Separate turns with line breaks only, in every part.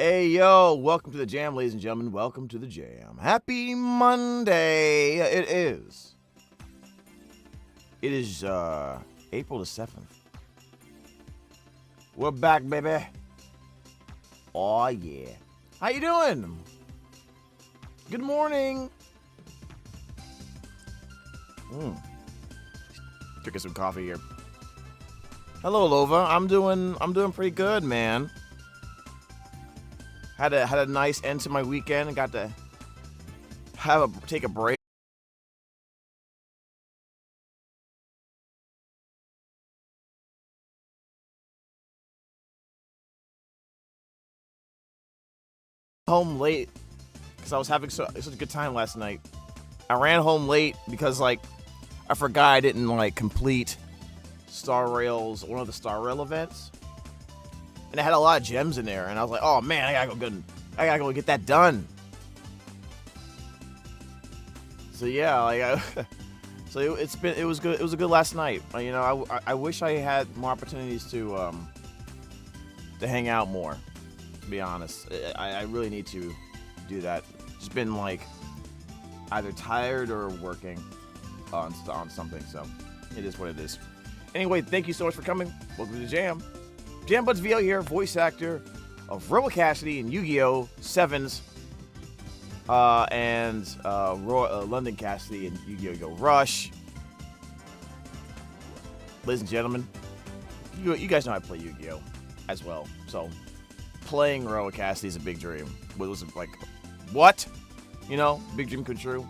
Hey, yo, welcome to the jam, ladies and gentlemen. Welcome to the jam. Happy Monday. It is April the 7th. We're back, baby. Oh, yeah. How you doing? Good morning. Drinking some coffee here. Hello, Lova. I'm doing pretty good, man. Had a nice end to my weekend and got to take a break. Home late because I was having such a good time last night. I ran home late because I forgot I didn't complete Star Rail's one of the Star Rail events. And it had a lot of gems in there, and I was like, "Oh man, I gotta go get that done." So yeah, it was good. It was a good last night. I wish I had more opportunities to hang out more. To be honest, I really need to do that. Just been either tired or working on something. So it is what it is. Anyway, thank you so much for coming. Welcome to the Jam. Jam Buds VL here, voice actor of Roa Kassidy in Yu-Gi-Oh! 7s, and London Kassidy in Yu-Gi-Oh! Rush. Ladies and gentlemen, you guys know I play Yu-Gi-Oh as well, so playing Roa Kassidy is a big dream. It was like, what? You know, big dream come true.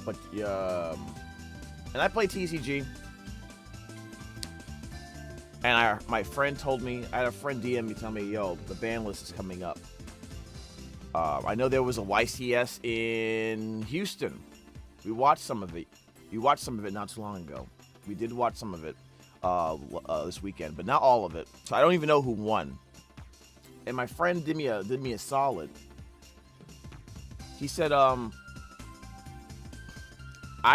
But and I play TCG. And my friend told me, I had a friend DM me tell me, yo, the ban list is coming up. I know there was a YCS in Houston. We watched some of it. We watched some of it not too long ago. We did watch some of it this weekend, but not all of it. So I don't even know who won. And my friend did me a solid. He said, I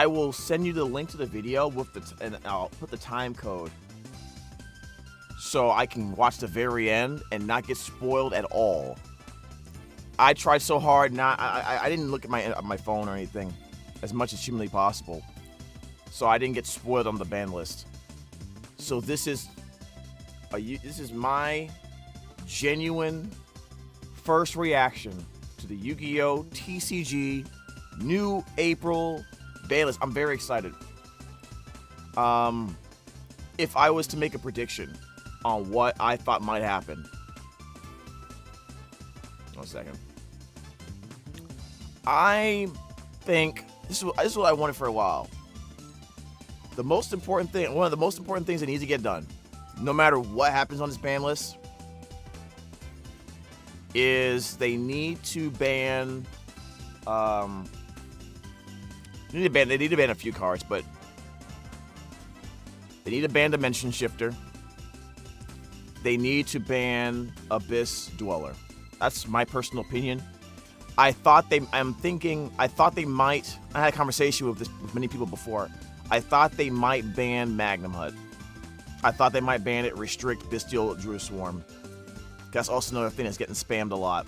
will send you the link to the video with and I'll put the time code so I can watch the very end and not get spoiled at all. I tried so hard not. I didn't look at my phone or anything as much as humanly possible, so I didn't get spoiled on the ban list. So this is my genuine first reaction to the Yu-Gi-Oh! TCG new April ban list. I'm very excited. If I was to make a prediction on what I thought might happen. 1 second. I think this is what I wanted for a while. The most important thing, one of the most important things that needs to get done, no matter what happens on this ban list, is they need to ban. They need to ban a few cards, but they need to ban Dimension Shifter. They need to ban Abyss Dweller. That's my personal opinion. I thought they might. I had a conversation with many people before. I thought they might ban Magnum Hut. I thought they might ban it, restrict Bestial Druid Swarm. That's also another thing that's getting spammed a lot.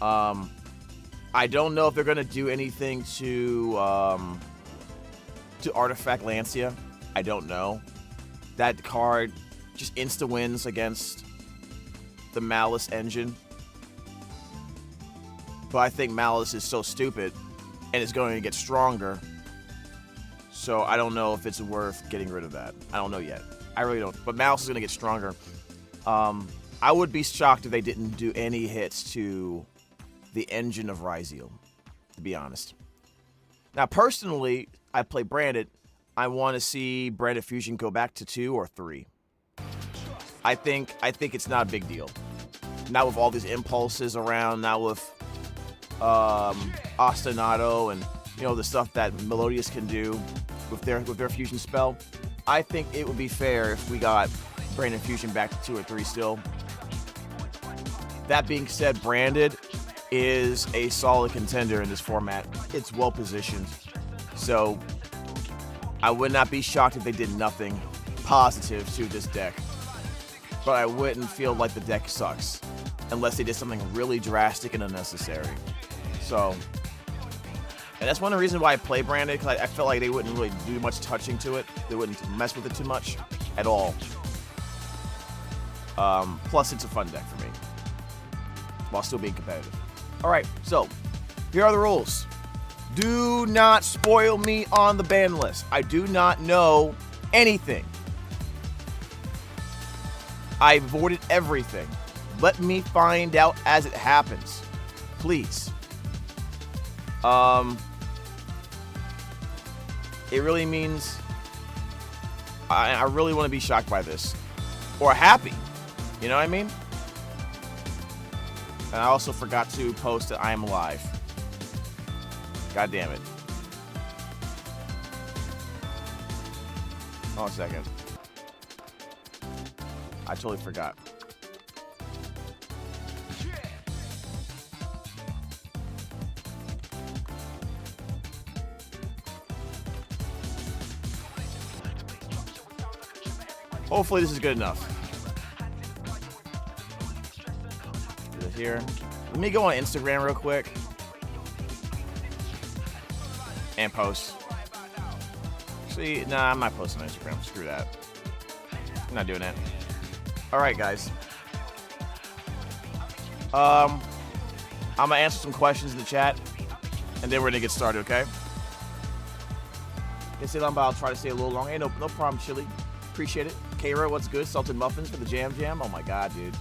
I don't know if they're gonna do anything to Artifact Lancia. I don't know. That card just insta wins against the Malice engine. But I think Malice is so stupid and it's going to get stronger. So I don't know if it's worth getting rid of that. I don't know yet. I really don't. But Malice is going to get stronger. I would be shocked if they didn't do any hits to the engine of Rhys, to be honest. Now, personally, I play Branded. I want to see Branded Fusion go back to 2 or 3. I think it's not a big deal. Not with all these impulses around, not with Ostinato and the stuff that Melodious can do with their fusion spell. I think it would be fair if we got Branded Fusion back to 2 or 3 still. That being said, Branded is a solid contender in this format. It's well positioned. So I would not be shocked if they did nothing positive to this deck. But I wouldn't feel like the deck sucks unless they did something really drastic and unnecessary. So, and that's one of the reasons why I play Branded, because I felt like they wouldn't really do much touching to it. They wouldn't mess with it too much at all. Plus, it's a fun deck for me while still being competitive. All right, so here are the rules. Do not spoil me on the ban list. I do not know anything. I avoided everything. Let me find out as it happens, please. It really means I really want to be shocked by this, or happy. You know what I mean? And I also forgot to post that I am alive. God damn it. Hold on a second. I totally forgot. Hopefully this is good enough. Do it here. Let me go on Instagram real quick. And post. See, nah, I'm not posting on Instagram. Screw that. I'm not doing that. Alright, guys. I'm gonna answer some questions in the chat, and then we're gonna get started, okay? Can't stay long, but I'll try to stay a little longer. Hey, no problem, Chili. Appreciate it. Kara, what's good? Salted muffins for the jam. Oh my god, dude.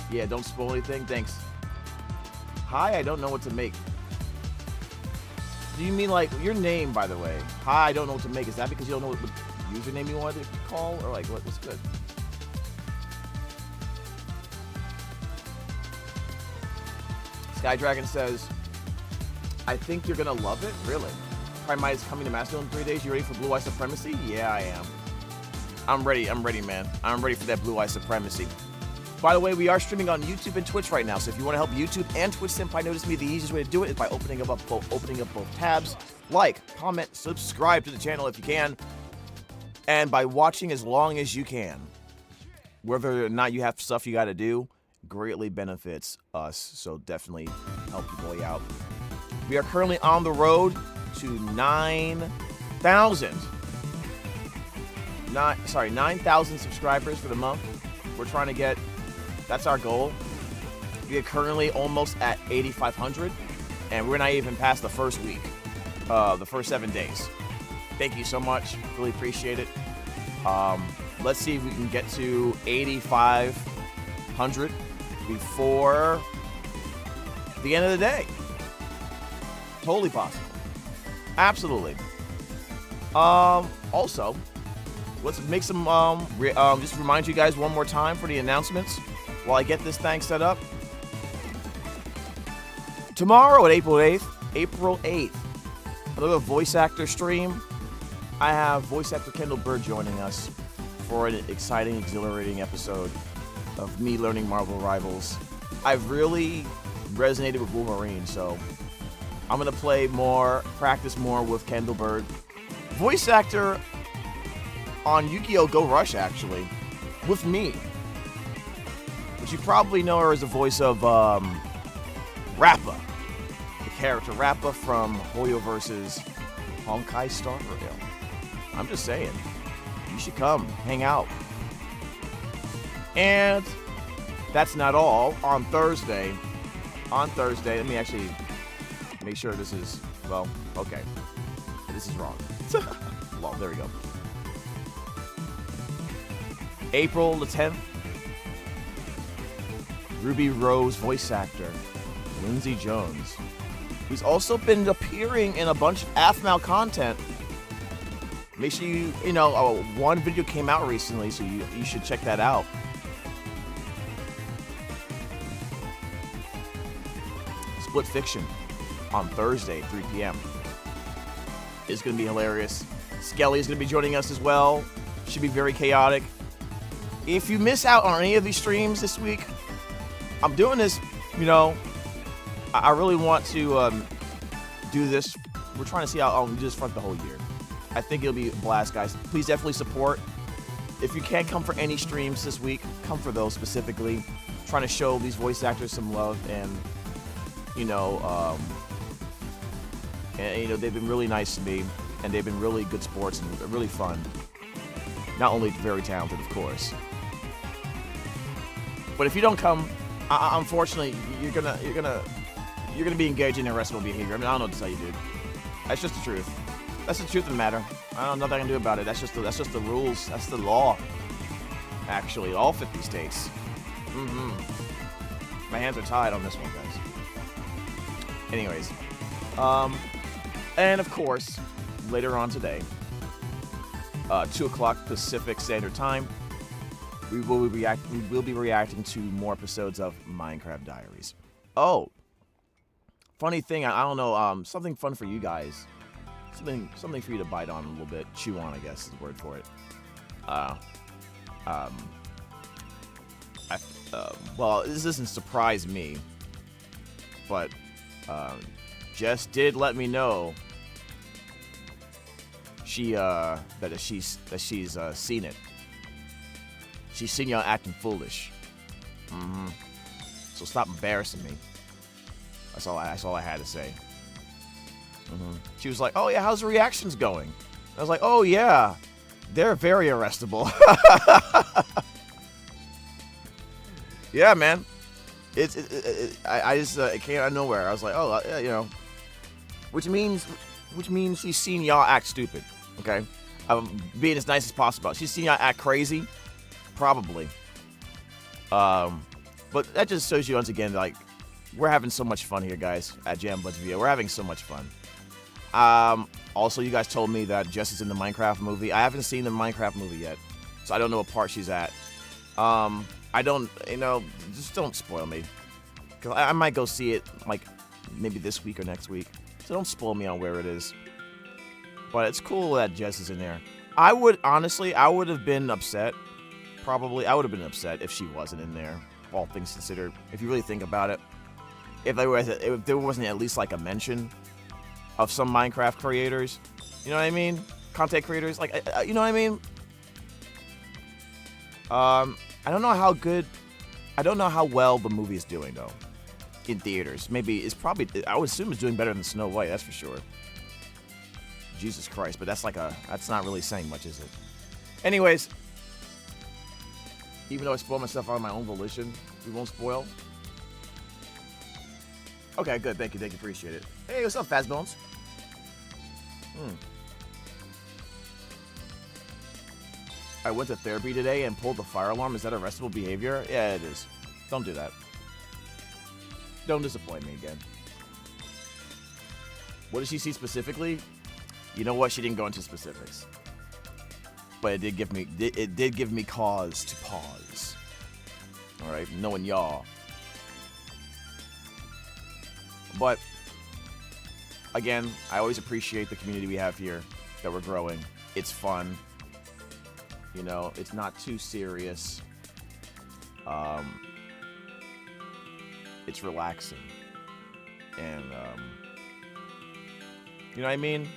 Yeah, don't spoil anything. Thanks. Hi, I don't know what to make. Do you mean like your name, by the way? Hi, I don't know what to make. Is that because you don't know what username you wanted to call, or like what's good? Sky Dragon says, I think you're gonna love it. Really? Prime is coming to Mastodon in 3 days. You ready for Blue Eye Supremacy? Yeah, I am. I'm ready, man. I'm ready for that Blue Eye Supremacy. By the way, we are streaming on YouTube and Twitch right now, so if you want to help YouTube and Twitch Senpai notice me, the easiest way to do it is by opening up both tabs. Like, comment, subscribe to the channel if you can, and by watching as long as you can. Whether or not you have stuff you got to do, greatly benefits us, so definitely help your boy out. We are currently on the road to 9,000 subscribers for the month. We're trying to get, that's our goal. We are currently almost at 8,500, and we're not even past the first week, the first 7 days. Thank you so much, really appreciate it. Let's see if we can get to 8,500 before the end of the day. Totally possible. Absolutely. Also, let's make some, just remind you guys one more time for the announcements while I get this thing set up. Tomorrow at April 8th, another voice actor stream. I have voice actor Kendall Bird joining us for an exciting, exhilarating episode of me learning Marvel Rivals. I've really resonated with Wolverine, so I'm going to practice more with Kendall Bird. Voice actor on Yu-Gi-Oh! Go Rush, actually, with me. But you probably know her as the voice of Rappa, the character Rappa from Hoyo vs. Honkai Star Rail. I'm just saying, you should come, hang out. And that's not all. On Thursday, let me actually make sure this is, well, okay. This is wrong. Well, there we go. April the 10th, Ruby Rose voice actor, Lindsay Jones, who's also been appearing in a bunch of Aphmau content. Make sure one video came out recently, so you should check that out. Split Fiction on Thursday, 3 p.m. It's going to be hilarious. Skelly is going to be joining us as well. Should be very chaotic. If you miss out on any of these streams this week, I'm doing this, I really want to do this. We're trying to see how I'll do this front the whole year. I think it'll be a blast, guys. Please definitely support. If you can't come for any streams this week, come for those specifically. Trying to show these voice actors some love, and they've been really nice to me, and they've been really good sports and really fun. Not only very talented, of course. But if you don't come, unfortunately, you're gonna be engaged in irresponsible behavior. I don't know what to tell you, dude. That's just the truth. That's the truth of the matter. I don't know nothing I can do about it. That's just the rules. That's the law. Actually, all 50 states. My hands are tied on this one, guys. Anyways, and of course, later on today, 2 o'clock Pacific Standard Time, we will be reacting to more episodes of Minecraft Diaries. Oh, funny thing, I don't know, something fun for you guys, something for you to bite on a little bit, chew on, I guess is the word for it. Well, this doesn't surprise me, but Jess did let me know that she's seen it. She's seen y'all acting foolish. So stop embarrassing me. That's all I had to say. She was like, "Oh yeah, how's the reactions going?" I was like, "Oh yeah, they're very arrestable." Yeah, man. I just it came out of nowhere. I was like, "Oh, yeah, which means which means she's seen y'all act stupid. Okay, being as nice as possible. She's seen y'all act crazy, probably. But that just shows you once again, like, we're having so much fun here, guys, at Jam Buds Video. We're having so much fun. Also, you guys told me that Jess is in the Minecraft movie. I haven't seen the Minecraft movie yet, so I don't know what part she's at. I don't, just don't spoil me. 'Cause I might go see it, like, maybe this week or next week. So don't spoil me on where it is. But it's cool that Jess is in there. I would have been upset. Probably, I would have been upset if she wasn't in there, all things considered. If you really think about it. If there wasn't at least, like, a mention of some Minecraft creators. You know what I mean? Content creators. Like, you know what I mean? I don't know how well the movie is doing, though. In theaters. Maybe I would assume it's doing better than Snow White, that's for sure. Jesus Christ, but that's not really saying much, is it? Anyways, even though I spoiled myself on my own volition, we won't spoil. Okay, good. Thank you. Appreciate it. Hey, what's up, Fazbones? I went to therapy today and pulled the fire alarm. Is that arrestable behavior? Yeah, it is. Don't do that. Don't disappoint me again. What did she see specifically? You know what? She didn't go into specifics. But it did give me cause to pause. All right, knowing y'all. But again, I always appreciate the community we have here, that we're growing. It's fun. It's not too serious. It's relaxing. And you know what I mean?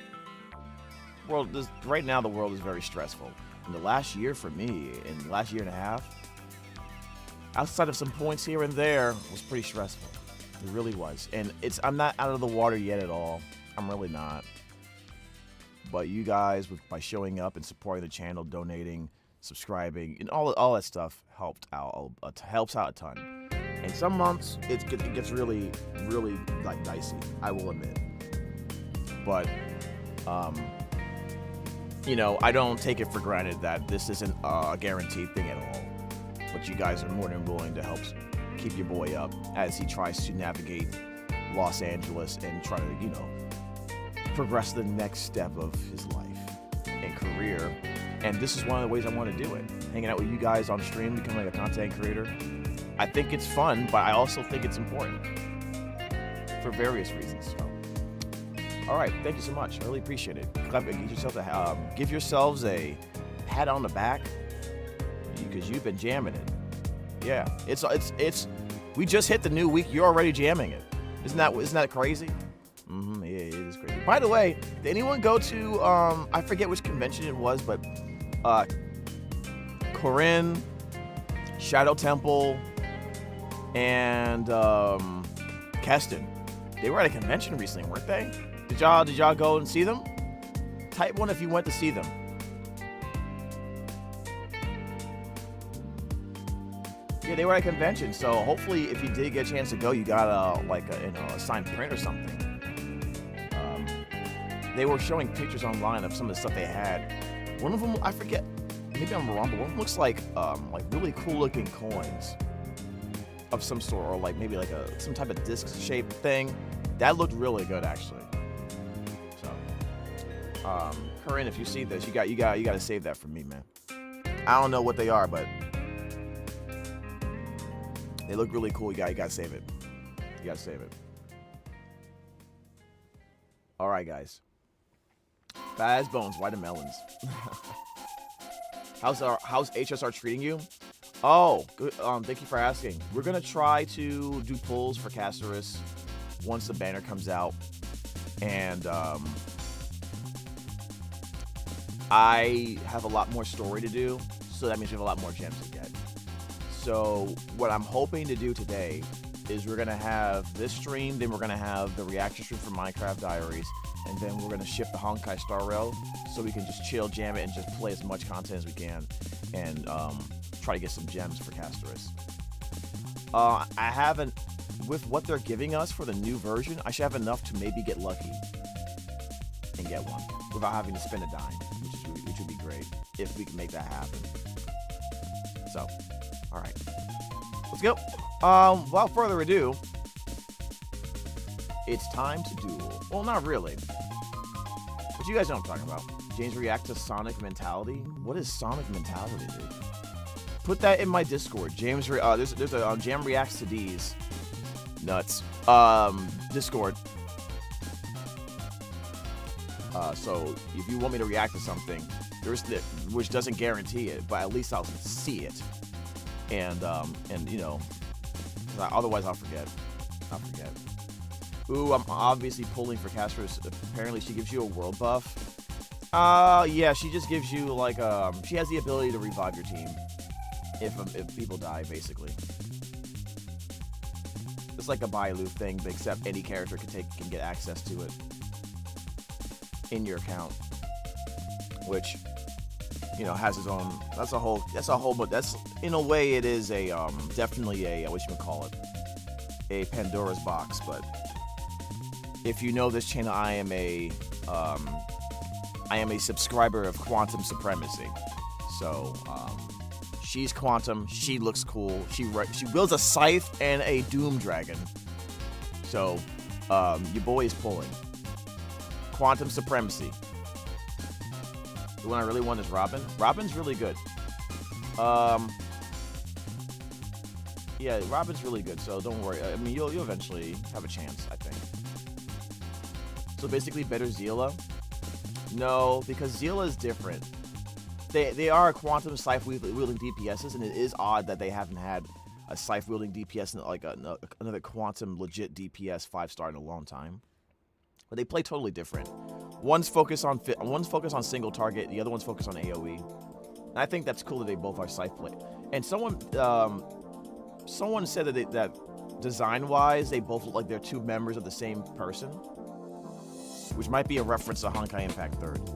Right now the world is very stressful. In the last year for me, in the last year and a half, outside of some points here and there, was pretty stressful. It really was. And I'm not out of the water yet at all. I'm really not. But you guys, by showing up and supporting the channel, donating, subscribing, and all that stuff helps out a ton. And some months it gets really, really, like, dicey, I will admit. But I don't take it for granted that this isn't a guaranteed thing at all. But you guys are more than willing to help keep your boy up as he tries to navigate Los Angeles and try to, progress the next step of his life and career. And this is one of the ways I want to do it. Hanging out with you guys on stream, becoming a content creator. I think it's fun, but I also think it's important for various reasons. So, all right, thank you so much. I really appreciate it. Give yourselves a pat on the back because you've been jamming it. Yeah, it's. We just hit the new week. You're already jamming it. Isn't that crazy? Yeah, it is crazy. By the way, did anyone go to I forget which convention it was, but Corinne, Shadow Temple, and Keston. They were at a convention recently, weren't they? Did y'all go and see them? Type 1 if you went to see them. Yeah, they were at a convention, so hopefully if you did get a chance to go, you got a signed print or something. They were showing pictures online of some of the stuff they had. One of them, I forget, maybe I'm wrong, but one looks like really cool looking coins of some sort, or like maybe like some type of disc shaped thing. That looked really good actually. So, Corinne, if you see this, you got to save that for me, man. I don't know what they are, but they look really cool. You got to save it. You got to save it. All right, guys. Faz Bones, Whitemelons. How's HSR treating you? Oh, good. Thank you for asking. We're gonna try to do pulls for Casterus once the banner comes out, and I have a lot more story to do, so that means we have a lot more gems to get. So what I'm hoping to do today is we're gonna have this stream, then we're gonna have the reaction stream for Minecraft Diaries, and then we're gonna shift the Honkai Star Rail so we can just chill, jam it, and just play as much content as we can, and try to get some gems for Casterus. I haven't, with what they're giving us for the new version, I should have enough to maybe get lucky. and get one without having to spend a dime, which would be great if we can make that happen. So, all right, let's go. Without further ado, it's time to duel. Well, not really. But you guys know what I'm talking about. James react to Sonic mentality. What is Sonic mentality, dude? Put that in my Discord. James, there's a Jam reacts to these nuts. Discord. So if you want me to react to something, which doesn't guarantee it, but at least I'll see it. And you know, otherwise I'll forget. Ooh, I'm obviously pulling for Castro's. Apparently she gives you a world buff. Yeah, she just gives you like she has the ability to revive your team if people die, basically. It's like a Bailu thing, but except any character can get access to it in your account, which, you know, has its own. That's in a way it is a definitely a what you would call it, a Pandora's box. But if you know this channel, I am a subscriber of Quantum Supremacy. So she's Quantum. She looks cool. She wields a scythe and a Doom Dragon. So your boy is pulling Quantum Supremacy. The one I really want is Robin. Robin's really good. Yeah, Robin's really good. So don't worry. I mean, you'll eventually have a chance, I think. So basically, better Zila. No, because Zila is different. They are Quantum Scythe wielding DPSs, and it is odd that they haven't had a Scythe wielding DPS in like another Quantum legit DPS 5-star in a long time. But they play totally different. One's focused on single target, the other one's focused on AOE. And I think that's cool that they both are Scythe play. And someone said that design-wise, they both look like they're two members of the same person, which might be a reference to Honkai Impact 3rd.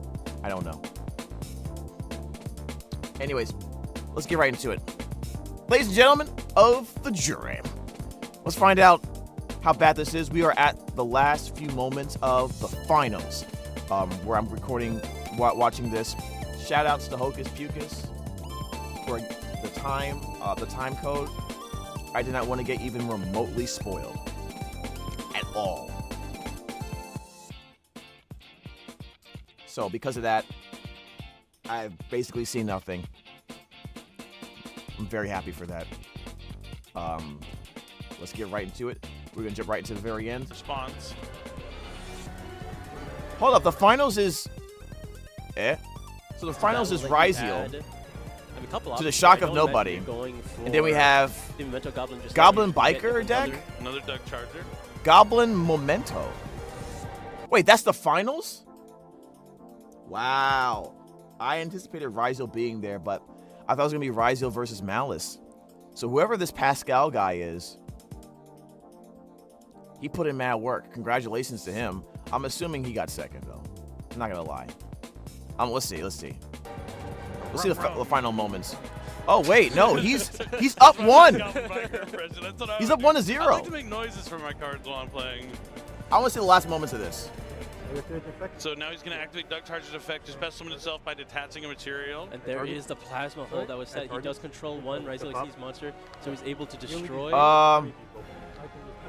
I don't know. Anyways, let's get right into it. Ladies and gentlemen of the jury, let's find out how bad this is. We are at the last few moments of the finals, where I'm watching this. Shout outs to Hocus Pocus for the time code. I did not want to get even remotely spoiled at all. So because of that, I've basically seen nothing. I'm very happy for that. Let's get right into it. We're going to jump right into the very end.
Response.
Hold up, the finals is... So the finals is Rhys to the shock of nobody. And then we have Goblin Biker deck?
Another Doug Charger.
Goblin Memento. Wait, that's the finals? Wow. I anticipated Rhys being there, but I thought it was going to be Rhys versus Malice. So whoever this Pascal guy is, he put in mad work. Congratulations to him. I'm assuming he got second, though. I'm not going to lie. Let's see. Let's see the final moments. Oh, wait. No, he's up 1. He's up 1-0.
I like to make noises for my cards while I'm playing.
I want to see the last moments of this.
So now he's going to activate Doug Charger's effect to special summon itself by detaching a material.
And there is the plasma hold that was set. He does control one Rhys monster, so he's able to destroy.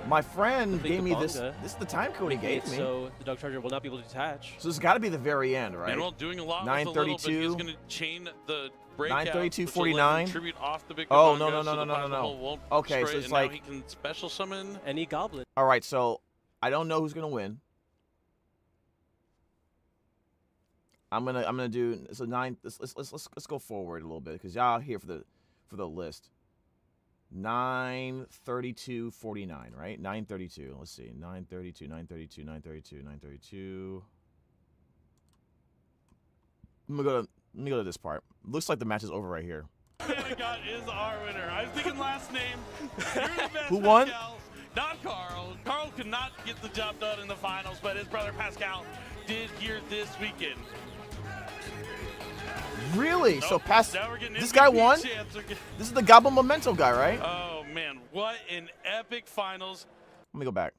My friend gave me this. This is the time code he gave me.
So the Doug Charger will not be able to detach.
So it's got to be the very end, right?
And well, doing a lot
932.
with a little, but he's going to chain the breakout.
932.49.
Off the big
oh
no.
No. Okay, so it's like
now he can special summon
any goblin.
All right, so I don't know who's going to win. I'm gonna do so 9. Let's go forward a little bit because y'all here for the list. 932.49, right? 932. Let's see. 932. Let me go to this part. Looks like the match is over right here.
God is our winner. I was thinking last name. You're the best.
Who won?
Pascal. Not Carl. Carl could not get the job done in the finals, but his brother Pascal did here this weekend.
Really?
Nope.
So this guy won? This is the Goblin Memento guy, right?
Oh man, what an epic finals.
Let me go back.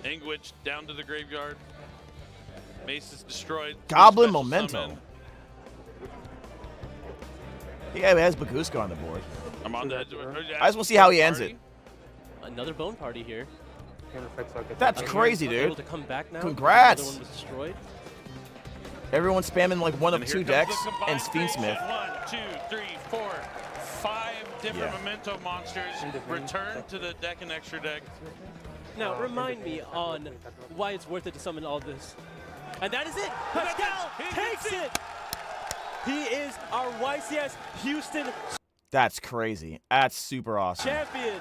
Engwich down to the graveyard. Mace is destroyed.
Goblin
Special
Memento.
summon.
Yeah, he has Baguska on the board.
I'm on the.
I just want to see how he ends it.
Another bone party here.
That's crazy,
Able
dude.
to come back now.
Congrats.
The other one was destroyed.
Everyone's spamming like one of
And
2
here
decks
comes the combined
and Steensmith.
creation. 1, 2, 3, 4, 5 different
Yeah.
memento monsters return to the deck and extra deck.
Now, remind me on why it's worth it to summon all this. And that is it. Pascal takes it. He is our YCS Houston
That's crazy. That's super awesome.
champion.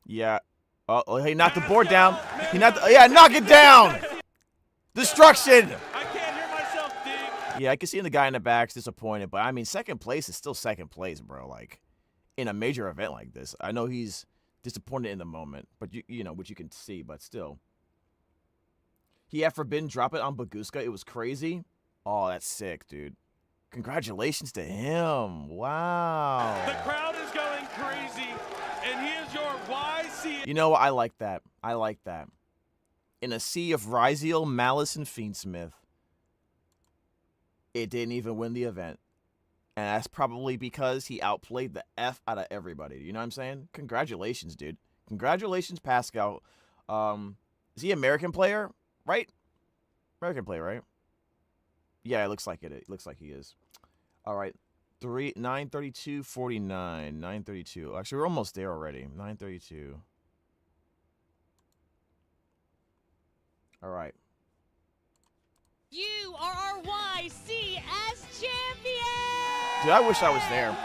Yeah. Oh, he knocked the board down. He knocked. Yeah, knock it down. Destruction.
I can't hear myself, Dig.
Yeah, I can see the guy in the back's disappointed, but I mean, second place is still second place, bro. Like, in a major event like this, I know he's disappointed in the moment, but you know, which you can see, but still. He had Forbidden drop it on Baguska. It was crazy. Oh, that's sick, dude. Congratulations to him. Wow.
The crowd is going crazy, and he is your YC.
You know what? I like that. I like that. In a sea of Rhys, Malice, and Fiendsmith, it didn't even win the event. And that's probably because he outplayed the F out of everybody. You know what I'm saying? Congratulations, dude. Congratulations, Pascal. Is he an American player? Right? American player, right? Yeah, it looks like it. It looks like he is. All right. 932.49. 932. Actually, we're almost there already. 932. All right.
You are our YCS champion!
Dude, I wish I was there.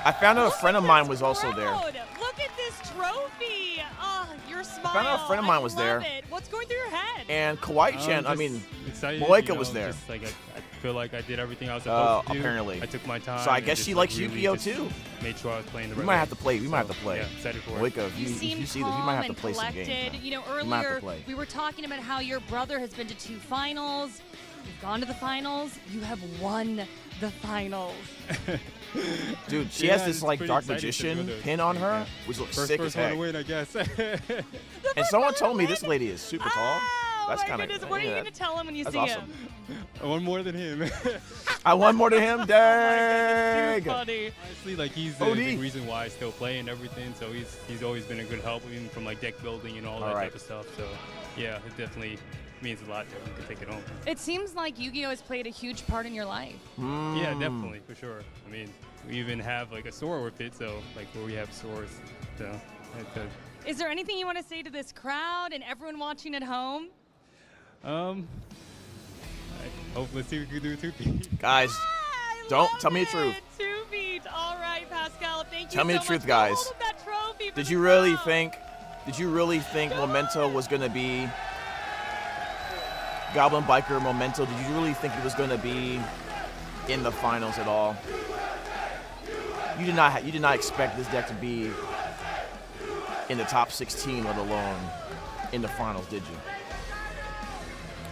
I found out a friend of mine was also there.
Look at this trophy! Oh, your smile.
found out a friend of mine was there.
Love it. What's going through your head?
And Kawaii-chan, I mean,
excited,
Moeka was there.
Just, like, I feel like I did everything I was supposed to do.
Apparently.
I took my time.
So I
and
guess
just,
she
like,
likes
really
Yu-Gi-Oh
just
too.
Made sure I was playing the
We
right
might
way.
have to play. We might have to play.
Yeah, excited for it.
Moeka, if
You
you
seem
see this, we
calm
might have to
and
play some
collected.
games.
You know,
We might have to
earlier
play.
we were talking about how your brother has been to 2 finals. You've gone to the finals. You have won the finals.
Dude, she
Yeah,
has this
it's
like
pretty
Dark
exciting to
Magician
go to-
pin on her,
yeah.
which looks
First
sick as
one
heck.
to win, I guess.
And someone told me this lady is super tall.
Oh,
That's
my
kind of.
goodness. What are you going to tell him when you
That's
see
awesome.
him?
I won more than him.
I won more than him. Dang.
Too funny.
Honestly, like he's the
OD.
big reason why I still play and everything. So he's always been a good help, even from like deck building and all that
Alright.
type of stuff. So yeah, it definitely means a lot that we can take it home.
It seems like Yu-Gi-Oh has played a huge part in your life.
Yeah, definitely, for sure. I mean, we even have like a store with it, so like where we have stores. So
Is there anything you want to say to this crowd and everyone watching at home?
let's see if we can do a two-peat.
Guys,
I
don't
love
tell me the truth.
it. 2 feet. All right, Pascal. Thank you
Tell me
so
the truth,
much.
guys.
Hold up that trophy for
Did
the
you really
crowd.
think? Did you really think Memento was gonna be Goblin Biker Memento? Did you really think it was gonna be in the finals at all? You did not. You did not expect this deck to be in the top 16, let alone in the finals, did you?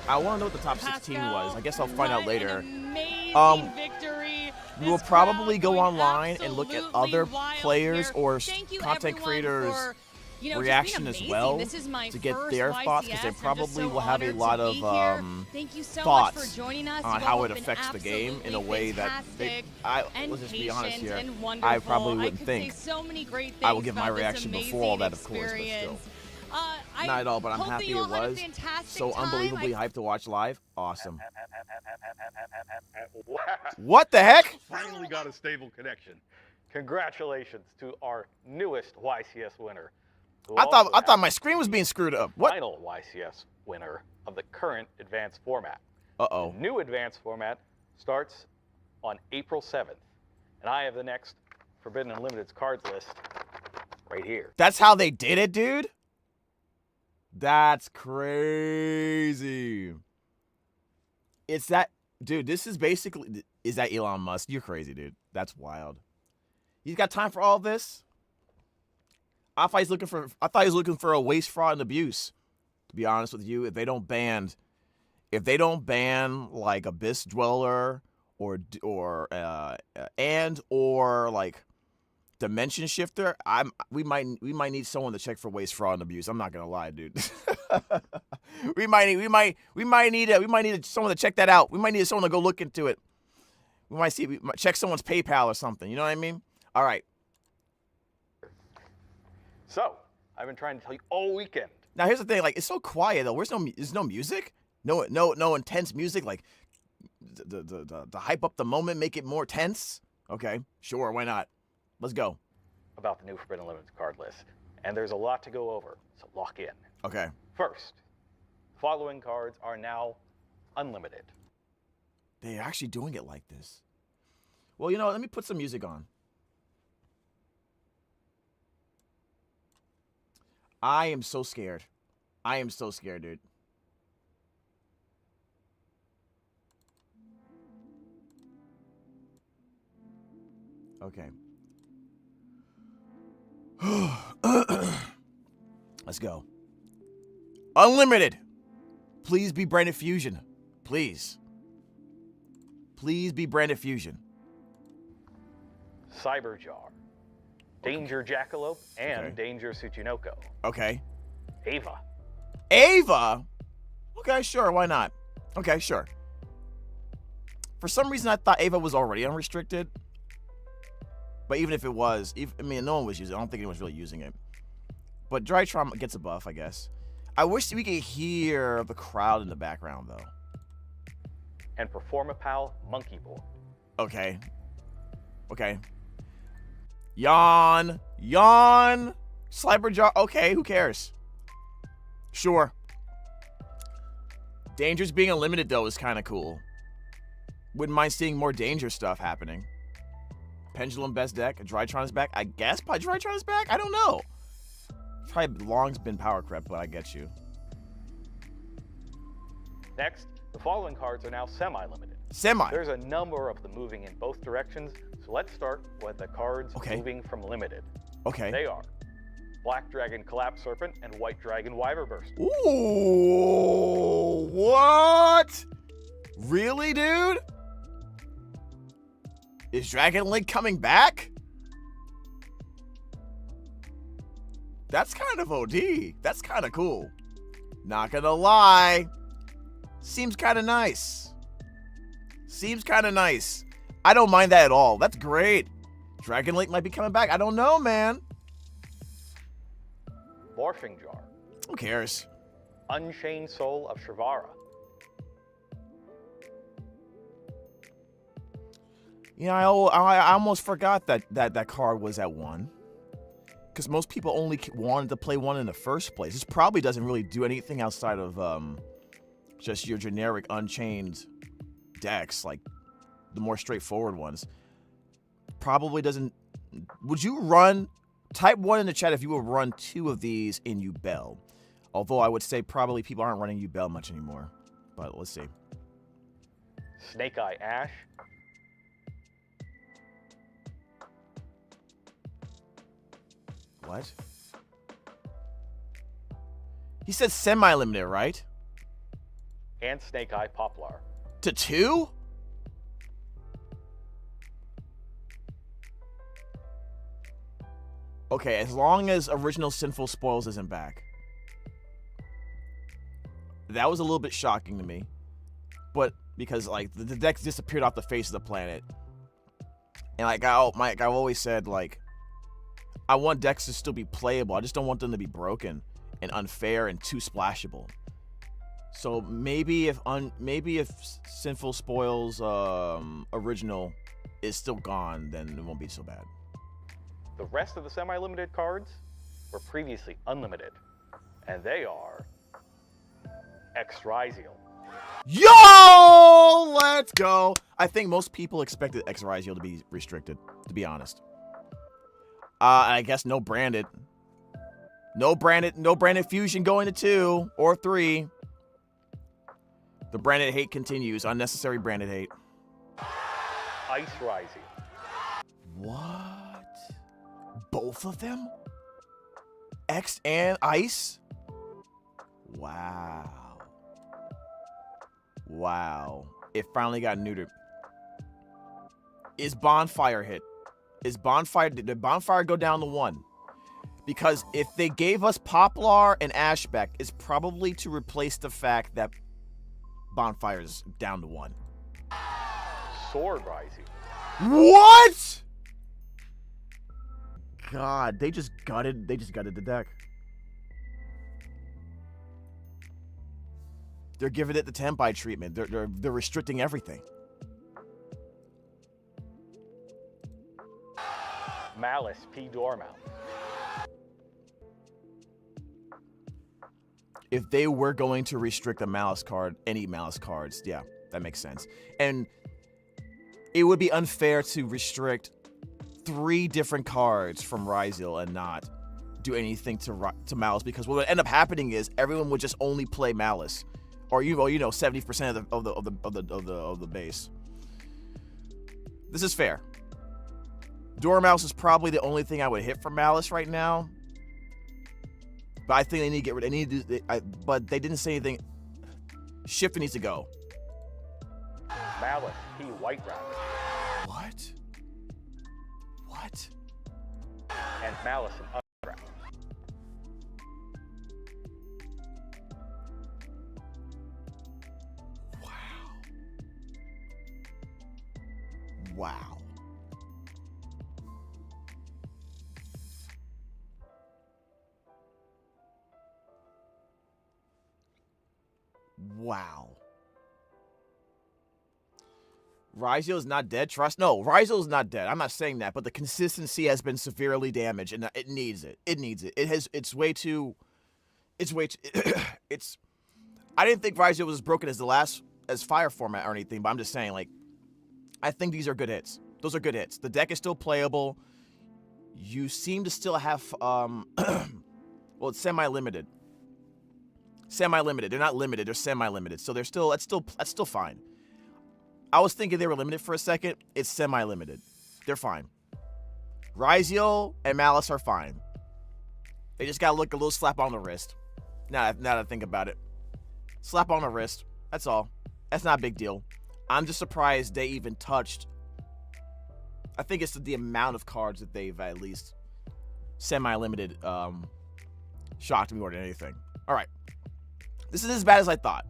I want to know what the top 16
Pascal,
was. I guess I'll find out
what
later.
An amazing victory.
We will
This
probably
crowd
go
going
online and look at
absolutely
other
wild
players
here.
or
Thank you
content
everyone
creators'
for, you know, just being
reaction as
amazing.
well
This is my
to get
first
their thoughts, because they
YCS. I'm just
probably
so
will have a
honored
lot
to
of
be here. Thank you so
thoughts
much for joining us.
on
You
how
all
it
have been
affects the game in a
absolutely
way that
fantastic and
let's just be honest
patient
here.
and wonderful.
I probably
I
wouldn't
could
think.
say so many great things
I will give my
about this
reaction before all that,
amazing
of course, but still.
experience. I
Not at all, but I'm
hope that
happy
you
it
all had a
was.
fantastic
So
time.
unbelievably hyped to watch live. Awesome.
Wow.
What the heck?
Finally got a stable connection. Congratulations to our newest YCS winner. who
I
also
thought
has
my screen was being screwed up.
the
What?
final YCS winner of the current advanced format.
Uh-oh.
The new advanced format starts on April 7th. And I have the next Forbidden Unlimited's cards list right here.
That's how they did it, dude? That's crazy. It's that, dude, this is basically, is that Elon Musk? You're crazy, dude. That's wild. He's got time for all this? I thought he was looking for a waste, fraud, and abuse. To be honest with you, if they don't ban like Abyss Dweller or like Dimension shifter. We might need someone to check for waste, fraud, and abuse. I'm not gonna lie, dude. we might need someone to check that out. We might need someone to go look into it. We might check someone's PayPal or something. You know what I mean? All right.
So, I've been trying to tell you all weekend.
Now here's the thing. Like, it's so quiet though. There's no music. No intense music. Like, the hype up the moment, make it more tense. Okay, sure, why not? Let's go.
About the new Forbidden Limited card list. And there's a lot to go over, so lock in.
Okay.
First, the following cards are now unlimited.
They're actually doing it like this. Well, you know, let me put some music on. I am so scared. I am so scared, dude. Okay. Let's go. Unlimited. Please be branded fusion. Please. Please be branded fusion.
Cyberjar, Danger Jackalope, and
Okay.
Danger Tsuchinoko.
Okay.
Ava,
Ava? Okay, sure. Why not? Okay, sure. For some reason, I thought Ava was already unrestricted. But even if it was, I mean, no one was using it. I don't think anyone was really using it. But Drytron gets a buff, I guess. I wish we could hear the crowd in the background, though.
and Performapal Monkey Boy.
Okay. Okay. Yawn. Yawn. Sliper. Okay, who cares? Sure. Danger's being unlimited, though, is kind of cool. Wouldn't mind seeing more Danger stuff happening. Pendulum best deck. Drytron is back. I guess probably Drytron is back? I don't know. Probably long's been power crept, but I get you.
Next, the following cards are now semi-limited.
Semi.
There's a number of them moving in both directions, so let's start with the cards
Okay.
moving from limited.
Okay.
They are Black Dragon Collapse Serpent and White Dragon Wyverburst.
Ooh, what? Really, dude? Is Dragon Link coming back? That's kind of OD. That's kind of cool. Not gonna lie. Seems kind of nice. Seems kind of nice. I don't mind that at all. That's great. Dragon Link might be coming back. I don't know, man.
Morphing Jar,
Who cares?
Unchained Soul of Shrivara,
Yeah, I almost forgot that card was at 1. Because most people only wanted to play 1 in the first place. This probably doesn't really do anything outside of just your generic Unchained decks, like the more straightforward ones. Probably doesn't... Would you run... Type 1 in the chat if you would run 2 of these in Yubel. Although I would say probably people aren't running Yubel much anymore. But let's see.
Snake Eye Ash,
What? He said semi-limited, right?
and Snake Eye Poplar.
To 2? Okay, as long as original Sinful Spoils isn't back. That was a little bit shocking to me. But because like the decks disappeared off the face of the planet. And like I've always said, like, I want decks to still be playable. I just don't want them to be broken and unfair and too splashable. So maybe if Sinful Spoils original is still gone, then it won't be so bad.
The rest of the semi-limited cards were previously unlimited, and they are X-Ryziel,
Yo, let's go. I think most people expected X-Ryziel to be restricted, to be honest. I guess no branded fusion going to 2 or 3. The branded hate continues. Unnecessary branded hate.
Ice Ryziel,
What? Both of them? X and Ice? Wow. Wow. It finally got neutered. Is Bonfire hit? Is Bonfire, did Bonfire go down to 1? Because if they gave us Poplar and Ashbeck, it's probably to replace the fact that Bonfire's down to 1.
Sword Rising.
What? God, they just gutted the deck. They're giving it the Tenpai treatment. They're restricting everything.
Malice P. Dormouse.
If they were going to restrict a Malice card, any Malice cards, yeah, that makes sense. And it would be unfair to restrict 3 different cards from Rhyzeal and not do anything to Malice, because what would end up happening is everyone would just only play Malice, or 70% of the base. This is fair. Dormouse is probably the only thing I would hit for Malice right now. But I think they need to get rid. But they didn't say anything. Shifter needs to go.
Malice P. White Rabbit.
What?
And Malice and Unwrapped.
Wow. Rhyzeal is not dead, trust? No, Rhyzeal is not dead. I'm not saying that, but the consistency has been severely damaged, and it needs it. It needs it. It's way too... I didn't think Rhyzeal was as broken as Fire format or anything, but I'm just saying, like, I think these are good hits. Those are good hits. The deck is still playable. You seem to still have, well, it's semi-limited. Semi-limited. They're not limited. They're semi-limited. So they're still, that's still fine. I was thinking they were limited for a second. It's semi-limited. They're fine. Rhyzeal and Malice are fine. They just gotta look a little slap on the wrist. Now that I think about it. Slap on the wrist. That's all. That's not a big deal. I'm just surprised they even touched. I think it's the amount of cards that they've at least semi-limited shocked me more than anything. All right. This is as bad as I thought.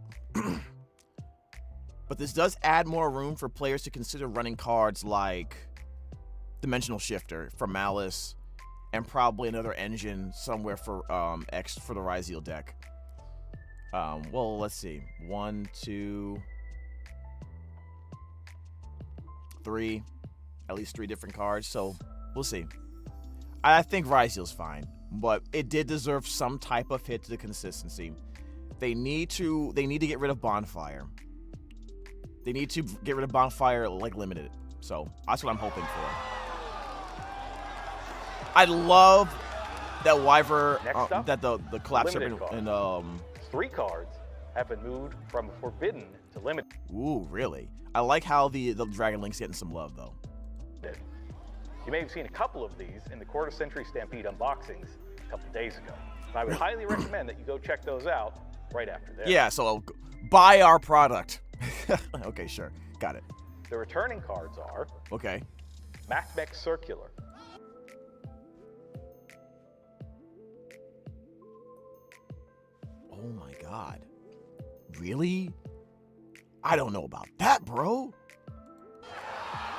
But this does add more room for players to consider running cards like Dimensional Shifter for Malice and probably another engine somewhere for X for the Rhyzeal deck. Well, let's see. 1, 2, 3. At least 3 different cards, so we'll see. I think Rhyzeal's fine, but it did deserve some type of hit to the consistency. They need to get rid of Bonfire. They need to get rid of Bonfire, like, limited. So that's what I'm hoping for. I love that Wyver, that the collapse and
3 cards have been moved from forbidden to limited.
Ooh, really? I like how the Dragon Link's getting some love though.
You may have seen a couple of these in the Quarter Century Stampede unboxings a couple days ago. And I would highly recommend that you go check those out right after this.
Yeah, so buy our product. Okay, sure. Got it.
The returning cards are
okay.
Macmec Circular.
Oh my god. Really? I don't know about that, bro.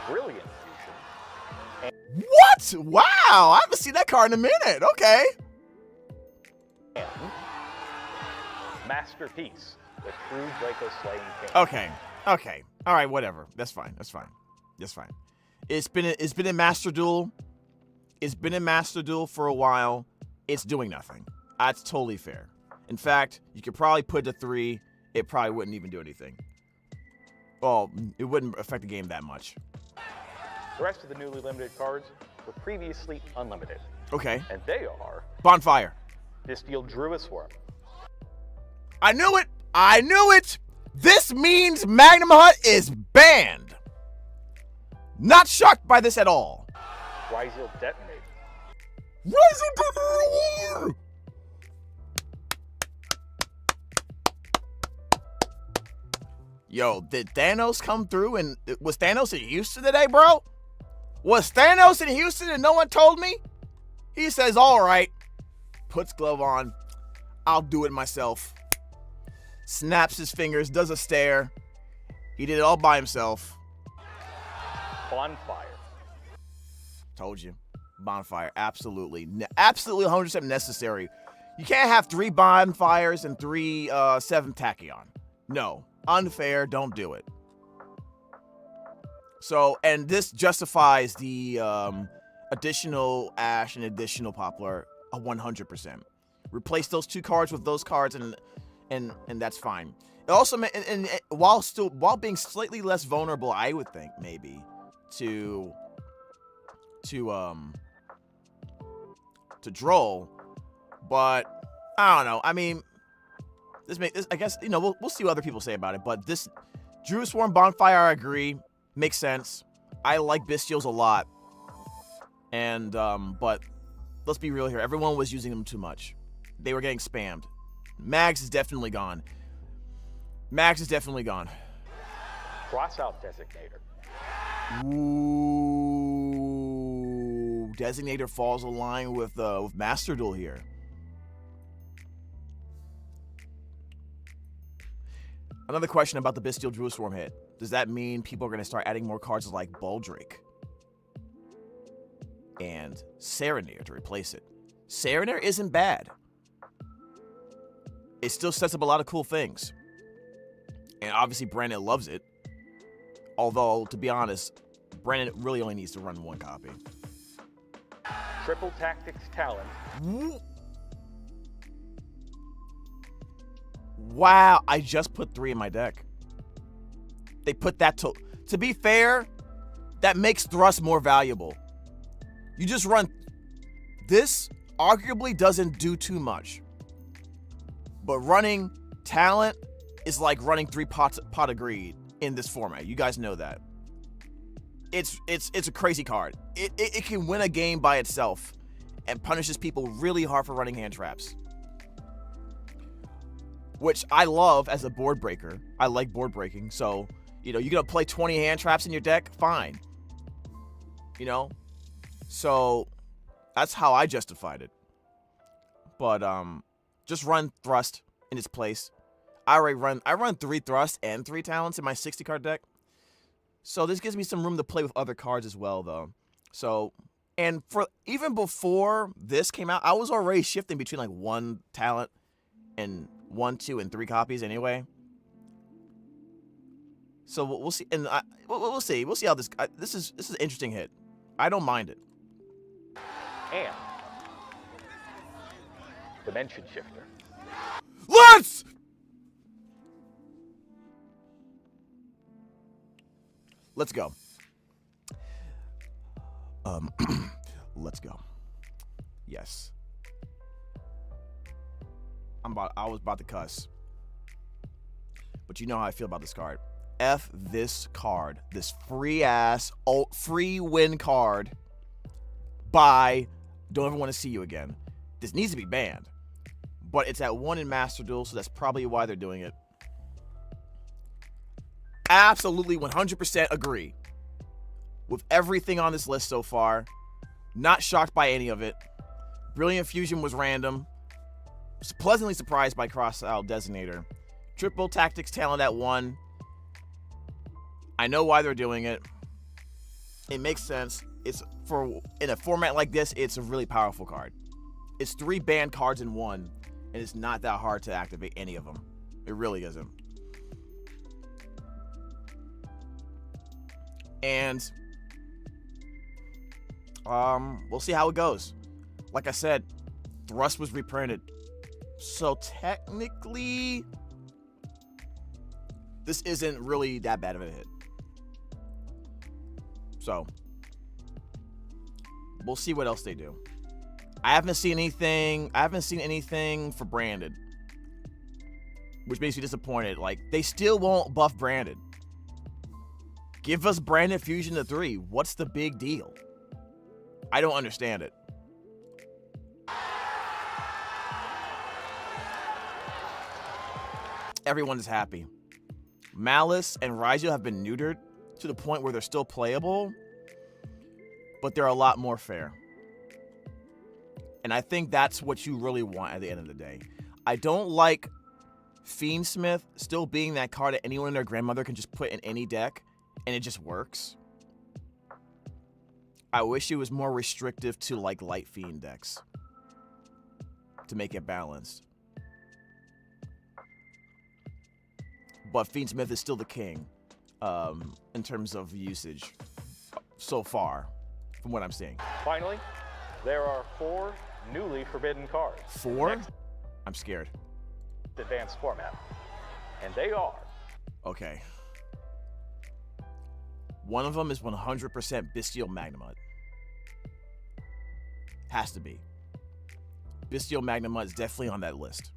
Brilliant Fusion.
What? Wow, I haven't seen that card in a minute. Okay.
And Masterpiece, the true Draco Slaying King.
Okay. All right, whatever. That's fine. It's been in Master Duel. It's been in Master Duel for a while. It's doing nothing. That's totally fair. In fact, you could probably put it to 3. It probably wouldn't even do anything. Well, it wouldn't affect the game that much.
The rest of the newly limited cards were previously unlimited.
Okay.
And they are
Bonfire.
Distilled Druisworm.
I knew it! This means Magnum Hut is banned. Not shocked by this at all.
Rhyzeal Detonator.
Yo, did Thanos come through and was Thanos in Houston today, bro? Was Thanos in Houston and no one told me? He says, all right. Puts glove on. I'll do it myself. Snaps his fingers, does a stare. He did it all by himself.
Bonfire.
Told you. Bonfire. Absolutely. Absolutely 100% necessary. You can't have 3 bonfires and 3 7 tachyon. No. Unfair. Don't do it. So, and this justifies the additional Ash and additional Poplar 100%. Replace those 2 cards with those cards, and that's fine. It also, and while being slightly less vulnerable, I would think maybe to Droll, but I don't know. I mean, this I guess, you know, we'll see what other people say about it. But this Druid Swarm Bonfire, I agree, makes sense. I like Bestials a lot, and but let's be real here. Everyone was using them too much. They were getting spammed. Mags is definitely gone. Mags is definitely gone.
Crossout Designator.
Ooh, Designator falls in line with Master Duel here. Another question about the Bestial Druid Swarm hit. Does that mean people are going to start adding more cards like Baldrake and Serenair to replace it? Serenair isn't bad. It still sets up a lot of cool things. And obviously Brandon loves it. Although, to be honest, Brandon really only needs to run 1 copy.
Triple Tactics Talent.
Wow, I just put 3 in my deck. They put that to be fair, that makes Thrust more valuable. You just run this, arguably doesn't do too much. But running Talent is like running 3 Pot of Greed in this format. You guys know that. It's a crazy card. It can win a game by itself and punishes people really hard for running hand traps. Which I love as a board breaker. I like board breaking. So, you know, you're going to play 20 hand traps in your deck? Fine. You know? So, that's how I justified it. But, just run Thrust in its place. I run 3 Thrust and 3 Talents in my 60 card deck. So this gives me some room to play with other cards as well, though. So, and for even before this came out, I was already shifting between like 1 Talent and 1, 2, and 3 copies anyway. So we'll see, and we'll see how this is an interesting hit. I don't mind it.
And Dimension Shifter.
Let's go. Let's go. Yes. I was about to cuss. But you know how I feel about this card. F this card. This free win card. Bye. Don't ever want to see you again. This needs to be banned. But it's at 1 in Master Duel, so that's probably why they're doing it. Absolutely 100% agree with everything on this list so far. Not shocked by any of it. Brilliant Fusion was random. Pleasantly surprised by Crossout Designator. Triple Tactics Talent at 1. I know why they're doing it. It makes sense. In a format like this, it's a really powerful card. It's 3 banned cards in 1, and it's not that hard to activate any of them. It really isn't. And we'll see how it goes. Like I said, Thrust was reprinted. So technically, this isn't really that bad of a hit. So, we'll see what else they do. I haven't seen anything for Branded, which makes me disappointed. Like, they still won't buff Branded. Give us Branded Fusion to 3. What's the big deal? I don't understand it. Everyone is happy. Malice and Rhys have been neutered to the point where they're still playable. but they're a lot more fair. And I think that's what you really want at the end of the day. I don't like Fiendsmith still being that card that anyone and their grandmother can just put in any deck, and it just works. I wish it was more restrictive to like Light Fiend decks to make it balanced. But Fiendsmith is still the king in terms of usage so far, from what I'm seeing.
Finally, there are 4 newly forbidden cards.
4? I'm scared.
Advanced format. And they are...
Okay. One of them is 100% Bestial Magnemite. Has to be. Bestial Magnemite is definitely on that list.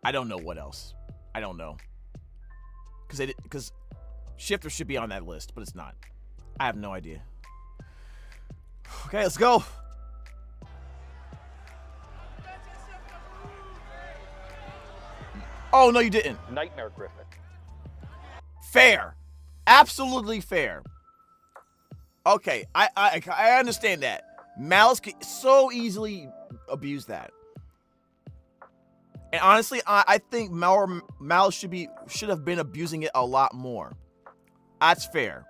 I don't know what else. I don't know. Because Shifter should be on that list, but it's not. I have no idea. Okay, let's go. Oh, no, you didn't.
Nightmare Griffin.
Fair. Absolutely fair. Okay, I understand that. Malice can so easily abuse that. And honestly, I think Malice should have been abusing it a lot more. That's fair.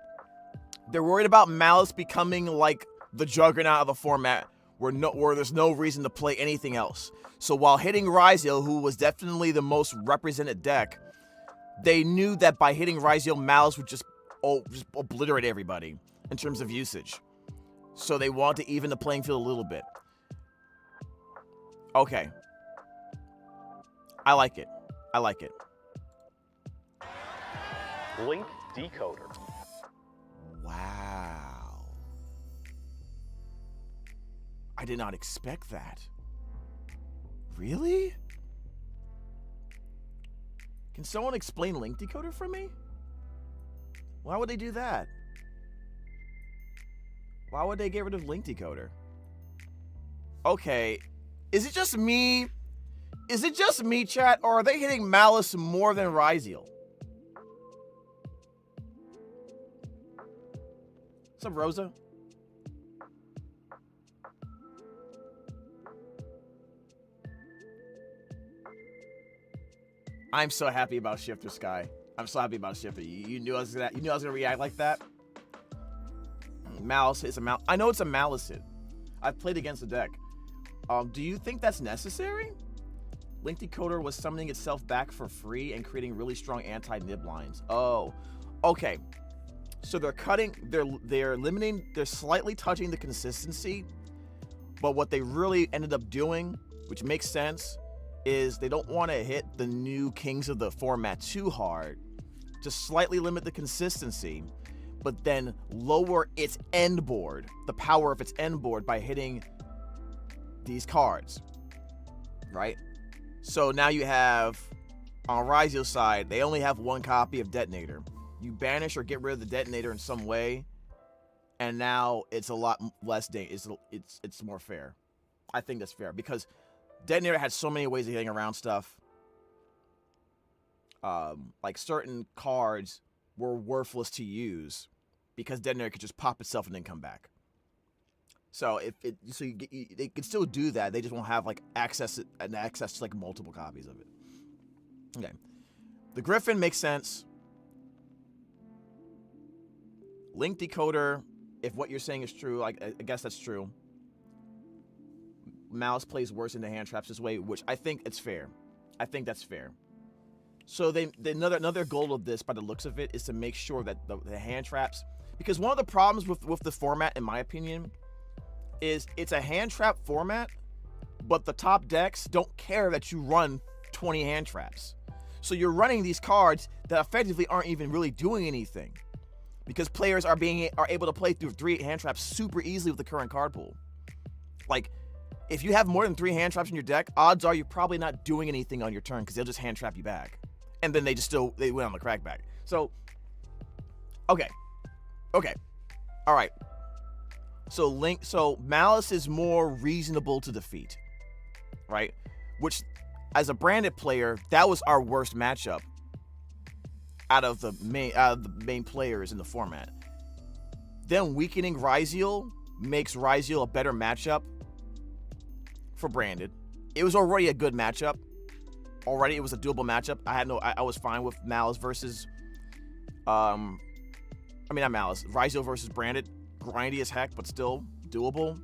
They're worried about Malice becoming like the juggernaut of the format where there's no reason to play anything else. So while hitting Rhys, who was definitely the most represented deck, they knew that by hitting Rhys, Malice would just obliterate everybody in terms of usage. So they wanted to even the playing field a little bit. Okay. I like it. I like it.
Link Decoder.
Wow. I did not expect that. Really? Can someone explain Link Decoder for me? Why would they do that? Why would they get rid of Link Decoder? Okay. Is it just me? Is it just me, chat? Or are they hitting Malice more than Rhys? What's up, Rosa? I'm so happy about Shifter, Sky. I'm so happy about Shifter. You knew I was gonna react like that. Malice is a Malice. I know it's a Malice hit. I've played against the deck. Do you think that's necessary? Link Decoder was summoning itself back for free and creating really strong anti-nib lines. Oh, okay. So they're limiting, they're slightly touching the consistency, but what they really ended up doing, which makes sense, is they don't want to hit the new kings of the format too hard, just slightly limit the consistency, but then lower its end board, the power of its end board by hitting these cards, right? So now you have, on Rhys' side, they only have 1 copy of Detonator. You banish or get rid of the Detonator in some way, and now it's a lot less it's more fair. I think that's fair because Detonator had so many ways of getting around stuff. Like certain cards were worthless to use because Detonator could just pop itself and then come back. So they could still do that. They just won't have like access to like multiple copies of it. Okay, the Griffin makes sense. Link Decoder, if what you're saying is true, I guess that's true. Malice plays worse into hand traps this way, which I think it's fair. I think that's fair. So another goal of this, by the looks of it, is to make sure that the hand traps, because one of the problems with the format, in my opinion, is it's a hand trap format, but the top decks don't care that you run 20 hand traps. So you're running these cards that effectively aren't even really doing anything, because players are able to play through 3 hand traps super easily with the current card pool. Like, if you have more than 3 hand traps in your deck, odds are you're probably not doing anything on your turn because they'll just hand trap you back, and then they win on the crackback. So, okay, all right. So Malice is more reasonable to defeat, right? Which, as a branded player, that was our worst matchup out of the main players in the format. them weakening Rhys makes Rhys a better matchup for Branded. It was already a good matchup. Already, it was a doable matchup. I was fine with Malice versus, not Malice. Rhys versus Branded. Grindy as heck, but still doable.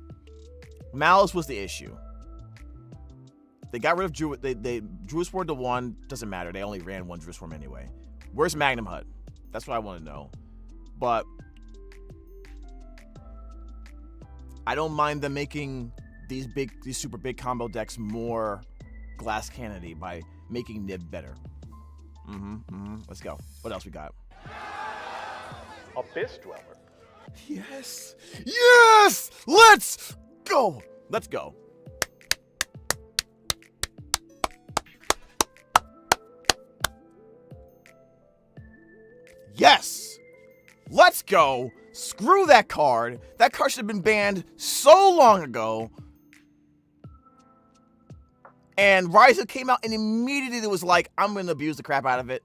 Malice was the issue. They got rid of Drew. They Drew Sword to 1. Doesn't matter. They only ran 1 Drew Swarm anyway. Where's Magnum Hut? That's what I want to know. But I don't mind them making these super big combo decks more glass cannony by making Nib better. Let's go. What else we got?
Abyss Dweller.
Yes! Yes! Let's go! Let's go. Yes! Let's go! Screw that card. That card should have been banned so long ago. And Rhys came out and immediately was like, I'm going to abuse the crap out of it.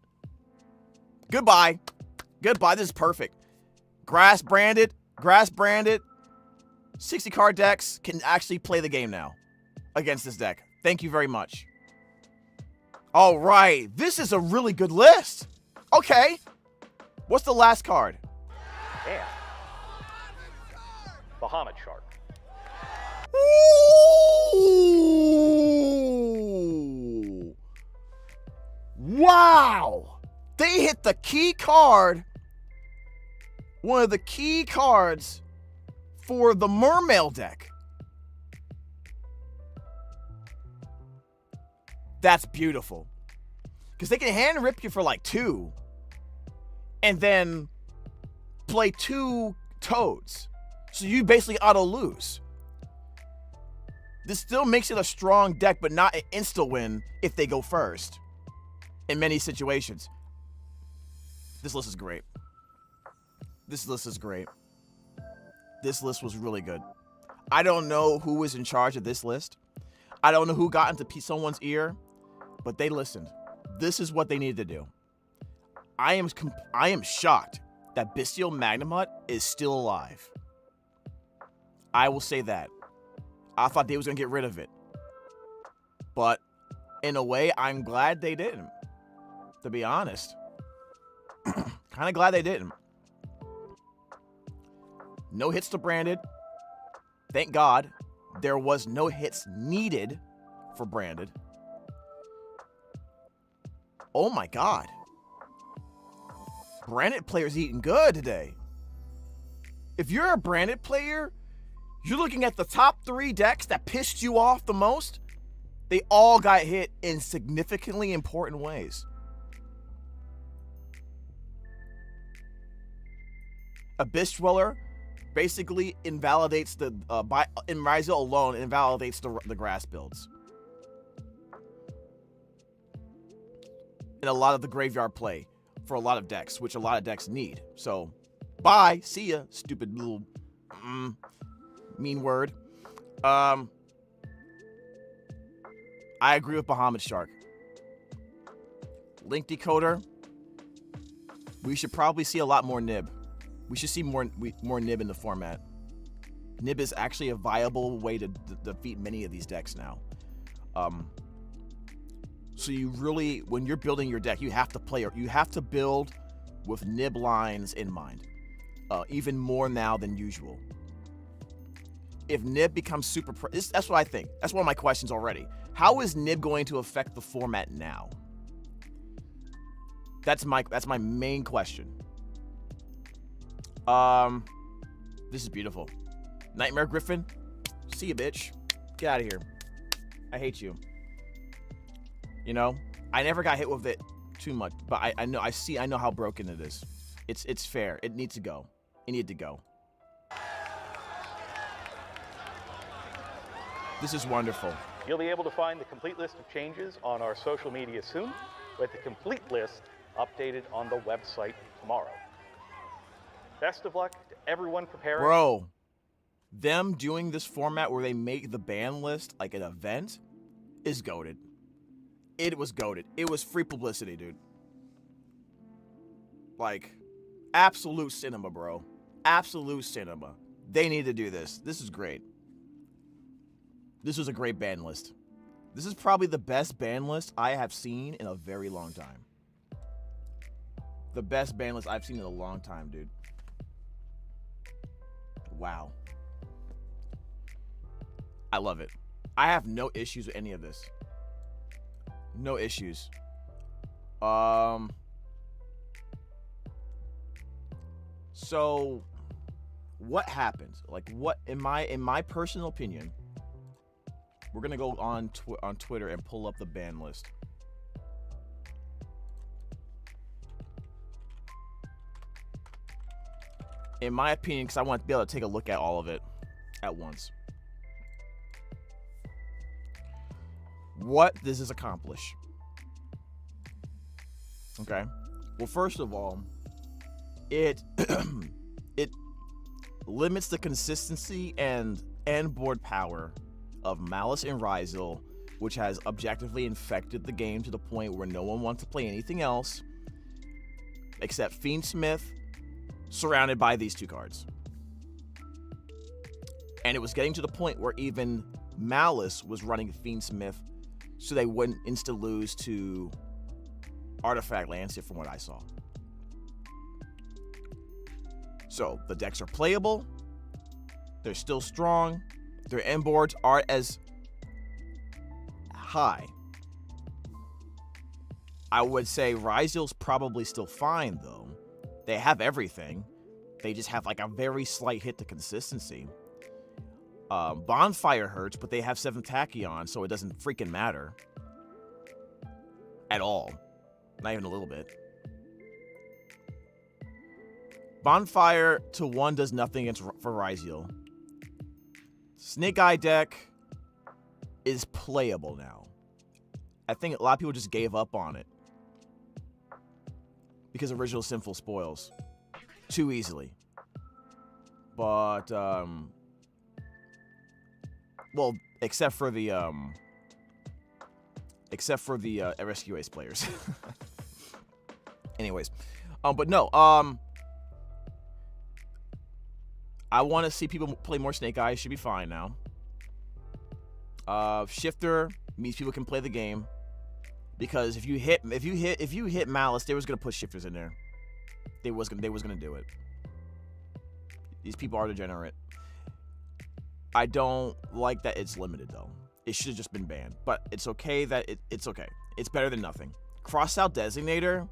Goodbye. Goodbye. This is perfect. Grass branded. 60 card decks can actually play the game now against this deck. Thank you very much. All right. This is a really good list. Okay. What's the last card?
And Bahamut Shark.
Ooh. Wow. They hit the key card. One of the key cards for the Mermail deck. That's beautiful. Because they can hand rip you for like 2. And then play 2 Toads. So you basically auto-lose. This still makes it a strong deck, but not an insta-win if they go first. In many situations. This list is great. This list is great. This list was really good. I don't know who was in charge of this list. I don't know who got into someone's ear, but they listened. This is what they needed to do. I am shocked that Bestial Magnum Hut is still alive. I will say that. I thought they was going to get rid of it. But in a way, I'm glad they didn't. To be honest. Kind of glad they didn't. No hits to Branded. Thank God. There was no hits needed for Branded. Oh my God. Branded players eating good today. If you're a Branded player, you're looking at the top 3 decks that pissed you off the most. They all got hit in significantly important ways. Abyss Dweller basically invalidates the in Rhys alone invalidates the grass builds. And a lot of the graveyard play for a lot of decks, which a lot of decks need. So, bye. See ya, stupid little mean word. I agree with Bahamut Shark. Link Decoder. We should probably see a lot more Nib. We should see more Nib in the format. Nib is actually a viable way to defeat many of these decks now. So you really, when you're building your deck, you have to build with Nib lines in mind. Even more now than usual. If Nib becomes super, that's what I think. That's one of my questions already. How is Nib going to affect the format now? That's my main question. This is beautiful. Nightmare Griffin, see you, bitch. Get out of here. I hate you. You know, I never got hit with it too much, but I know how broken it is. It's fair. It needs to go. It needed to go. This is wonderful.
You'll be able to find the complete list of changes on our social media soon, with the complete list updated on the website tomorrow. Best of luck to everyone preparing.
Bro, them doing this format where they make the ban list like an event is goated. It was goated. It was free publicity, dude. Like, absolute cinema, bro. Absolute cinema. They need to do this. This is great. This was a great ban list. This is probably the best ban list I have seen in a very long time. The best ban list I've seen in a long time, dude. Wow. I love it. I have no issues with any of this. No issues. So what happened? Like, what in my personal opinion, we're gonna go on Twitter and pull up the ban list. In my opinion, because I want to be able to take a look at all of it at once. What does this accomplish? Okay. Well, first of all, it it limits the consistency and board power of Malice and Rhysel, which has objectively infected the game to the point where no one wants to play anything else except Fiendsmith, surrounded by these two cards. And it was getting to the point where even Malice was running Fiendsmith so they wouldn't insta-lose to Artifact Lancet from what I saw. So the decks are playable, they're still strong, their end boards aren't as high. I would say Rhysel's probably still fine though. They have everything. They just have like a very slight hit to consistency. Bonfire hurts, but they have 7th Tachyon, so it doesn't freaking matter. At all. Not even a little bit. Bonfire to 1 does nothing for Rhysel. Snake Eye deck is playable now. I think a lot of people just gave up on it because Original Sinful spoils too easily. But well, except for the Rescue Ace players. Anyways, but no, I want to see people play more Snake Eyes. Should be fine now. Shifter means people can play the game, because if you hit Malice, they was gonna put shifters in there. They was gonna do it. These people are degenerate. I don't like that it's limited though. It should have just been banned, but it's okay that it's okay. It's better than nothing. Crossout Designator,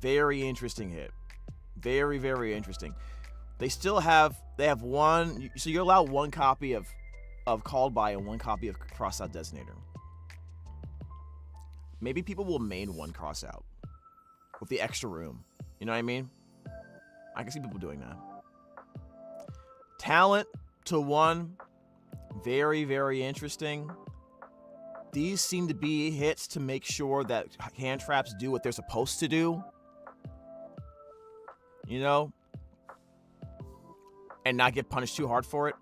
very interesting hit. Very, very interesting. They have one, so you're allowed one copy of Called By and one copy of Crossout Designator. Maybe people will main one Crossout with the extra room. You know what I mean? I can see people doing that. Talent to 1, very, very interesting. These seem to be hits to make sure that hand traps do what they're supposed to do. You know? And not get punished too hard for it.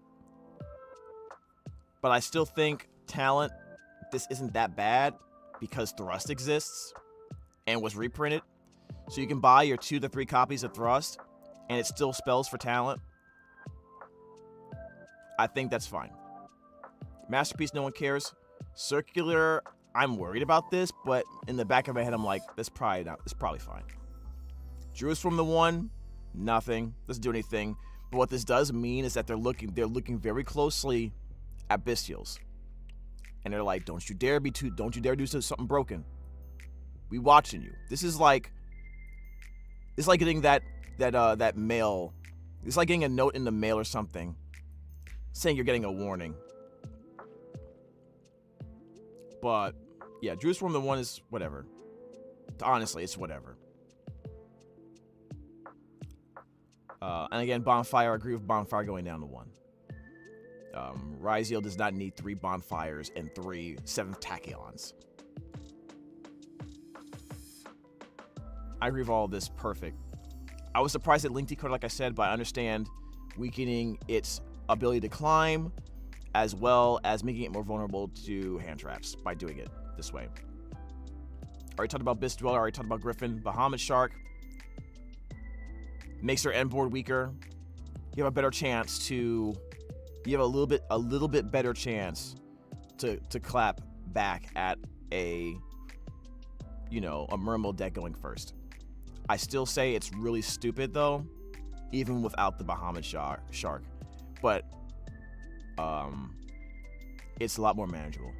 But I still think talent, this isn't that bad because Thrust exists and was reprinted. So you can buy your 2 to 3 copies of Thrust and it still spells for talent. I think that's fine. Masterpiece, no one cares. Circular, I'm worried about this, but in the back of my head, I'm like, that's probably fine. Druids from the 1, nothing. Doesn't do anything. But what this does mean is that they're looking very closely at Bestials. And they're like, don't you dare do something broken. We watching you. This is like, it's like getting that mail. It's like getting a note in the mail or something saying you're getting a warning. But yeah, Druids from the 1 is whatever. Honestly, it's whatever. And again, Bonfire, I agree with Bonfire going down to 1. Rhysel does not need 3 Bonfires and 3 7th Tachyons. I agree with all of this, perfect. I was surprised at Link Decode, like I said, but I understand weakening its ability to climb, as well as making it more vulnerable to hand traps by doing it this way. Already talked about Beast Dweller, already talked about Griffin, Bahamut Shark. makes their end board weaker. You have a better chance to. You have a little bit better chance to clap back at a Mermaid deck going first. I still say it's really stupid though, even without the Bahamut Shark, but it's a lot more manageable,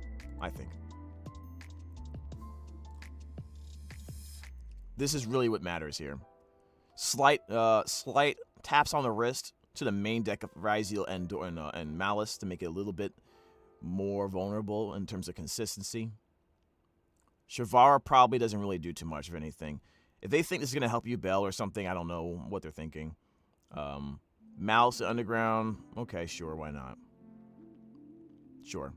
I think. This is really what matters here. Slight taps on the wrist to the main deck of Rhys and Malice to make it a little bit more vulnerable in terms of consistency. Shavara probably doesn't really do too much of anything. If they think this is going to help you Bell or something, I don't know what they're thinking. Malice Underground, okay, sure, why not? Sure.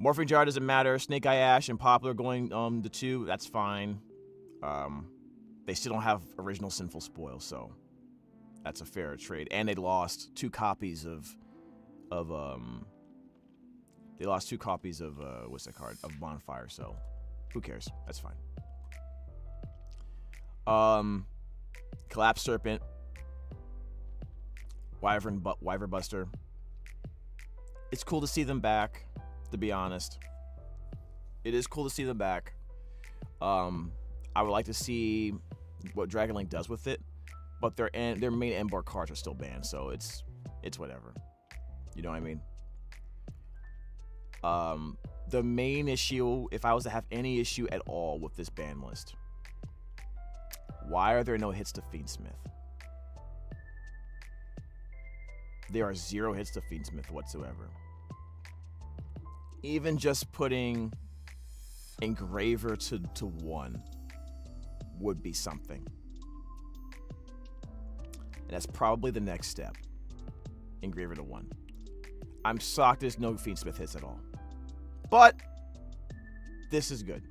Morphing Jar doesn't matter. Snake Eye Ash and Poplar going to 2, that's fine. They still don't have original Sinful Spoil, so that's a fair trade. And they lost 2 copies of what's that card? Of Bonfire, so who cares? That's fine. Collapse Serpent, Wyvern Buster. It's cool to see them back, to be honest. It is cool to see them back. I would like to see what Dragon Link does with it, but their main end board cards are still banned, so it's whatever. You know what I mean? The main issue, if I was to have any issue at all with this ban list, why are there no hits to Fiendsmith? There are 0 hits to Fiendsmith whatsoever. Even just putting Engraver to 1 would be something. And that's probably the next step. Engraver to 1. I'm shocked there's no Fiendsmith hits at all. But this is good.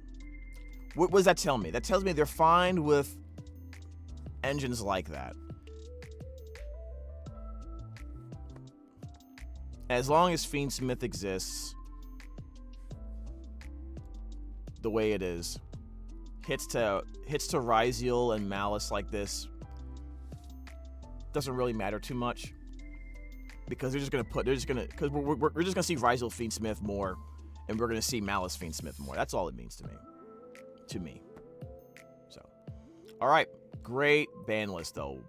What does that tell me? That tells me they're fine with engines like that. As long as Fiendsmith exists the way it is, hits to Rhys and Malice like this doesn't really matter too much, because we're just gonna see Rhys Fiendsmith more, and we're gonna see Malice Fiendsmith more. That's all it means to me. So, all right, great ban list though.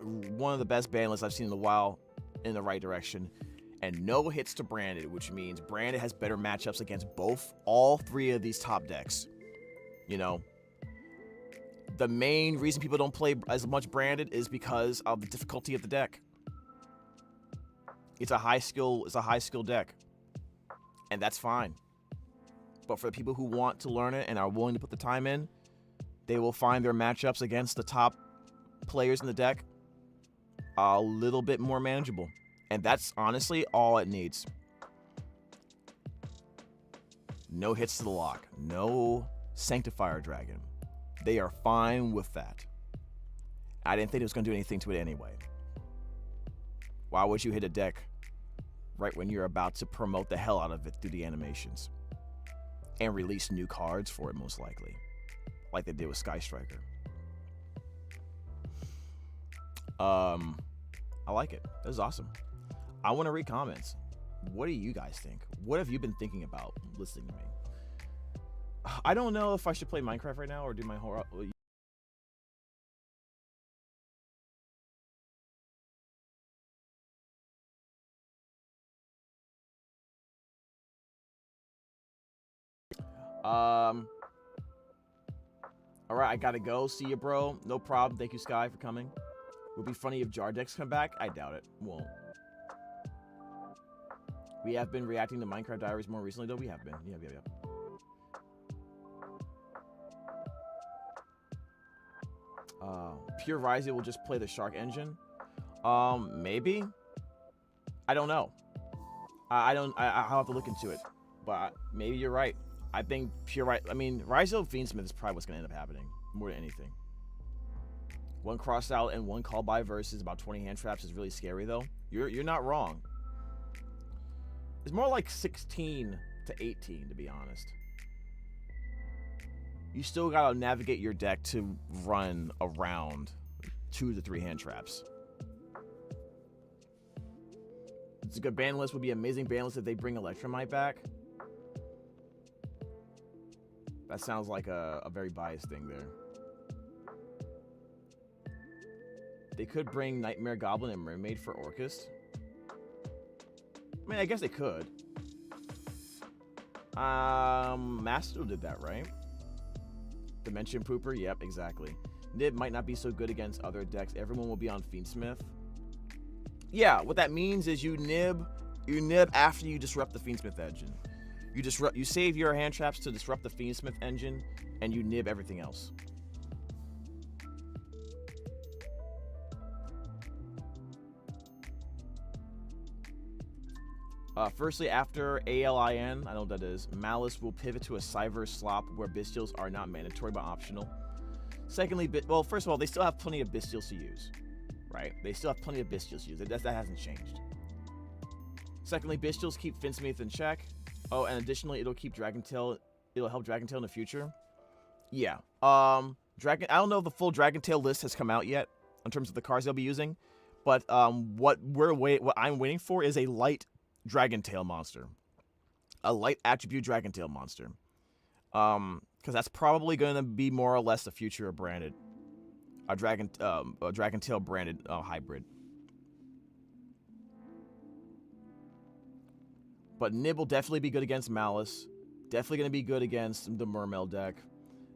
One of the best ban lists I've seen in a while, in the right direction. And no hits to Branded, which means Branded has better matchups against all 3 of these top decks. You know, the main reason people don't play as much Branded is because of the difficulty of the deck. It's a high skill deck, and that's fine. But for the people who want to learn it and are willing to put the time in, they will find their matchups against the top players in the deck a little bit more manageable. And that's honestly all it needs. No hits to the lock. No Sanctifier Dragon. They are fine with that. I didn't think it was going to do anything to it anyway. Why would you hit a deck right when you're about to promote the hell out of it through the animations? And release new cards for it, most likely. Like they did with Sky Striker. I like it. That was awesome. I want to read comments. What do you guys think? What have you been thinking about listening to me? I don't know if I should play Minecraft right now or do my horror. All right, I gotta go. See you, bro. No problem. Thank you, Sky, for coming. Would be funny if Jar decks come back. I doubt it. Won't. We have been reacting to Minecraft Diaries more recently, though. We have been. Yeah. Pure Rhys will just play the Shark engine. Maybe. I don't know. I'll have to look into it. But maybe you're right. I think Pure Rhys. I mean, Rhys Fiendsmith is probably what's gonna end up happening more than anything. 1 cross out and 1 call by versus about 20 hand traps is really scary, though. You're not wrong. It's more like 16 to 18, to be honest. You still gotta navigate your deck to run around 2 to 3 hand traps. It's a good ban list. Would be amazing ban list if they bring Electromite back. That sounds like a very biased thing there. They could bring Nightmare Goblin and Mermaid for Orcust. I mean, I guess they could. Master did that, right? Dimension Pooper, yep, exactly. Nib might not be so good against other decks. Everyone will be on Fiendsmith. Yeah, what that means is you nib after you disrupt the Fiendsmith engine. You save your hand traps to disrupt the Fiendsmith engine, and you nib everything else. Firstly, after ALIN, I know what that is, Malice will pivot to a Cyver slop where Bestials are not mandatory but optional. Secondly, well, first of all, they still have plenty of Bestials to use, right? They still have plenty of Bestials to use. That hasn't changed. Secondly, Bestials keep Finsmith in check. Oh, and additionally, it'll keep Dragontail. It'll help Dragontail in the future. Yeah. I don't know if the full Dragontail list has come out yet in terms of the cards they'll be using, but what I'm waiting for is a light Dragontail monster, a light attribute Dragontail monster, because that's probably going to be more or less the future of branded, a Dragontail branded hybrid. But Nib will definitely be good against Malice. Definitely going to be good against the Mermail deck.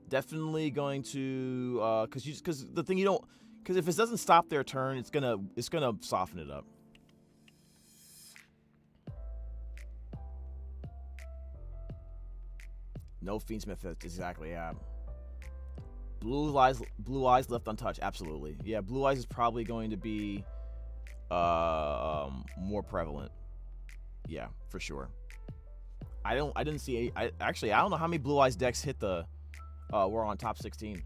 Definitely going to because the thing because if it doesn't stop their turn, it's gonna soften it up. No Fiendsmith, that's exactly, yeah. Blue eyes left untouched, absolutely. Yeah, Blue Eyes is probably going to be more prevalent. Yeah, for sure. I didn't see I don't know how many Blue Eyes decks hit the were on top 16.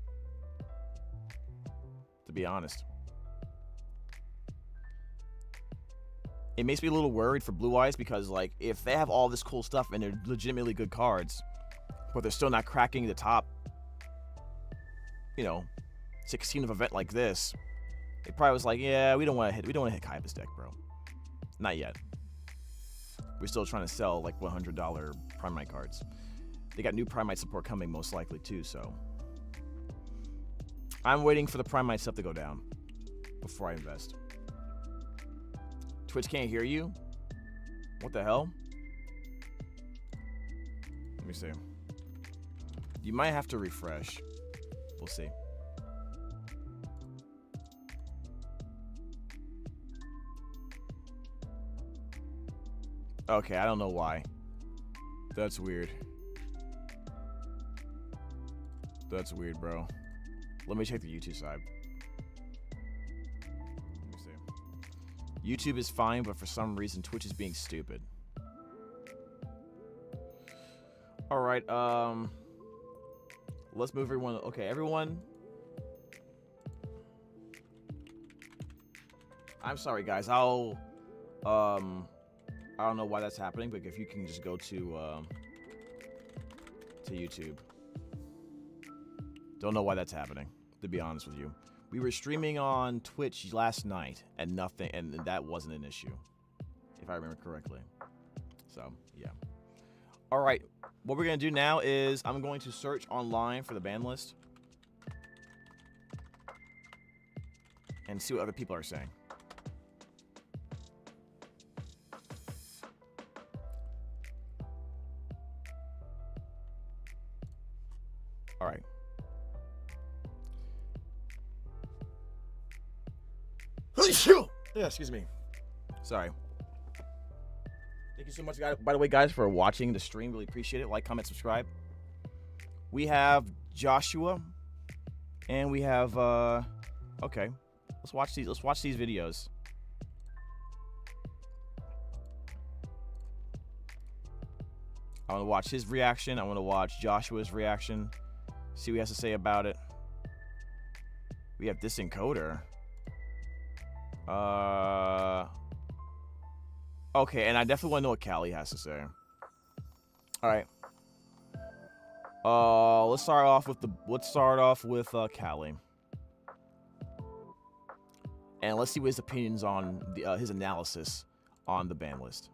To be honest. It makes me a little worried for Blue Eyes because like if they have all this cool stuff and they're legitimately good cards, but they're still not cracking the top, 16 of event like this, it probably was like, yeah, we don't want to hit Kaiba's deck, bro. Not yet. We're still trying to sell like $100 Primite cards. They got new Primite support coming most likely too, so I'm waiting for the Primite stuff to go down before I invest. Twitch can't hear you? What the hell? Let me see. You might have to refresh. We'll see. Okay, I don't know why. That's weird. That's weird, bro. Let me check the YouTube side. Let me see. YouTube is fine, but for some reason Twitch is being stupid. All right, let's move everyone. Okay, everyone. I'm sorry, guys. I don't know why that's happening, but if you can just go to YouTube. Don't know why that's happening, to be honest with you. We were streaming on Twitch last night and that wasn't an issue, if I remember correctly. So, yeah. All right, what we're going to do now is I'm going to search online for the ban list and see what other people are saying. All right. Yeah, excuse me. Sorry. Thank you so much, guys. By the way, guys, for watching the stream. Really appreciate it. Like, comment, subscribe. We have Joshua. And we have, okay. Let's watch these videos. I want to watch his reaction. I want to watch Joshua's reaction. See what he has to say about it. We have this encoder. Okay, and I definitely want to know what Callie has to say. All right. Let's start off with Callie. and let's see what his opinions on his analysis on the ban list.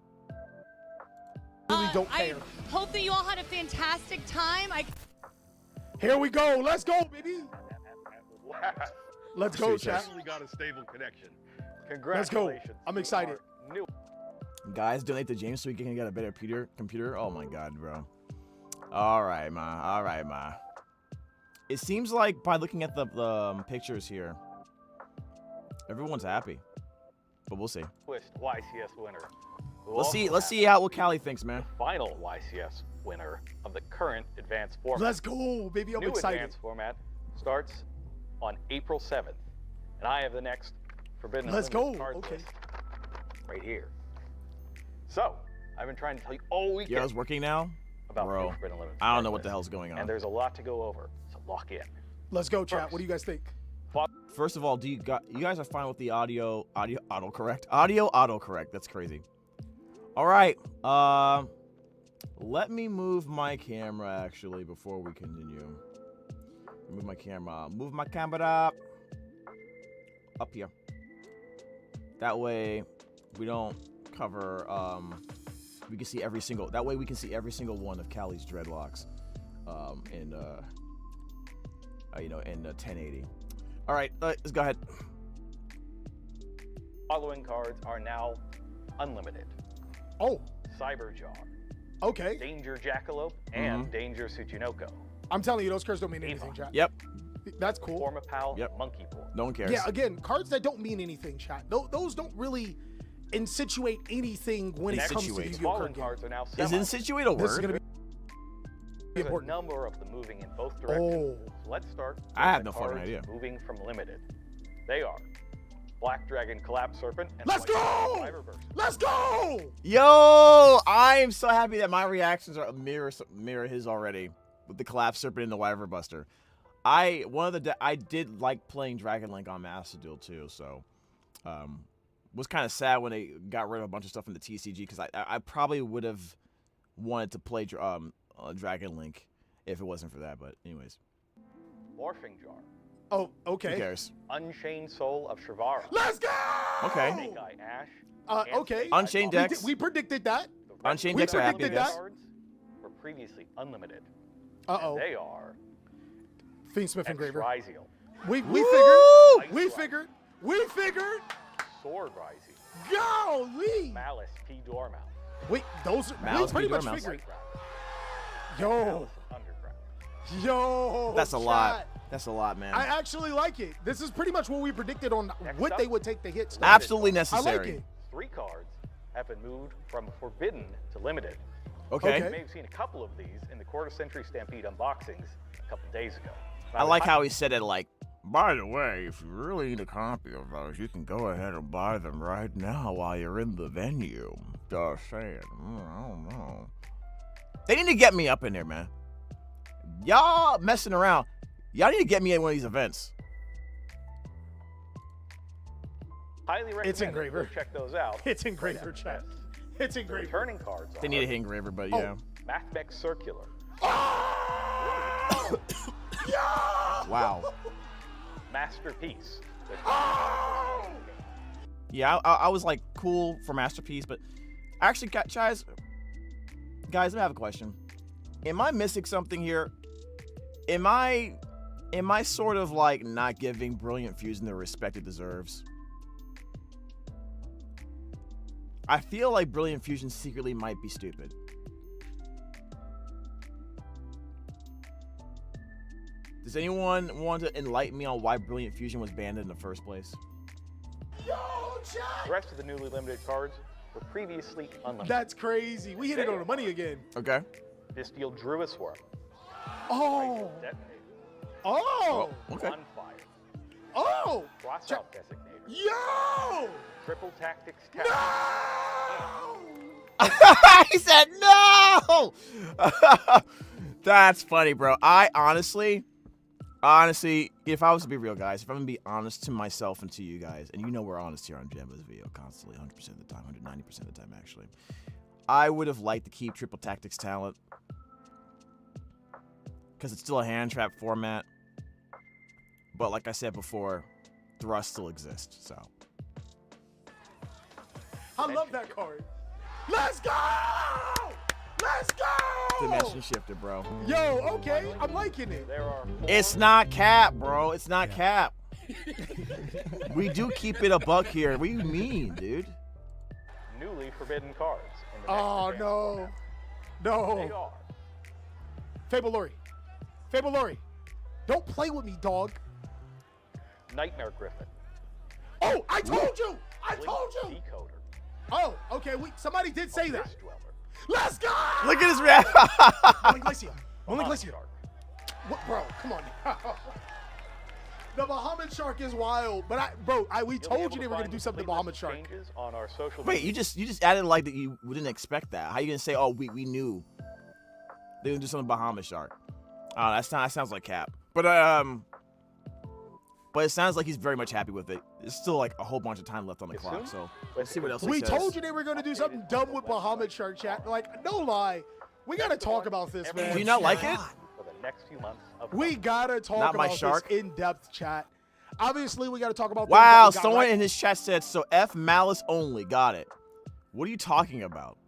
Really don't
I
care.
hope that you all had a fantastic time.
Here we go. Let's go, baby.
Wow.
Let's go, chat.
Finally got a stable connection.
Let's go.
Congratulations.
I'm excited.
Our new
Guys, donate to James so we can get a better computer. Oh my god, bro. All right, ma. All right, ma. It seems like by looking at the pictures here, everyone's happy. But we'll see.
twist YCS winner. We'll
Let's see.
also
Let's
have
see what Callie thinks, man.
the final YCS winner of the current advanced format.
Let's go, baby. I'm
New
excited.
advanced format starts on April 7th, and I have the next Forbidden
Let's
Unlimited
go.
cards
Okay.
list right here. So I've been trying to tell you all weekend
Yeah, it's working now.
about
Bro,
the Forbidden Unlimited.
I don't
card
know what the
list,
hell's going
and
on.
there's a lot to go over. So lock in.
Let's go, chat. What do you guys think?
First of all, you guys are fine with the audio autocorrect? Audio autocorrect. That's crazy. All right. Let me move my camera actually before we continue. Move my camera. Move my camera up here. That way we don't cover we can see every single one of Callie's dreadlocks in 1080. All right, let's go ahead.
Following cards are now unlimited.
Oh,
Cyberjar,
okay.
Danger Jackalope, and Danger Tsuchinoko.
I'm telling you, those cards don't mean anything, chat.
Yep.
That's cool.
Formapal,
Yep.
Monkey Boy.
No one cares.
Yeah, again, cards that don't mean anything, chat. Those don't really insinuate anything when it comes to
Insinuate.
Yu-Gi-Oh!
Fallen
card game.
cards are now
Is
semi.
insinuate a word?
This is gonna be
There's a
important.
number of them moving in both directions.
Oh.
So let's start.
I
with
have
the
no fucking
cards
idea.
Moving from limited. They are Black Dragon Collapse Serpent and
Let's
White Dragon
go!
Wyverburst.
Let's go!
Yo, I am so happy that my reactions are mirror his already with the Collapse Serpent and the Wyver Buster. I did like playing Dragon Link on Master Duel too, so was kind of sad when they got rid of a bunch of stuff in the TCG because I probably would have wanted to play Dragon Link if it wasn't for that. But anyways,
Morphing Jar.
Oh,
who
okay.
cares?
Unchained Soul of Shrivara.
Let's go!
Okay.
Snake Eye Ash. and
Okay.
Snake Eye
Unchained
Ball.
decks.
We predicted that.
The rest
Unchained
of
decks
the
are happy, I
predicted
guess.
that.
cards were previously unlimited.
Uh-oh.
They are
Fiendsmith Engraver.
Exrizial,
We
Woo!
figured. We
Ice
figured. We figured.
Sword Rising,
Golly.
Malice P. Dormouse,
Wait, those are
Malice
we pretty
P.
much
Dormouse.
figured.
White Rabbit,
Yo.
Malice Underground.
Yo.
That's a
chat.
lot. That's a lot, man.
I actually like it. This is pretty much what we predicted on
Next
what
up.
they would take the hits.
Absolutely
I
necessary.
like it.
3 cards have been moved from forbidden to limited.
Okay.
You may have seen a couple of these in the Quarter Century Stampede unboxings a couple days ago.
I like how he said it like, by the way, if you really need a copy of those, you can go ahead and buy them right now while you're in the venue. Just saying. I don't know. They need to get me up in there, man. Y'all messing around. Y'all need to get me at one of these events.
highly recommend
It's Engraver.
Go check those out.
It's Engraver, chat. It's
The
Engraver.
returning cards
They
are
need a hit engraver, but
Oh.
yeah.
Mathmech Circular,
Oh! Yeah!
Wow.
Masterpiece.
Oh!
Yeah, I was like cool for Masterpiece, but actually, guys, let me have a question. Am I missing something here? Am I sort of like not giving Brilliant Fusion the respect it deserves? I feel like Brilliant Fusion secretly might be stupid. Does anyone want to enlighten me on why Brilliant Fusion was banned in the first place?
Yo, chat!
The rest of the newly limited cards were previously unlimited.
That's crazy. We hit it on the money again.
Okay.
Distiel Druisworm,
Oh!
Detonator,
Oh!
Okay.
Bonfire,
Oh!
Crossout Designator,
Yo!
Triple Tactics Tactics,
No!
He said no. That's funny, bro. I honestly, if I was to be real, guys, if I'm gonna be honest to myself and to you guys, and you know we're honest here on Jambo's video constantly, 100% of the time, 190% of the time, actually, I would have liked to keep Triple Tactics Talent because it's still a hand trap format. But like I said before, Thrust still exists, so
I love that card. Let's go! Let's go!
Dimension shifter, bro.
Yo, okay, I'm liking it.
There are 4
It's not cap, bro. It's not cap. We do keep it a buck here. What do you mean, dude?
newly forbidden cards. In the next
Oh,
advanced
no.
format. They
No.
are
Fable Lori. Fable Lori. Don't play with me, dog.
Nightmare Griffin,
Oh, I told you! I
Blink
told you!
Decoder,
Oh, okay, somebody did say that.
Abyss Dweller,
Let's go!
Look at his reaction.
Only Glacier. Only
Bahamut
Glacier.
Shark,
What, bro, come on. The Bahamut Shark is wild, but we
You'll be
told
able
you they
to
were gonna
find
do something to
complete
Bahamut
list
Shark.
changes on our social
Wait,
media.
you just added like that you didn't expect that. How you gonna say, oh, we knew they gonna do something Bahamut Shark? Oh, that sounds like cap. But it sounds like he's very much happy with it. There's still like a whole bunch of time left on the
Yes,
clock,
sir.
so
With
let's see what else he
We
says.
told you they were gonna do something dumb with Bahamut Shark, chat. Like, no lie. We gotta talk about this, man.
Do you not like it?
For the next few months of
We gotta talk
Not my
about
shark.
this in depth, chat. Obviously, we gotta talk about.
Wow,
things that we got
someone
right.
in his chat said, so F malice only. Got it. What are you talking about?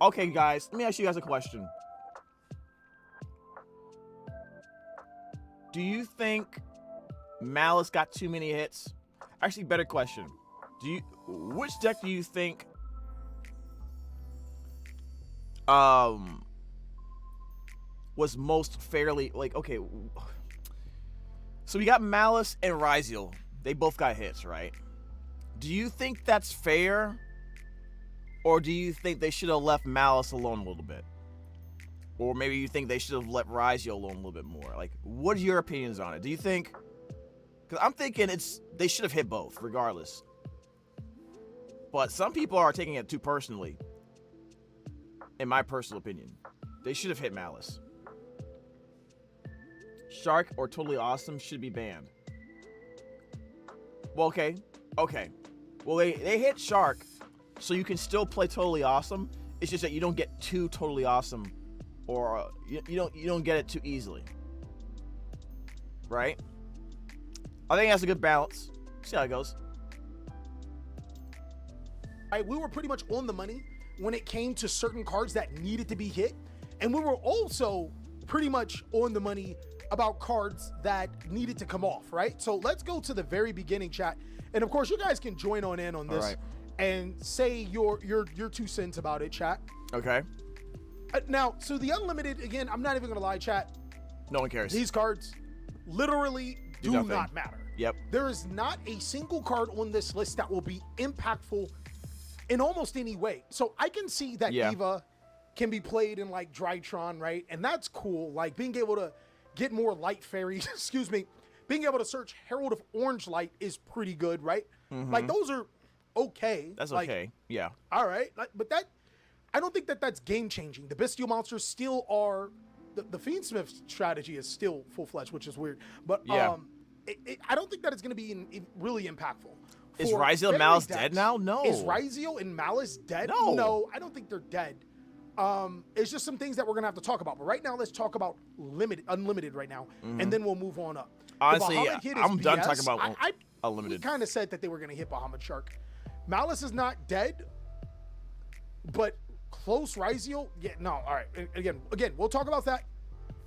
Okay, guys, let me ask you guys a question. Do you think Malice got too many hits? Actually, better question. Which deck do you think was most fairly, like, okay, so we got Malice and Rhys. They both got hits, right? Do you think that's fair? Or do you think they should have left Malice alone a little bit? Or maybe you think they should have let Rhys alone a little bit more? Like, what are your opinions on it? Do you think... Because I'm thinking they should have hit both, regardless. But some people are taking it too personally. In my personal opinion. They should have hit Malice. Shark or Totally Awesome should be banned. Well, okay. Okay. Well, they hit Shark, so you can still play Totally Awesome. It's just that you don't get too Totally Awesome, or you don't get it too easily. Right? I think that's a good balance. See how it goes.
We were pretty much on the money when it came to certain cards that needed to be hit, and we were also pretty much on the money about cards that needed to come off, right? So let's go to the very beginning, chat, and of course you guys can join in on this and say your 2 cents about it, chat.
Okay.
Now, so the unlimited, again, I'm not even gonna lie, chat.
No one cares.
These cards literally do
nothing.
not matter.
Yep.
There is not a single card on this list that will be impactful in almost any way. So I can see that Eva can be played in like Drytron, right? And that's cool. Like being able to get more light fairies, excuse me, being able to search Herald of Orange Light is pretty good, right? Like those are okay.
That's
like,
okay. Yeah.
All right. Like, but I don't think that's game changing. The bestial monsters still are, the Fiendsmith strategy is still full-fledged, which is weird. But I don't think that it's going to be really impactful.
Is
For
Rhys and
fairy
Malice
decks,
dead now? No.
Is Rhys and Malice dead?
No.
No, I don't think they're dead. It's just some things that we're going to have to talk about. But right now, let's talk about unlimited right now, and then we'll move on up.
Honestly,
The Bahamut hit is
I'm done
BS.
talking about
We
unlimited.
kind of said that they were going to hit Bahamut Shark. Malice is not dead, but close Rhysio. Yeah, no. All right. Again, we'll talk about that.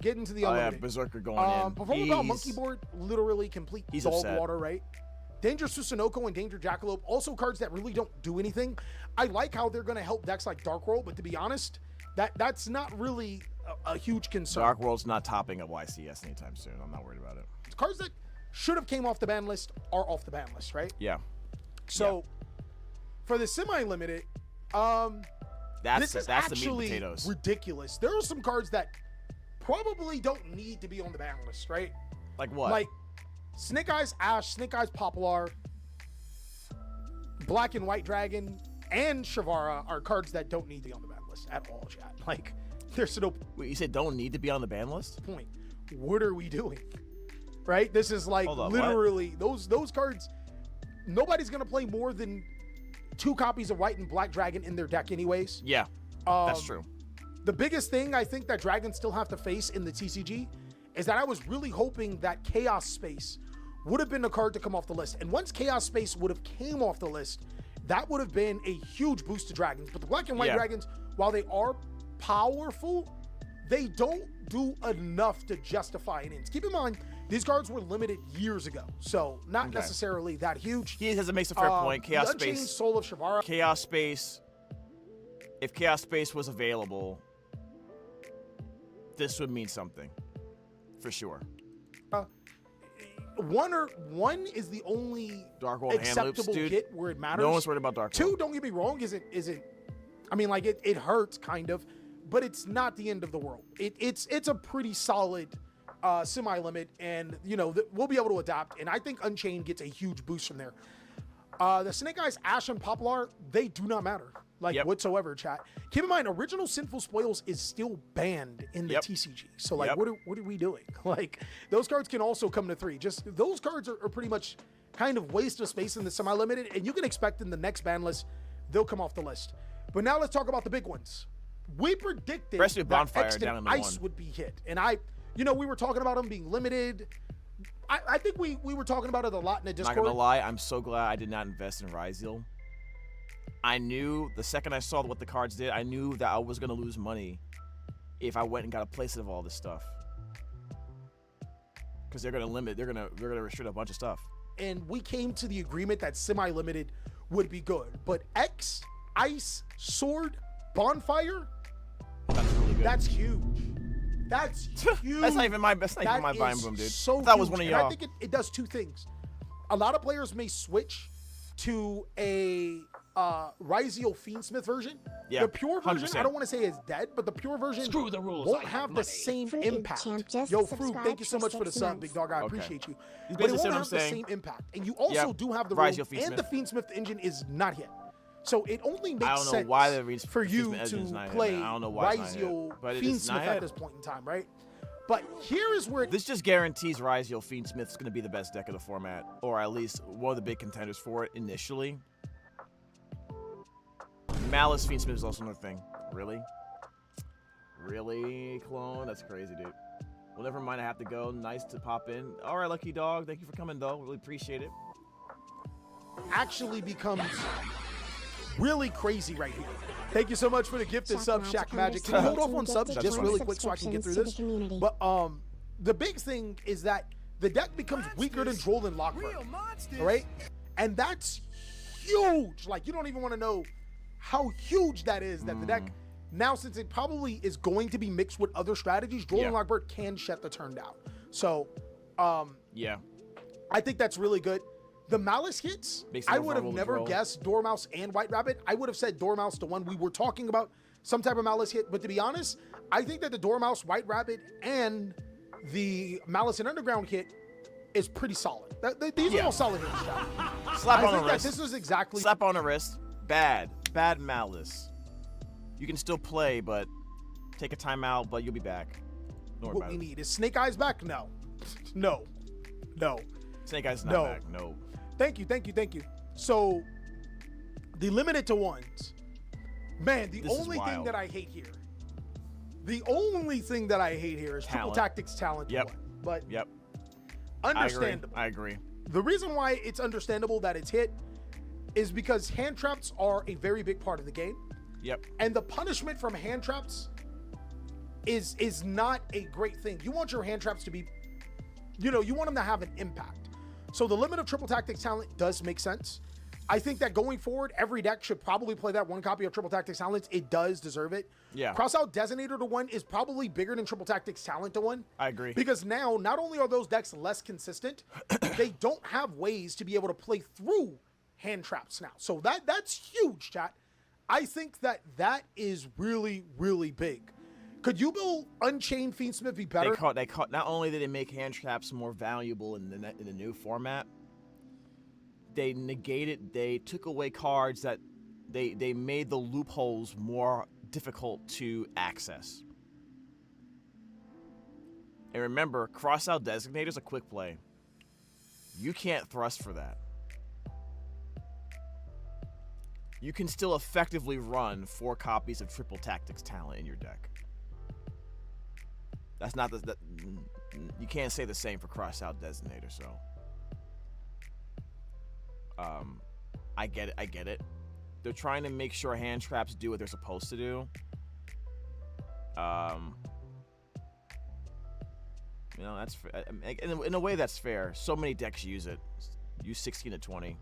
Get into the
Oh, yeah,
unlimited.
Berserker going in.
Perform about Monkey Board, literally complete
he's
dog
upset.
water, right? Danger Susanoko and Danger Jackalope, also cards that really don't do anything. I like how they're going to help decks like Dark World, but to be honest, that's not really a huge concern.
Dark World's not topping up YCS anytime soon. I'm not worried about it.
Cards that should have came off the ban list are off the ban list, right?
Yeah.
So for the semi-limited,
That's
this is
the meat and
actually
potatoes.
ridiculous. There are some cards that probably don't need to be on the ban list, right?
Like what?
Like Snake Eyes Ash, Snake Eyes Poplar, Black and White Dragon, and Shavara are cards that don't need to be on the ban list at all, chat. Like, there's no
Wait, you said don't need to be on the ban list?
point. What are we doing? Right? This is like
Hold on,
literally those cards. Nobody's gonna play more than 2 copies of White and Black Dragon in their deck, anyways.
Yeah, that's true.
The biggest thing I think that Dragons still have to face in the TCG is that I was really hoping that Chaos Space would have been the card to come off the list. And once Chaos Space would have came off the list, that would have been a huge boost to dragons. But the black and white dragons, while they are powerful, they don't do enough to justify an ins. Keep in mind, these cards were limited years ago, so not necessarily that huge.
He makes a fair point. Chaos
the Unchained
Space.
Soul of Shavara.
Chaos Space. If Chaos Space was available, this would mean something, for sure.
One is the only
Dark World hand loops,
acceptable
dude.
hit where it matters.
No one's worried about Dark World.
2, don't get me wrong, isn't. I mean, like it hurts kind of, but it's not the end of the world. It's a pretty solid semi-limit, and you know we'll be able to adapt. And I think Unchained gets a huge boost from there. The Snake Eyes, Ash, and Poplar, they do not matter whatsoever. Chat. Keep in mind, original Sinful Spoils is still banned in the TCG. So like, what are we doing? Like those cards can also come to 3. Just those cards are pretty much kind of waste of space in the semi-limited, and you can expect in the next ban list they'll come off the list. But now let's talk about the big ones. We predicted that
Bonfire
Extant
down in the
Ice
1
would be hit, and we were talking about them being limited. I think we were talking about it a lot in the Discord.
Not gonna lie, I'm so glad I did not invest in Ryzeal. I knew the second I saw what the cards did, I knew that I was gonna lose money if I went and got a playset of all this stuff. Because they're gonna restrict a bunch of stuff.
And we came to the agreement that semi-limited would be good, but X, Ice, Sword, Bonfire,
That's really good.
that's huge. That's huge.
That's not even my buying boom, dude.
So
that was
huge.
one of
And
y'all.
I think it does 2 things. A lot of players may switch to a Ryzeal Fiendsmith version.
Yeah,
the pure version,
100%.
I don't want to say is dead, but the pure version
Screw the rules,
won't
I
have
have
the
money.
same
Fruit
impact.
Champ just
Yo, Fruit,
subscribed
thank you so
for
much for the
6
sub,
months.
big dog. I
Okay.
appreciate you.
You
But it
basically
won't
said what
have
I'm
the
saying.
same impact. And you also do have the room,
Ryzeal
and the Fiendsmith engine is not hit. So it only makes
I don't know
sense
why the
for you
Fiendsmith engine's not
to
hit,
play
man. I don't know why it's not hit,
Ryzeal
but it is not
Fiendsmith at
hit.
this point in time, right? But here is where
This just guarantees Ryzeal Fiendsmith's going to be the best deck of the format, or at least one of the big contenders for it initially. Malice Fiendsmith is also another thing. Really? Really, clone? That's crazy, dude. Well, never mind. I have to go. Nice to pop in. All right, Lucky Dog. Thank you for coming, though. Really appreciate it.
actually becomes really crazy right here. Thank you so much for the gifted sub, Shaq Magic. Can you hold off on subs just really quick so I can get through this? But the big thing is that the deck becomes weaker than Droll and Lockbird. All right? And that's huge. Like, you don't even want to know how huge that is, that the deck, now since it probably is going to be mixed with other strategies, Droll and Lockbird can shut the turn down. So,
yeah,
I think that's really good. The Malice hits, I would have never guessed Dormouse and White Rabbit. I would have said Dormouse, the one we were talking about, some type of Malice hit. But to be honest, I think that the Dormouse, White Rabbit, and the Malice and Underground hit is pretty solid. These are all solid hits, John.
Slap
I
on
think
the
that
wrist.
this was exactly...
Slap on the wrist. Bad Malice. You can still play, but take a timeout, but you'll be back. Don't worry
what
about
we
it.
need. Is Snake Eyes back? No. No.
Snake Eyes not
No.
back. No.
Thank you. So, the limited to ones. Man, the
This is
only thing
wild.
that I hate here. The only thing that I hate here is Triple
Talent.
Tactics talent.
Yep.
To one. But
Yep.
understandable.
I agree.
The reason why it's understandable that it's hit is because hand traps are a very big part of the game.
Yep.
And the punishment from hand traps is not a great thing. You want your hand traps to be, you want them to have an impact. So the limit of Triple Tactics talent does make sense. I think that going forward, every deck should probably play that one copy of Triple Tactics talents. It does deserve it.
Yeah.
Crossout Designator to 1 is probably bigger than Triple Tactics talent to 1.
I agree.
Because now, not only are those decks less consistent, they don't have ways to be able to play through hand traps now. So that's huge, chat. I think that is really, really big. Could you build Unchained Fiendsmith be better?
They caught. Not only did they make hand traps more valuable in the new format, they took away cards that they made the loopholes more difficult to access. And remember, Crossout Designator is a quick play. You can't thrust for that. You can still effectively run 4 copies of Triple Tactics talent in your deck. That's not you can't say the same for Crossout Designator, so I get it. They're trying to make sure hand traps do what they're supposed to do. You know, that's in a way that's fair. So many decks use it. Use 16 to 20.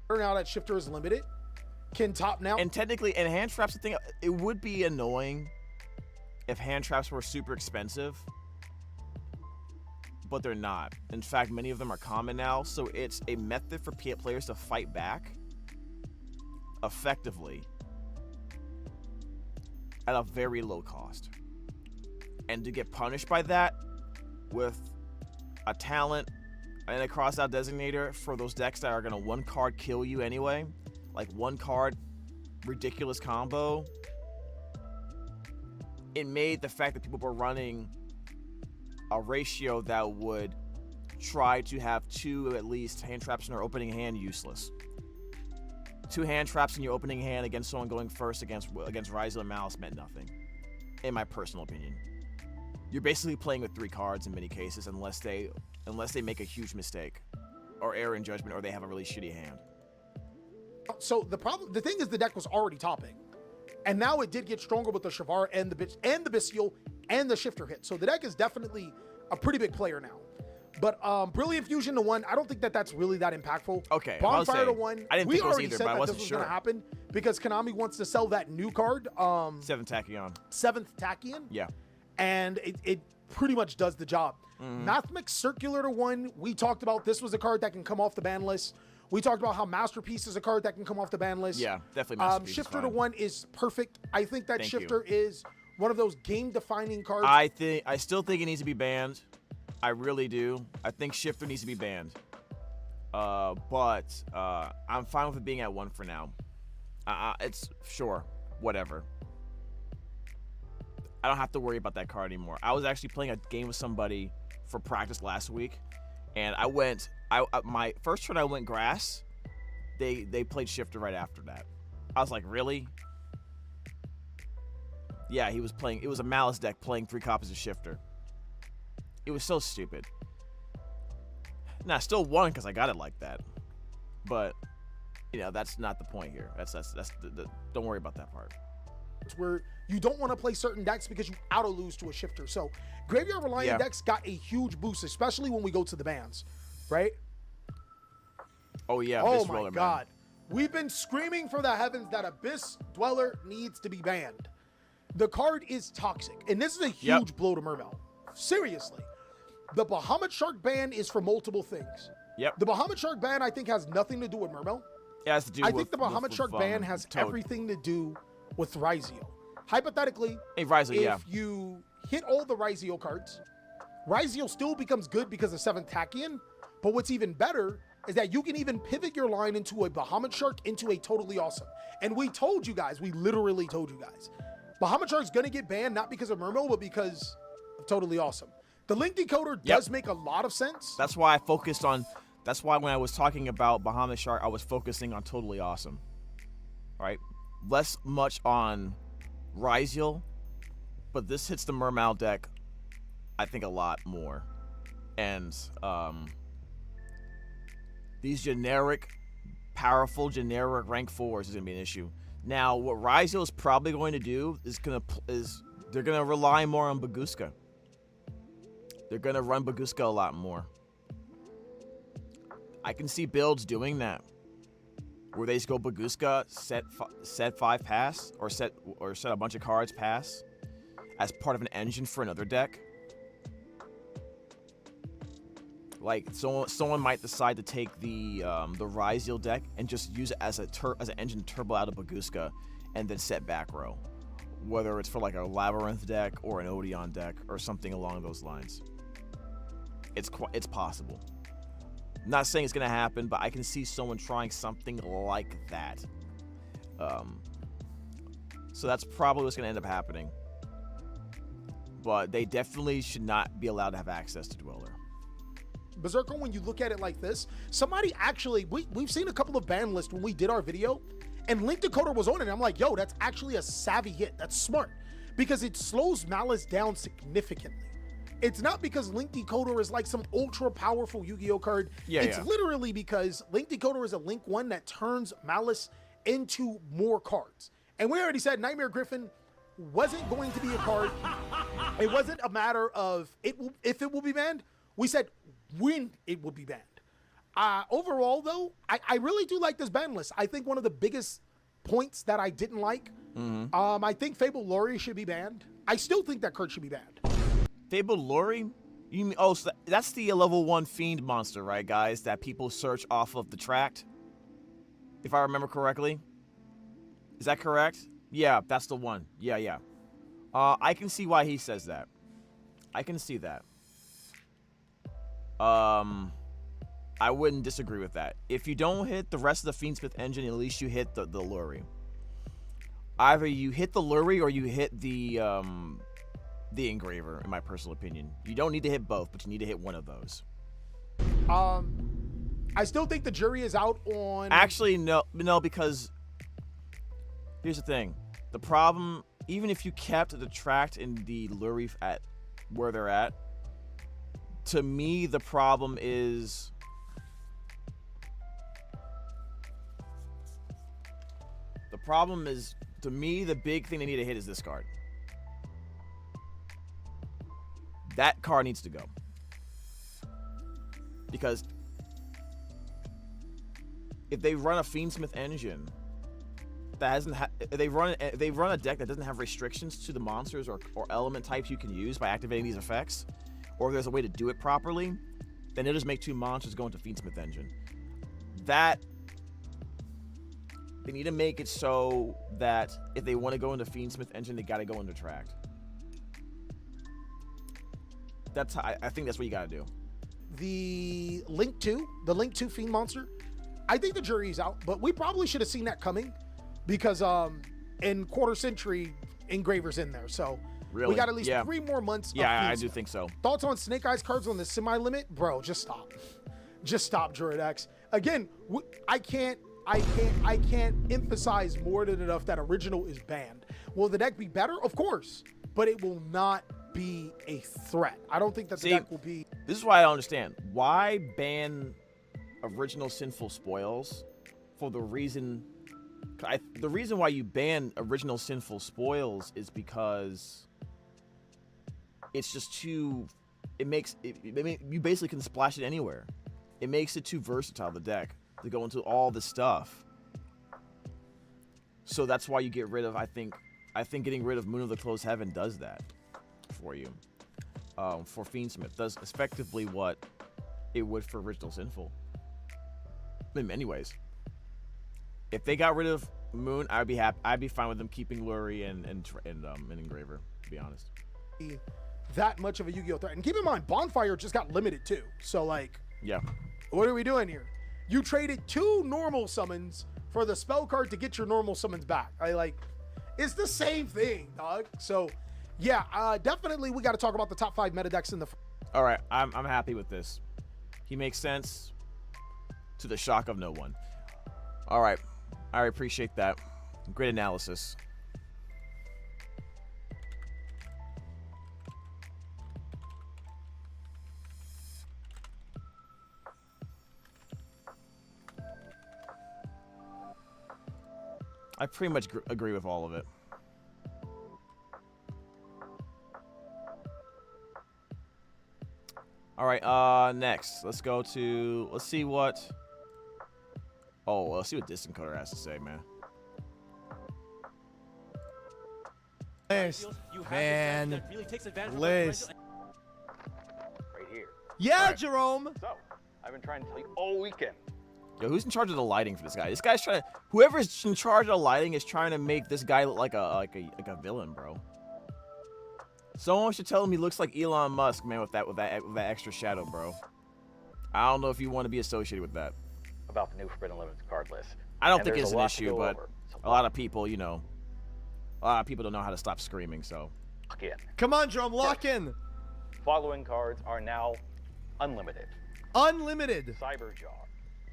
Now that shifter is limited, can top now.
And technically, and hand traps, the thing, it would be annoying if hand traps were super expensive, but they're not. In fact, many of them are common now, so it's a method for players to fight back effectively at a very low cost. And to get punished by that with a talent and a cross-out designator for those decks that are going to one card kill you anyway, like one card ridiculous combo, it made the fact that people were running a ratio that would try to have 2 at least hand traps in their opening hand useless. 2 hand traps in your opening hand against someone going first against Rhys and Malice meant nothing, in my personal opinion. You're basically playing with 3 cards in many cases unless they make a huge mistake or error in judgment or they have a really shitty hand.
So the thing is, the deck was already topping, and now it did get stronger with the Shavar and the Bestial and the Shifter hit. So the deck is definitely a pretty big player now. But Brilliant Fusion to 1, I don't think that that's really that impactful.
Okay,
Bonfire to 1,
I didn't
we
think it was
already
either,
said
but I
that
wasn't
this was
sure.
going to happen because Konami wants to sell that new card,
7th Tachyon.
7th Tachyon.
Yeah.
And it pretty much does the job. Mathmix Circular to 1, we talked about this was a card that can come off the ban list. We talked about how Masterpiece is a card that can come off the ban list.
Yeah, definitely Masterpiece.
Shifter to 1 is perfect. I think that Shifter is one of those game-defining cards.
I still think it needs to be banned. I really do. I think Shifter needs to be banned. But I'm fine with it being at 1 for now. It's sure, whatever. I don't have to worry about that card anymore. I was actually playing a game with somebody for practice last week, and my first turn I went grass. They played Shifter right after that. I was like, really? Yeah, he was playing. It was a Malice deck playing 3 copies of Shifter. It was so stupid. Now, I still won because I got it like that. But, you know, that's not the point here. That's don't worry about that part.
Where you don't want to play certain decks because you auto-lose to a Shifter. So, Graveyard Reliant decks got a huge boost, especially when we go to the bans, right?
Oh, yeah.
Oh,
Abyss
my
Roller,
God.
Man.
We've been screaming for the heavens that Abyss Dweller needs to be banned. The card is toxic, and this is a huge blow to Mermail. Seriously. The Bahamut Shark ban is for multiple things.
Yep.
The Bahamut Shark ban, I think, has nothing to do with Mermail.
It has to do
I think the Bahamut Shark ban has everything to do with Rhysio. Hypothetically, if you hit all the Rhysio cards, Rhysio still becomes good because of 7th Tachyon, but what's even better is that you can even pivot your line into a Bahamut Shark into a Totally Awesome. And we told you guys, we literally told you guys, Bahamut Shark's gonna get banned not because of Mermail, but because of Totally Awesome. The link decoder does make a lot of sense.
That's why I focused on, that's why when I was talking about Bahamut Shark, I was focusing on Totally Awesome. Right? Less much on Rhysio, but this hits the Mermail deck, I think, a lot more. And these generic, powerful, generic rank 4s is gonna be an issue. Now, what Rhysio is probably going to do is they're gonna rely more on Baguska. They're gonna run Baguska a lot more. I can see builds doing that, where they just go Baguska, set 5 pass, or set a bunch of cards pass, as part of an engine for another deck. Like someone might decide to take the Rhysio deck and just use it as an engine to turbo out of Baguska, and then set back row, whether it's for like a Labyrinth deck or an Odeon deck or something along those lines. It's possible. Not saying it's gonna happen, but I can see someone trying something like that. So that's probably what's gonna end up happening. But they definitely should not be allowed to have access to Dweller.
Berserker, when you look at it like this, somebody actually, we've seen a couple of ban lists when we did our video, and Link Decoder was on it, and I'm like, yo, that's actually a savvy hit. That's smart, because it slows Malice down significantly. it's not because Link Decoder is like some ultra powerful Yu-Gi-Oh card. It's literally because Link Decoder is a Link 1 that turns Malice into more cards. And we already said Nightmare Griffin wasn't going to be a card. It wasn't a matter of if it will be banned. We said when it will be banned. Overall, though, I really do like this ban list. I think one of the biggest points that I didn't like, I think Fable Lori should be banned. I still think that card should be banned.
Fable Lori? You mean, oh, so that's the level 1 fiend monster, right, guys? That people search off of the tract, if I remember correctly. Is that correct? Yeah, that's the one. Yeah. I can see why he says that. I can see that. I wouldn't disagree with that. If you don't hit the rest of the Fiendsmith engine, at least you hit the Luri. Either you hit the Luri or you hit the Engraver, in my personal opinion. You don't need to hit both, but you need to hit one of those.
I still think the jury is out on...
Actually, no, because here's the thing. The problem, even if you kept the tract and the Luri at where they're at, to me, the problem is... to me, the big thing they need to hit is this card. That card needs to go. Because if they run a Fiendsmith engine that hasn't they run a deck that doesn't have restrictions to the monsters or element types you can use by activating these effects, or if there's a way to do it properly, then they'll just make 2 monsters go into Fiendsmith engine. That they need to make it so that if they want to go into Fiendsmith engine, they got to go into tract. That's how, I think that's what you got to do.
The Link 2 Fiend monster, I think the jury's out, but we probably should have seen that coming because in quarter century, Engraver's in there. So we got at least 3 more months.
Yeah, I do think so.
Thoughts on Snake Eyes cards on the semi-limit? Bro, just stop. Just stop, Druid X. Again, I can't emphasize more than enough that original is banned. Will the deck be better? Of course, but it will not be a threat. I don't think that the deck will be.
This is why I don't understand. Why ban original Sinful Spoils? For the reason, the reason why you ban original Sinful Spoils is because it's just too. It makes you basically can splash it anywhere. It makes it too versatile, the deck, to go into all this stuff. So that's why you get rid of, I think getting rid of Moon of the Closed Heaven does that for you. For Fiendsmith, does effectively what it would for Original Sinful. In many ways. If they got rid of Moon, I'd be happy. I'd be fine with them keeping Luri and Engraver, to be honest.
That much of a Yu-Gi-Oh threat. And keep in mind, Bonfire just got limited too. So like,
yeah.
What are we doing here? You traded 2 normal summons for the spell card to get your normal summons back. It's the same thing, dog. So, yeah, definitely we got to talk about the top 5 meta decks in the.
All right, I'm happy with this. He makes sense to the shock of no one. All right, I appreciate that. Great analysis. I pretty much agree with all of it. All right, next, let's go to, let's see what Distant Coder has to say, man.
List, man,
really takes advantage of
list.
Right here.
Yeah, right. Jerome.
So, I've been trying to tell you all weekend.
Yo, who's in charge of the lighting for this guy? This guy's trying to. Whoever's in charge of the lighting is trying to make this guy look like a villain, bro. Someone should tell him he looks like Elon Musk, man, with that extra shadow, bro. I don't know if you want to be associated with that.
About the new Forbidden Limits card list.
I don't think it's an issue, but a lot of people, a lot of people don't know how to stop screaming. So.
Lock in.
Come on, Jerome, lock in.
Following cards are now unlimited.
Unlimited.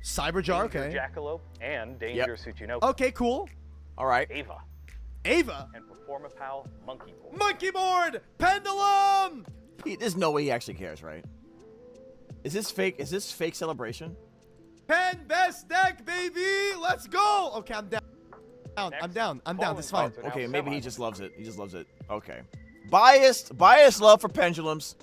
Cyberjar,
okay.
Jackalope, and Danger Tsuchinoko.
Okay, cool.
All right.
Ava.
And Performapal,
Monkey Board.
Monkey Board! Pendulum!
There's no way he actually cares, right? Is this fake? Is this fake celebration?
10 best deck, baby. Let's go. Okay, I'm down. I'm down. I'm down. This is fine.
Okay, maybe he just loves it. He just loves it. Okay. Biased love for pendulums.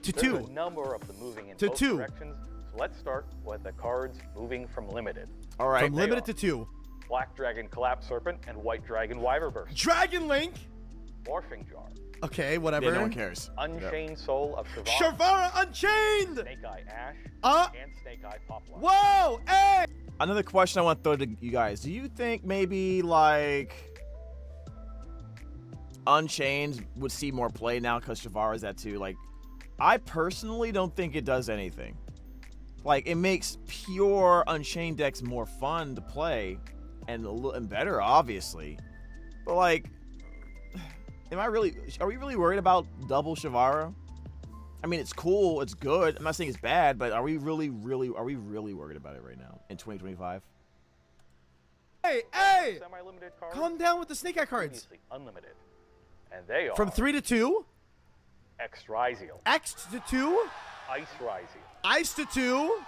To
There's
2.
a number of them moving in
To
both
2.
directions. So let's start with the cards moving from limited.
All right.
From limited to 2.
Black Dragon Collapse Serpent and White Dragon Wyverburst.
Dragon Link.
Morphing Jar.
Okay, whatever.
Yeah, no one cares.
Unchained Soul of Shavara.
Shavara Unchained.
Snake Eye Ash. And Snake Eye Poplar.
Whoa, hey.
Another question I want to throw to you guys. Do you think maybe like Unchained would see more play now because Shavara's at 2? Like, I personally don't think it does anything. Like, it makes pure Unchained decks more fun to play and better, obviously. But like, are we really worried about double Shavara? I mean, it's cool, it's good. I'm not saying it's bad, but are we really worried about it right now in 2025?
Hey!
Semi-limited cards.
Calm down with the Snake Eye cards.
Previously unlimited. And they are
From 3 to 2.
X Ryziel,
X to 2.
Ice Ryziel,
Ice to 2.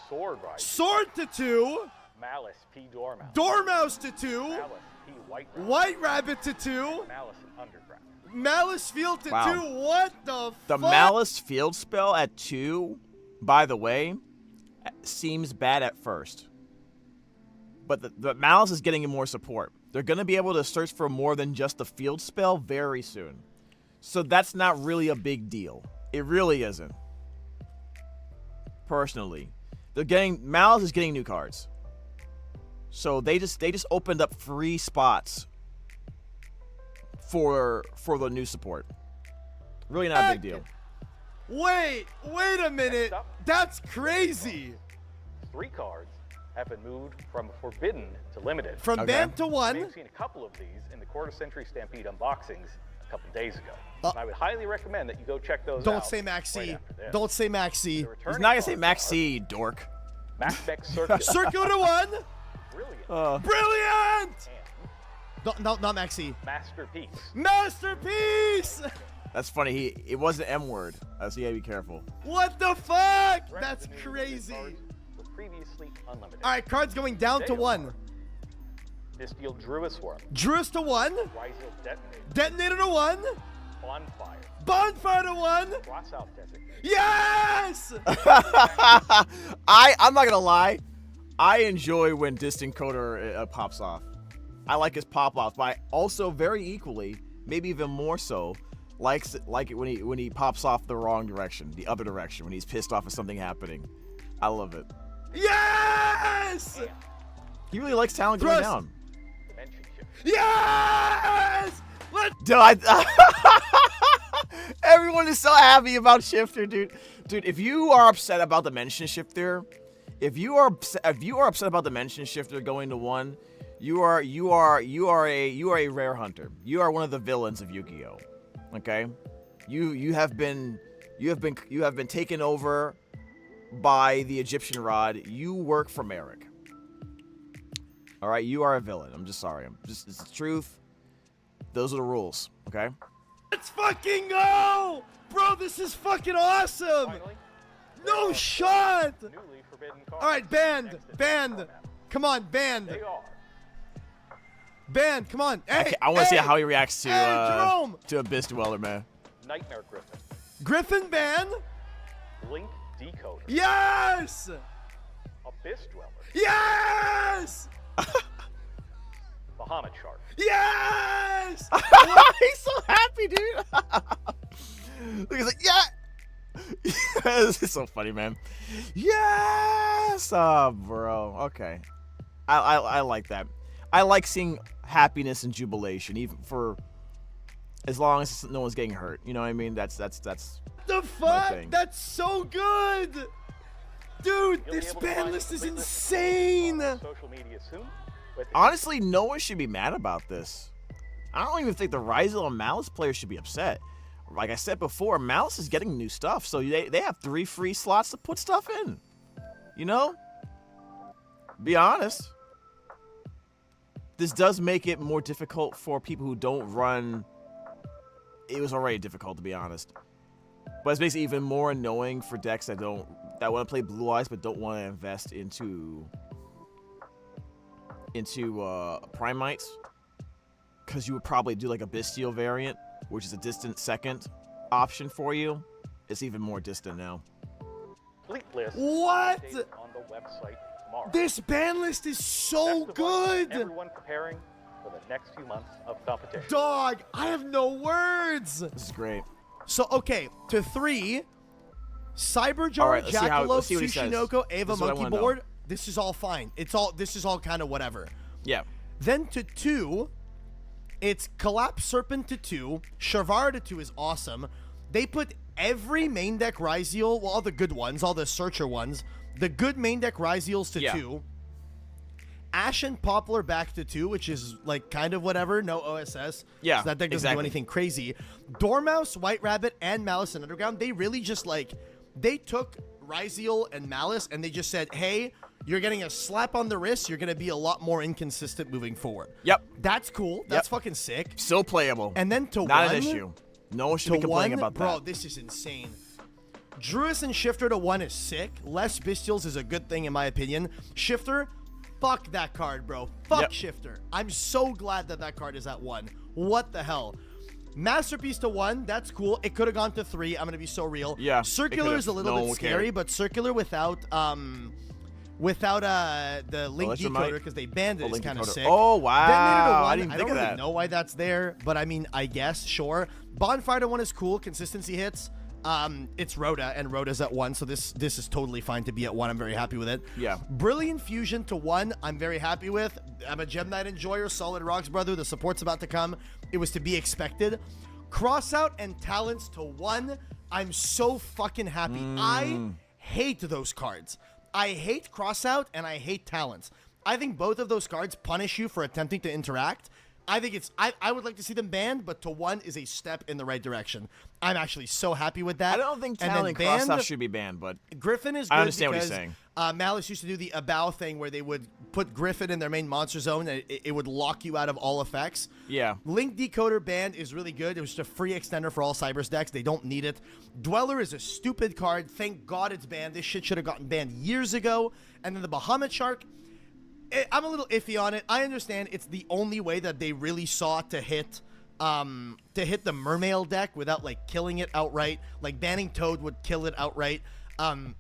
Sword Ryziel,
Sword to 2.
Malice P Dormouse,
Dormouse to 2.
Malice P White Rabbit,
White Rabbit to 2.
Malice and Underground.
Malice Field to
Wow.
2. What the
The
fuck?
Malice field spell at 2, by the way, seems bad at first. But the Malice is getting more support. They're going to be able to search for more than just the field spell very soon. So that's not really a big deal. It really isn't. Personally. Malice is getting new cards. So they just opened up free spots for the new support. Really not a big deal.
Wait a minute.
Next up.
That's crazy.
3 cards have been moved from Forbidden to Limited.
From
Okay.
banned to
You may
1.
have seen a couple of these in the Quarter Century Stampede unboxings a couple days ago.
Uh,
And I would highly recommend that you go check those out.
Don't say Maxi.
right after this.
Don't say Maxi.
The
He's
returning
not going to say
cards
Max
are
C, dork.
Macbeth Circular.
Circular to 1.
Brilliant.
Brilliant.
And
No, not Maxi.
Masterpiece.
Masterpiece.
That's funny. It was an M word. So you gotta be careful.
What the fuck?
The rest
That's
of the new limited
crazy.
cards were previously unlimited.
All right, cards going down to
They
1.
are Distiel Druisworm,
Druis to 1.
Ryziel Detonator,
Detonator to 1.
Bonfire,
Bonfire to 1.
Cross Out Designation,
Yes!
I'm not gonna lie. I enjoy when Distant Coder pops off. I like his pop-offs, but I also very equally, maybe even more so, like it when he pops off the wrong direction, the other direction, when he's pissed off at something happening. I love it.
Yes!
and
He really likes talent going
Thrust.
down.
Dimension Shift.
Yes! Let's
Dude, everyone is so happy about Shifter, dude. Dude, if you are upset about Dimension Shifter, if you are upset about Dimension Shifter going to 1, you are a rare hunter. You are one of the villains of Yu-Gi-Oh. Okay? You have been taken over by the Egyptian Rod. You work for Merrick. All right, you are a villain. I'm just sorry. It's the truth. Those are the rules, okay?
fucking go! Bro, this is fucking awesome!
Finally,
No shot!
newly forbidden cards.
All right, banned,
next to the
banned.
format.
Come on, banned,
They are
banned. Come on. Hey,
I want to see
hey,
how he reacts to
hey, Jerome.
Abyss Dweller, man.
Nightmare Griffin,
Griffin ban.
Link Decoder,
Yes!
Abyss Dweller,
Yes!
Bahamut Shark,
Yes!
He's so happy, dude. Look, he's like, yeah. This is so funny, man. Yes, bro. Okay, I like that. I like seeing happiness and jubilation, even for as long as no one's getting hurt. You know what I mean? That's
The
my
fuck?
thing.
That's so good! Dude,
You'll be
this
able to
ban
find
list is
complete lists
insane!
on social media soon. With the
honestly, no one should be mad about this. I don't even think the Ryziel and Malice players should be upset. Like I said before, Malice is getting new stuff, so they have 3 free slots to put stuff in. You know? Be honest. This does make it more difficult for people who don't run. It was already difficult, to be honest. But it's basically even more annoying for decks that want to play Blue Eyes but don't want to invest into Primites, because you would probably do like a Bestial variant, which is a distant second option for you. It's even more distant now.
Complete list
What?
updated on the website tomorrow.
This ban list is so
Best of luck to
good.
Everyone preparing for the next few months of competition.
Dog, I have no words.
This is great.
So, okay, to 3, Cyberjar,
All right, let's
Jackalope,
see what he says.
Sushinoko,
This
Ava,
is what I
Monkey
wanna know.
Board. This is all fine. This is all kind of whatever.
Yeah.
Then to 2, it's Collapse Serpent to 2. Sharvara to 2 is awesome. They put every main deck Ryzeal, well, all the good ones, all the Searcher ones, the good main deck Ryzeals to 2. Ashen Poplar back to 2, which is like kind of whatever, no OSS.
Yeah,
so that deck doesn't do anything crazy. Dormouse, White Rabbit, and Malice and Underground, they really just like, they took Ryzeal and Malice and they just said, hey, you're getting a slap on the wrist, you're going to be a lot more inconsistent moving forward.
Yep.
That's cool. That's fucking sick.
Still playable.
And then to
Not
1,
an issue. No one should be
to
complaining
1,
about
bro,
that.
this is insane. Druis and Shifter to 1 is sick. Less Bestials is a good thing in my opinion. Shifter, fuck that card, bro. Fuck Shifter. I'm so glad that card is at 1. What the hell? Masterpiece to 1, that's cool. It could have gone to 3. I'm gonna be so real.
Yeah,
Circular is a little bit scary, but Circular without the link decoder, because they banned it, is kind of sick.
Oh wow!
Detonator to 1,
I didn't think
don't
of
really
that.
know why that's there, but I mean, I guess sure. Bonfire to 1 is cool. Consistency hits. It's Rhoda, and Rhoda's at 1, so this is totally fine to be at 1. I'm very happy with it.
Yeah.
Brilliant Fusion to 1, I'm very happy with. I'm a Gem Knight enjoyer. Solid Rocks, brother. The support's about to come. It was to be expected. Crossout and Talents to 1, I'm so fucking happy. I hate those cards. I hate Crossout and I hate Talents. I think both of those cards punish you for attempting to interact. I think it's I would like to see them banned, but to 1 is a step in the right direction. I'm actually so happy with that.
I don't think
And
Talent
then
Cross
banned,
should be banned, but
Griffin is good.
I understand what
because,
he's saying.
Malice used to do the Aphmau thing where they would put Griffin in their main monster zone and it would lock you out of all effects.
Yeah.
Link Decoder banned is really good. It was just a free extender for all Cybers decks. They don't need it. Dweller is a stupid card. Thank God it's banned. This shit should have gotten banned years ago. And then the Bahamut Shark, I'm a little iffy on it. I understand it's the only way that they really saw to hit the Mermail deck without like killing it outright. Like banning Toad would kill it outright.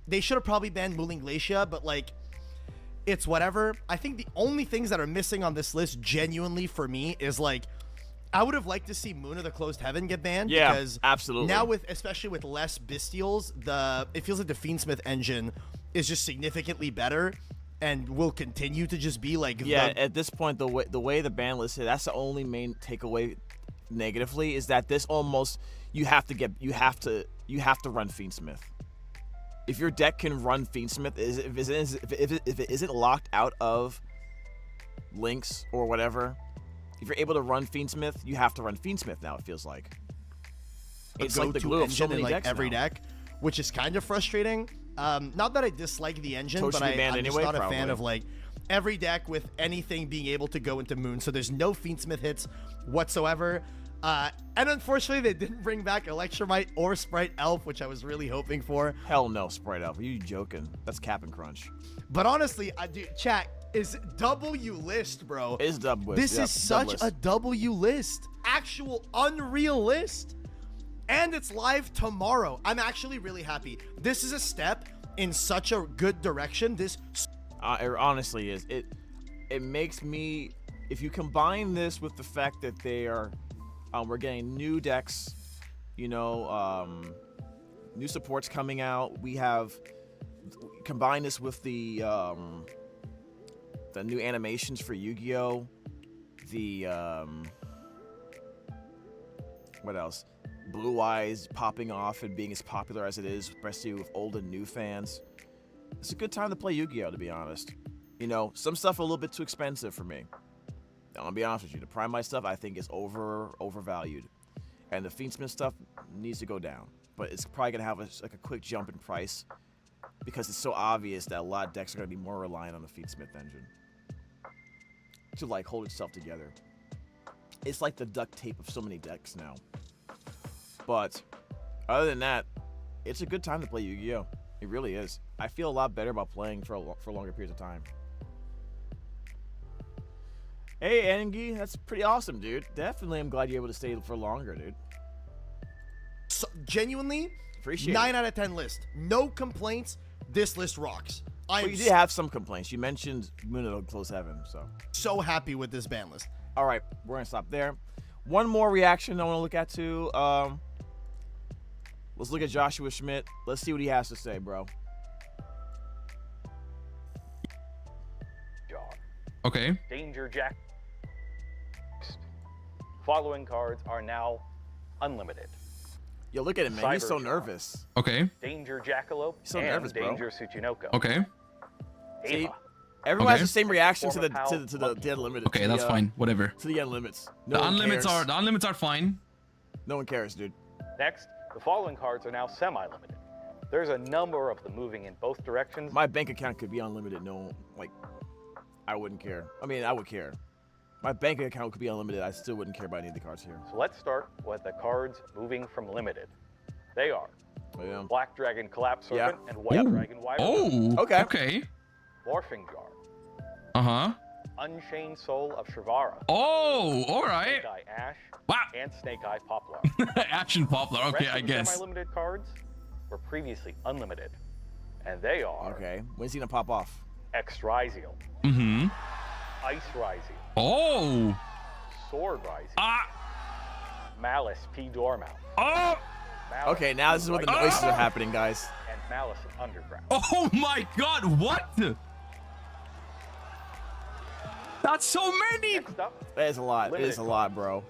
They should have probably banned Mooling Glacier, but like it's whatever. I think the only things that are missing on this list genuinely for me is like I would have liked to see Moon of the Closed Heaven get banned.
Yeah,
because
absolutely.
Now especially with less Bestials, it feels like the Fiendsmith engine is just significantly better and will continue to just be like
at this point the way the ban list is, that's the only main takeaway negatively is that this almost you have to run Fiendsmith. If your deck can run Fiendsmith, if it isn't locked out of links or whatever, if you're able to run Fiendsmith, you have to run Fiendsmith now. It feels like it's like the glue of so many
in like
decks
every
now.
deck, which is kind of frustrating. Not that I dislike the engine,
Toad
but
should be banned
I'm
anyway,
just not a fan
probably.
of like every deck with anything being able to go into Moon. So there's no Fiendsmith hits whatsoever. And unfortunately, they didn't bring back Electromite or Sprite Elf, which I was really hoping for.
Hell no, Sprite Elf. Are you joking? That's Cap and Crunch.
But honestly, chat is W list, bro.
It's dub list.
This
Yep,
is such
dub
a
list.
W list. Actual unreal list. And it's live tomorrow. I'm actually really happy. This is a step in such a good direction. This
It honestly is. It makes me, if you combine this with the fact that they are, we're getting new decks, new supports coming out. We have combine this with the new animations for Yu-Gi-Oh, what else? Blue Eyes popping off and being as popular as it is, especially with old and new fans. It's a good time to play Yu-Gi-Oh, to be honest. Some stuff a little bit too expensive for me. I'm gonna be honest with you. The Prime stuff I think is overvalued, and the Fiendsmith stuff needs to go down. But it's probably gonna have a quick jump in price because it's so obvious that a lot of decks are gonna be more reliant on the Fiendsmith engine to like hold itself together. It's like the duct tape of so many decks now. But other than that, it's a good time to play Yu-Gi-Oh. It really is. I feel a lot better about playing for longer periods of time. Hey, Angie, that's pretty awesome, dude. Definitely, I'm glad you're able to stay for longer, dude.
So, genuinely,
Appreciate
9
it.
out of 10 list. No complaints. This list rocks.
But you did have some complaints. You mentioned Moon of Close Heaven,
so happy with this ban list.
All right, we're gonna stop there. One more reaction I want to look at too. Let's look at Joshua Schmidt. Let's see what he has to say, bro.
Okay.
Danger Jack. Following cards are now unlimited.
Yo, look at him, man. He's so
Cybertron.
nervous.
Okay.
Danger Jackalope
He's so
and
nervous, bro.
Danger Tsuchinoko.
Okay.
See,
Ava.
everyone
Okay.
has the same reaction to the
Former
to
pal,
the unlimited.
Okay,
to
that's
the,
fine. Whatever.
To the unlimits.
The
one
unlimits
cares.
are fine.
No one cares, dude.
Next, the following cards are now semi-limited. There's a number of them moving in both directions.
My bank account could be unlimited. No, like, I wouldn't care. I mean, I would care. My bank account could be unlimited. I still wouldn't care about any of the cards here.
So let's start with the cards moving from limited. They are
Oh, yeah.
Black Dragon Collapse
Yeah.
Serpent and White
Ooh.
Dragon Wyvern.
Oh.
Okay.
Okay.
Morphing Jar.
Uh-huh.
Unchained Soul of Shrivara.
Oh, all right.
Snake Eye Ash.
Wow.
And Snake Eye Poplar.
Action Poplar. Okay,
Rest
I
of the
guess.
semi-limited cards were previously unlimited. And they are
Okay. When's he gonna pop off?
X-Ryziel,
Mm-hmm.
Ice Ryziel,
Oh.
Sword Ryziel,
Ah.
Malice P. Dormouse,
Oh.
Malice
Okay, now this is where the
Ryziel,
noises are happening, guys.
and Malice in Underground.
Oh my God! What? That's so many.
Next up,
That is a lot. It
Limited
is a lot, bro.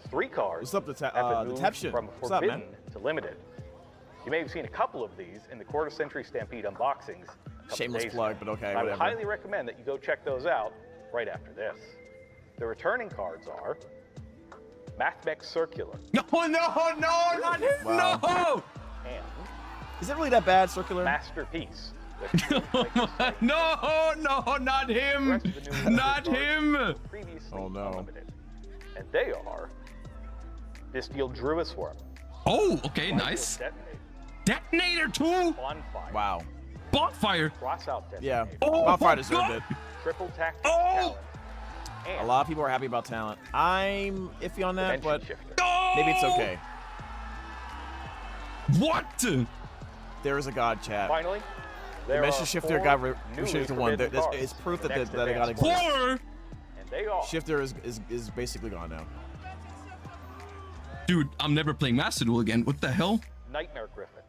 3 cards
What's up,
have been moved
Deception?
from
What's up,
forbidden
man?
to limited. You may have seen a couple of these in the Quarter Century Stampede unboxings. a couple
Shameless
days
plug,
ago.
but okay,
I would
whatever.
highly recommend that you go check those out right after this. The returning cards are Mathmech Circular
No, not him.
Wow.
No.
and
Is it really that bad, Circular?
Masterpiece.
No, not him. Not him.
Previously
Oh, no.
unlimited. And they are Distilled Druisworm,
Oh, okay,
Light
nice.
Detonator,
Detonator too.
Bonfire,
Wow.
Bonfire.
Crossout
Yeah.
Detonator,
Oh,
Bonfire
my
deserved
God.
it.
Triple Tactic
Oh!
Talent,
A
and
lot of people are happy about talent. I'm iffy on that,
Dimension
but
Shifter.
Oh!
maybe it's okay.
What?
There is a God, chat.
Finally, there
Dimension
are
Shifter
4
got
newly
restricted to one.
forbidden cards
It's proof
in the
that
next
that it got
advanced
exists.
Four.
And they are
Shifter is basically gone now.
Dude, I'm never playing Master Duel again. What the hell?
Nightmare Griffin,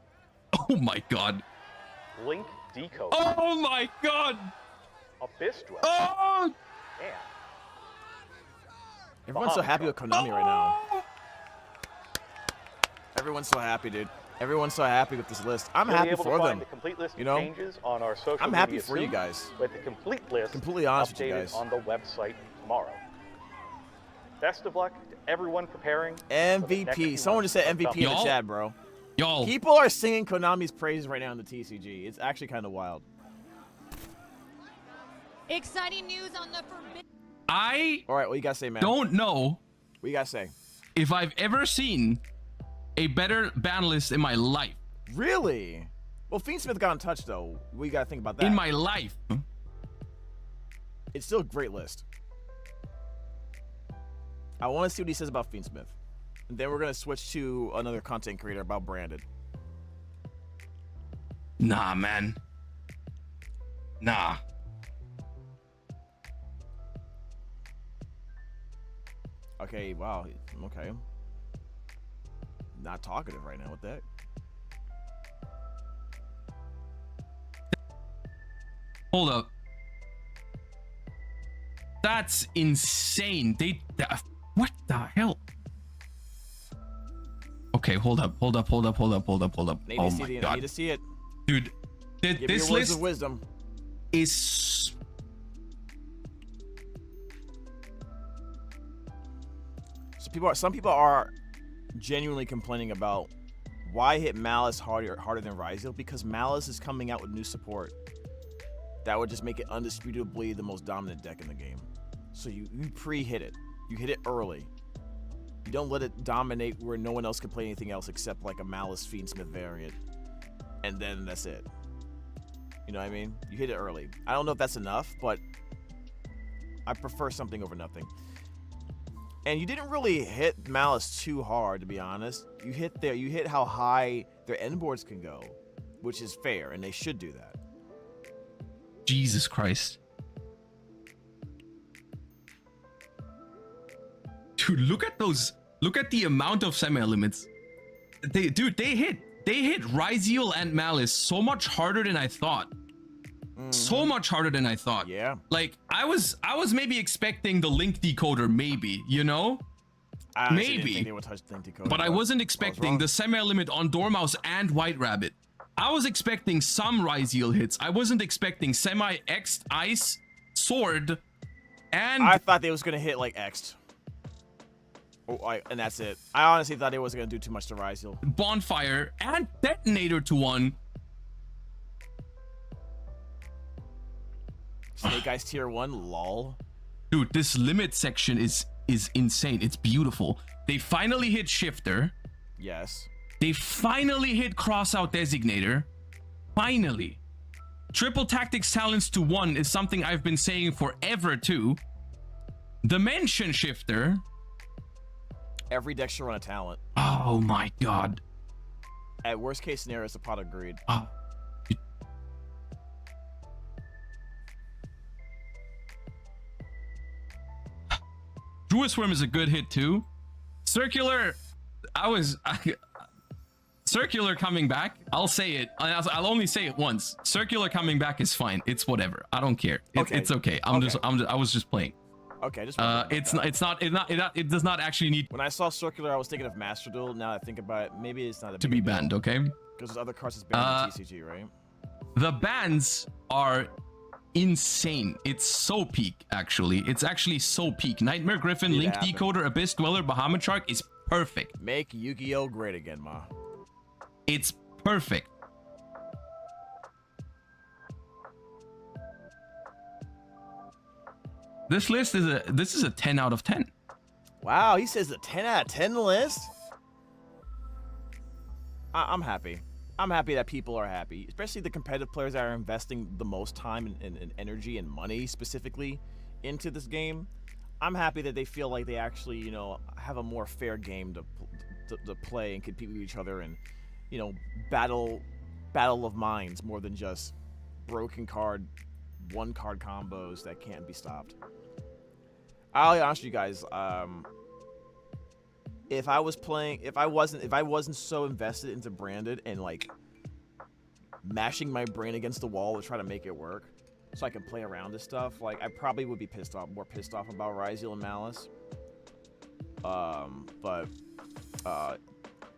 Oh my God.
Link Decode,
Oh my God.
Abyss Dweller,
Oh.
and
Everyone's so happy with Konami right now. Everyone's so happy, dude. Everyone's so happy with this list. I'm
you'll be
happy
able to
for
find
them.
the complete list
You
of
know?
changes on our social
I'm happy
media
for you
soon,
guys.
with the complete list
Completely honest with you
updated
guys.
on the website tomorrow. Best of luck to everyone preparing for the next
MVP. Someone just said
months of
MVP in the
Y'all-
chat, bro.
Y'all.
People are singing Konami's praises right now in the TCG. It's actually kind of wild.
Exciting news on the forbidden.
I
All right, what you gotta say, man?
don't know
What you gotta say?
if I've ever seen a better ban list in my life.
Really? Well, Fiendsmith got in touch though. We gotta think about that.
In my life.
It's still a great list. I want to see what he says about Fiendsmith. And then we're gonna switch to another content creator about Branded.
Nah, man. Nah.
Okay, wow. Okay. Not talkative right now with that.
Hold up. That's insane. What the hell? Okay, hold up.
Need
Oh
to see
my
the, I
God.
need to see it.
Dude,
Give me
this
your words
list
of wisdom.
is...
So some people are genuinely complaining about why hit Malice harder than Ryzel, because Malice is coming out with new support that would just make it undisputably the most dominant deck in the game. So you pre-hit it. You hit it early. You don't let it dominate where no one else can play anything else except like a Malice Fiendsmith variant. and then that's it. You know what I mean? You hit it early. I don't know if that's enough, but I prefer something over nothing. And you didn't really hit Malice too hard, to be honest. You hit how high their end boards can go, which is fair, and they should do that.
Jesus Christ. Dude, look at those. Look at the amount of semi-limits. They hit Rhys and Malice so much harder than I thought. So much harder than I thought.
Yeah.
Like I was maybe expecting the link decoder, maybe, you know?
I honestly
maybe.
didn't think they would touch the link decoder,
But I wasn't expecting the semi-limit on Dormouse and White Rabbit. I was expecting some Rhys hits. I wasn't expecting semi-X'd Ice, Sword, and...
I thought they was going to hit like X'd. And that's it. I honestly thought it wasn't going to do too much to Rhys.
Bonfire and Detonator to 1.
Snake Eyes tier 1, lol.
Dude, this limit section is insane. It's beautiful. They finally hit Shifter.
Yes.
They finally hit Crossout Designator. Finally. Triple Tactics Talents to 1 is something I've been saying forever too. Dimension Shifter.
Every deck should run a talent.
Oh my god.
At worst case scenario, it's a pot of greed.
Oh. Druid Swarm is a good hit too. Circular, Circular coming back. I'll say it. I'll only say it once. Circular coming back is fine. It's whatever. I don't care. It's okay. I was just playing.
Okay, just
it does not actually need
when I saw Circular, I was thinking of Master Duel. Now that I think about it, maybe it's not a
to be banned, okay?
Because there's other cards that's banned in TCG, right?
The bans are insane. It's so peak, actually. It's actually so peak. Nightmare Griffin, Link Decoder, Abyss Dweller, Bahamut Shark is perfect.
Make Yu-Gi-Oh great again, Ma.
It's perfect. This list is a 10 out of 10.
Wow, he says a 10 out of 10 list? I'm happy. I'm happy that people are happy, especially the competitive players that are investing the most time and energy and money specifically into this game. I'm happy that they feel like they actually, you know, have a more fair game to play and compete with each other and, you know, battle of minds more than just broken card, one card combos that can't be stopped. I'll be honest with you guys, if I wasn't so invested into Branded and like mashing my brain against the wall to try to make it work so I can play around this stuff, like I probably would be more pissed off about Rhys and Malice. But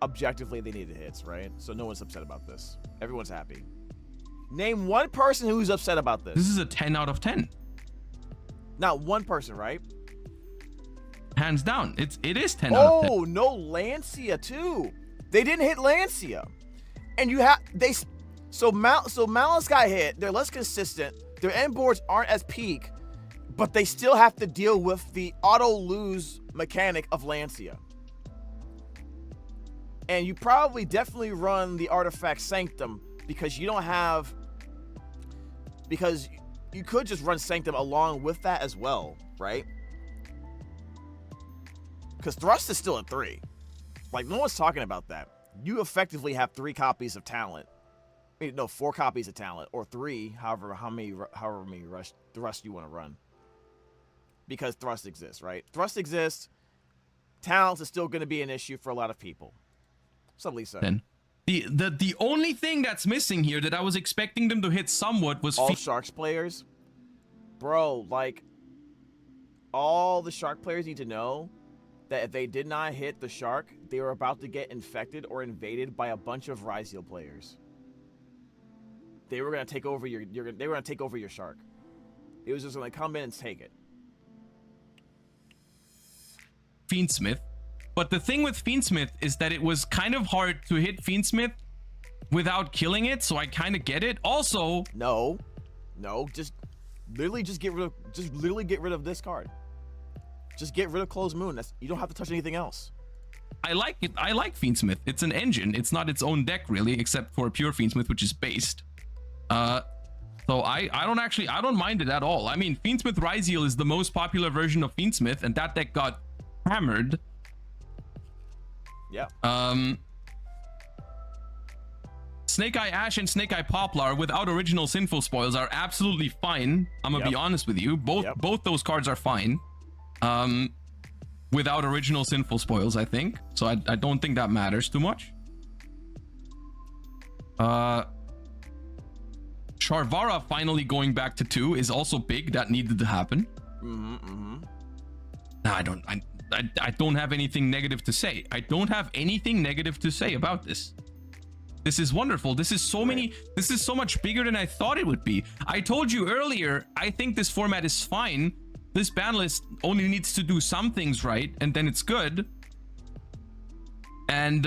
objectively they needed hits, right? So no one's upset about this. Everyone's happy. Name one person who's upset about this.
This is a 10 out of 10.
Not one person, right?
Hands down. It is 10 out of 10.
Oh, no Lancia too. They didn't hit Lancia. And so Malice got hit. They're less consistent. Their end boards aren't as peak, but they still have to deal with the auto lose mechanic of Lancia. And you probably definitely run the artifact Sanctum because you don't have, because you could just run Sanctum along with that as well, right? Because Thrust is still at 3. Like, no one's talking about that. You effectively have 3 copies of talent. I mean, no, 4 copies of talent, or 3, however many Thrust you want to run. Because Thrust exists, right? Thrust exists. Talents is still going to be an issue for a lot of people. What's up, Lisa?
Then the only thing that's missing here that I was expecting them to hit somewhat was
all Sharks players. Bro, like, all the Shark players need to know that if they did not hit the Shark, they were about to get infected or invaded by a bunch of Rhys players. They were gonna take over they were gonna take over your Shark. It was just gonna come in and take it.
Fiendsmith. But the thing with Fiendsmith is that it was kind of hard to hit Fiendsmith without killing it, so I kind of get it. Also,
no, just literally get rid of this card. Just get rid of Closed Moon. You don't have to touch anything else.
I like it. I like Fiendsmith. It's an engine. It's not its own deck really, except for pure Fiendsmith, which is based. So I don't mind it at all. I mean, Fiendsmith Rhys is the most popular version of Fiendsmith, and that deck got hammered.
Yeah.
Snake Eye Ash and Snake Eye Poplar without original Sinful Spoils are absolutely fine. I'm gonna be honest with you. Both those cards are fine. Without original Sinful Spoils, I think. So I don't think that matters too much. Sharvara finally going back to 2 is also big. That needed to happen. No, I don't have anything negative to say. I don't have anything negative to say about this. This is wonderful. This is so many. This is so much bigger than I thought it would be. I told you earlier, I think this format is fine. This ban list only needs to do some things right, and then it's good. And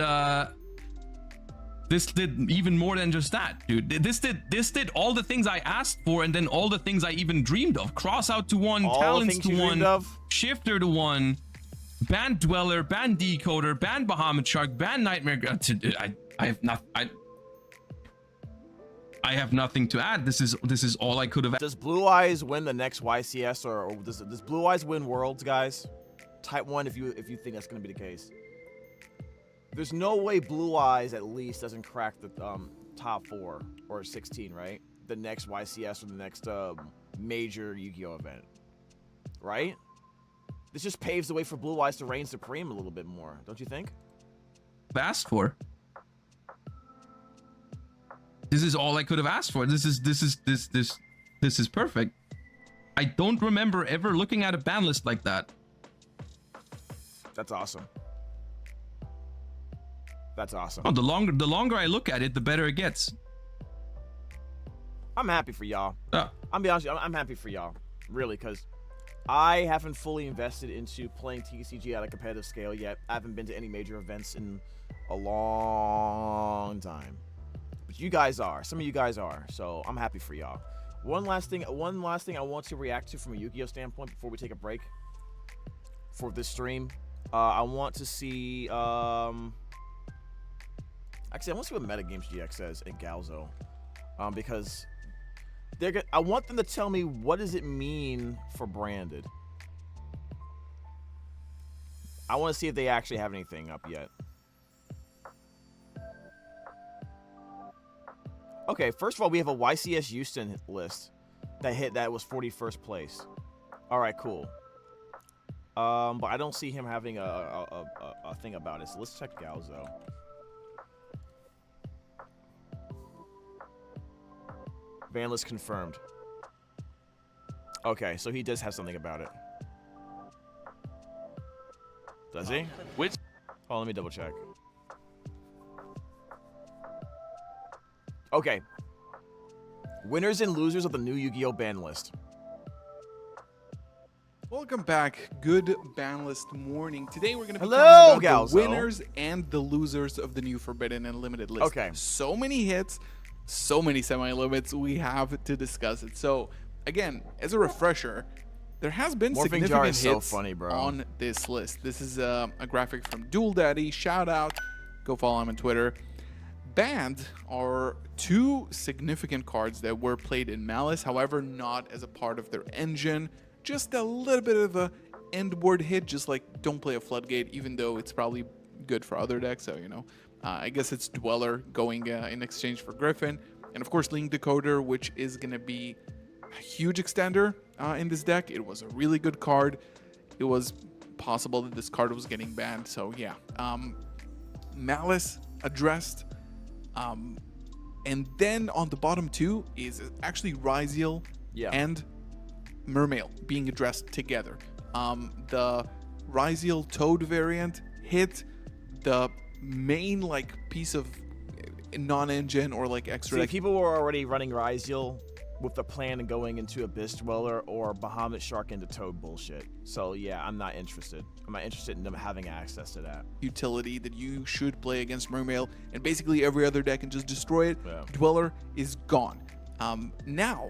this did even more than just that, dude. This did all the things I asked for, and then all the things I even dreamed of. Cross out to 1, Talents to 1, Shifter to 1, ban Dweller, ban Decoder, ban Bahamut Shark, ban Nightmare. I have nothing to add. This is all I could have.
Does Blue Eyes win the next YCS, or does Blue Eyes win Worlds, guys? Type 1 if you think that's going to be the case. There's no way Blue Eyes at least doesn't crack the top 4 or 16, right? The next YCS or the next major Yu-Gi-Oh event, right? This just paves the way for Blue Eyes to reign supreme a little bit more, don't you think?
Asked for. This is all I could have asked for. This is perfect. I don't remember ever looking at a ban list like that.
That's awesome. That's awesome.
Oh, the longer I look at it, the better it gets.
I'm happy for y'all. I'm be honest, I'm happy for y'all, really, because I haven't fully invested into playing TCG at a competitive scale yet. I haven't been to any major events in a long time. But you guys are. Some of you guys are. So I'm happy for y'all. One last thing I want to react to from a Yu-Gi-Oh standpoint before we take a break for this stream. I want to see actually, I want to see what Metagames GX says in Galzo. Because I want them to tell me what does it mean for branded. I want to see if they actually have anything up yet. Okay, first of all, we have a YCS Houston list that was 41st place. All right, cool. But I don't see him having a thing about it. So let's check Galzo. Banlist confirmed. Okay, so he does have something about it. Does he?
Which?
Oh, let me double check. Okay. Winners and losers of the new Yu-Gi-Oh! Ban list.
Welcome back. Good ban list morning. Today we're going to be
Hello,
talking about
Galzo.
the winners and the losers of the new Forbidden and Limited list.
Okay.
So many hits, so many semi-limits. We have to discuss it. So, again, as a refresher, there has been
Morphing
significant
Jar is
hits
so funny, bro.
on this list. This is a graphic from Duel Daddy. Shout out. Go follow him on Twitter. Banned are 2 significant cards that were played in Malice, however, not as a part of their engine. Just a little bit of a end board hit, just like don't play a Floodgate, even though it's probably good for other decks. So, you know, I guess it's Dweller going in exchange for Griffin. And of course, Link Decoder, which is going to be a huge extender in this deck. It was a really good card. It was possible that this card was getting banned. So, yeah. Malice addressed. And then on the bottom 2 is actually Rhys and Mermail being addressed together. The Rhys Toad variant hit the main like piece of non-engine or like extra.
See, people were already running Rhys with the plan of going into Abyss Dweller or Bahamut Shark into Toad bullshit. So yeah, I'm not interested. I'm not interested in them having access to that.
Utility that you should play against Mermail and basically every other deck and just destroy it. Yeah. Dweller is gone. Now,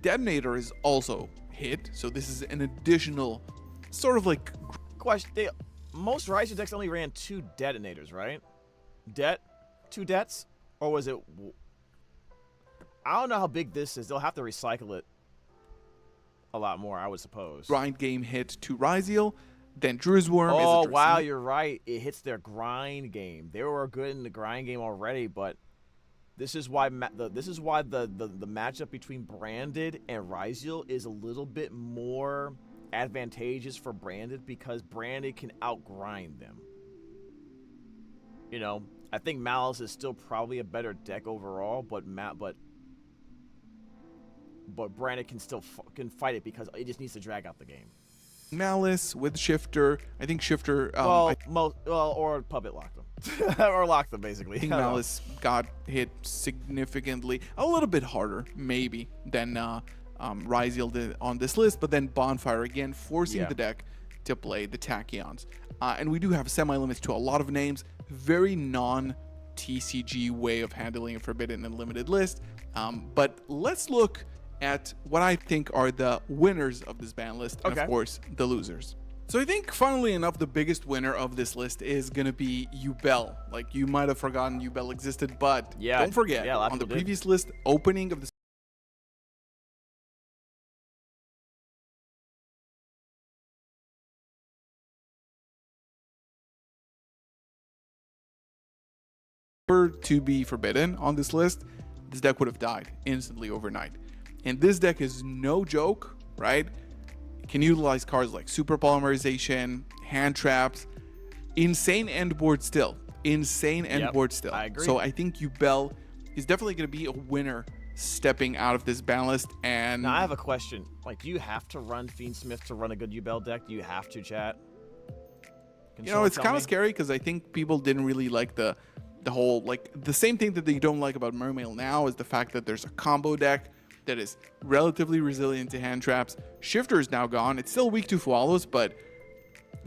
Detonator is also hit, so this is an additional sort of like
question. most Rhys decks only ran 2 detonators, right? 2 dets? Or was it... I don't know how big this is. They'll have to recycle it a lot more, I would suppose.
Grind game hit to Rhys, then Drew's Worm is
Oh,
a
wow, you're right. It hits their grind game. They were good in the grind game already, but this is why the matchup between Branded and Rhys is a little bit more advantageous for Branded because Branded can outgrind them. You know, I think Malice is still probably a better deck overall, but Branded can still can fight it because it just needs to drag out the game.
Malice with Shifter. I think Shifter...
or Puppet lock them. Or lock them, basically.
I think Malice got hit significantly, a little bit harder, maybe, than Rhys did on this list, but then Bonfire again, forcing the deck to play the Tachyons. And we do have semi-limits to a lot of names. Very non-TCG way of handling a Forbidden and Limited list. But let's look at what I think are the winners of this ban list, and of course, the losers. So I think, funnily enough, the biggest winner of this list is going to be Yubel. Like, you might have forgotten Yubel existed, but don't forget, on the previous list, opening of the to be forbidden on this list, this deck would have died instantly overnight. And this deck is no joke, right? It can utilize cards like Super Polymerization, Hand Traps, insane end board still. Insane end board still.
I agree.
So I think Yubel is definitely going to be a winner stepping out of this ban list. And
now I have a question. Like, do you have to run Fiendsmith to run a good Yubel deck? Do you have to, chat?
You know, it's kind of scary because I think people didn't really like the whole, like, the same thing that they don't like about Mermail now is the fact that there's a combo deck that is relatively resilient to hand traps. Shifter is now gone. It's still weak to Swallows, but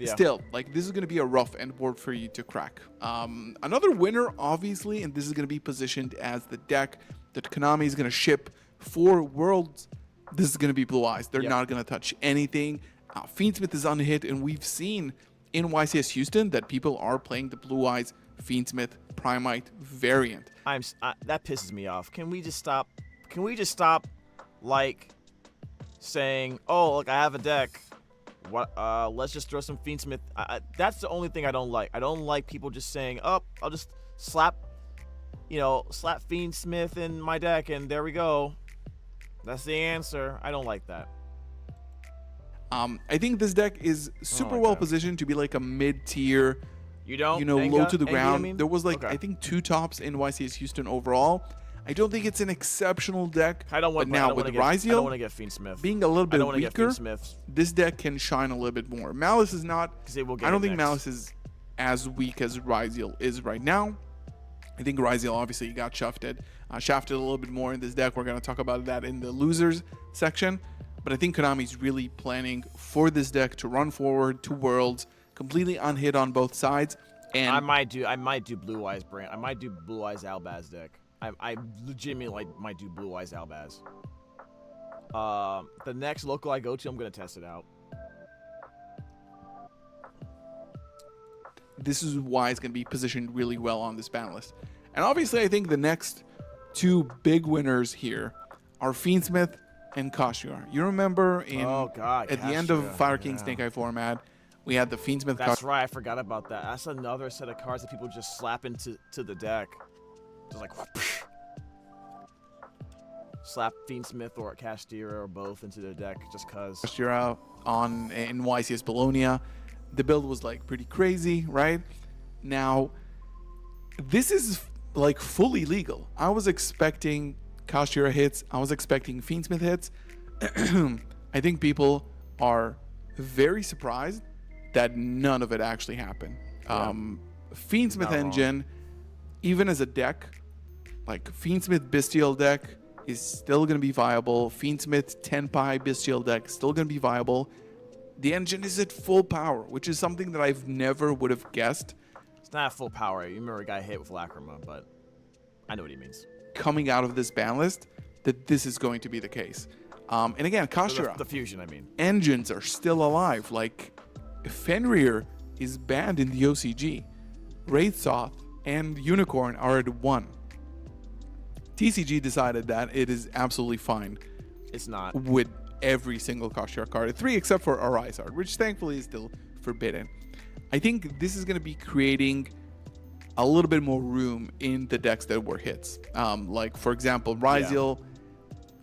still, like, this is going to be a rough end board for you to crack. Another winner, obviously, and this is going to be positioned as the deck that Konami is going to ship for Worlds. This is going to be Blue Eyes. They're not going to touch anything. Fiendsmith is unhit, and we've seen in YCS Houston that people are playing the Blue Eyes Fiendsmith Primite variant.
That pisses me off. Can we just stop? Can we just stop, like, saying, "Oh, look, I have a deck. What? Let's just throw some Fiendsmith." That's the only thing I don't like. I don't like people just saying, "Oh, I'll just slap Fiendsmith in my deck, and there we go. That's the answer." I don't like that.
I think this deck is super well positioned to be like a mid-tier.
Enga,
low to the ground.
I mean?
There was I think 2 tops in YCS Houston overall. I don't think it's an exceptional deck.
I don't want.
But now with Rhys, I
don't want to get Fiendsmith.
Being a little bit weaker, this deck can shine a little bit more. Malice is not. I don't think Malice is as weak as Rhys is right now. I think Rhys obviously got shafted a little bit more in this deck. We're going to talk about that in the losers section. But I think Konami's really planning for this deck to run forward to Worlds, completely unhit on both sides. And
I might do Blue Eyes brand. I might do Blue Eyes Albaz deck. I legitimately might do Blue Eyes Albaz. The next local I go to, I'm gonna test it out.
This is why it's gonna be positioned really well on this ban list. And obviously, I think the next 2 big winners here are Fiendsmith and Kashyar. You remember at the end of Fire King Snake Eye format, we had the Fiendsmith.
That's right, I forgot about that. That's another set of cards that people just slap into the deck. Just like whoosh. Slap Fiendsmith or Kashyar or both into their deck just cause.
Kashyar in YCS Bologna, the build was like pretty crazy, right? Now, this is like fully legal. I was expecting Kashyar hits. I was expecting Fiendsmith hits. I think people are very surprised that none of it actually happened. Fiendsmith engine, even as a deck, like Fiendsmith Bestial deck is still going to be viable. Fiendsmith Tenpai Bestial deck still going to be viable. The engine is at full power, which is something that I've never would have guessed.
It's not full power. You remember a guy hit with Lacrima, but I know what he means.
Coming out of this ban list, that this is going to be the case. And again, Kashyar.
The fusion, I mean.
Engines are still alive. Like, Fenrir is banned in the OCG. Wraithoth and Unicorn are at 1. TCG decided that it is absolutely fine.
It's not.
With every single Koshira card at 3 except for Arizard, which thankfully is still forbidden. I think this is going to be creating a little bit more room in the decks that were hits. Like, for example, Rhys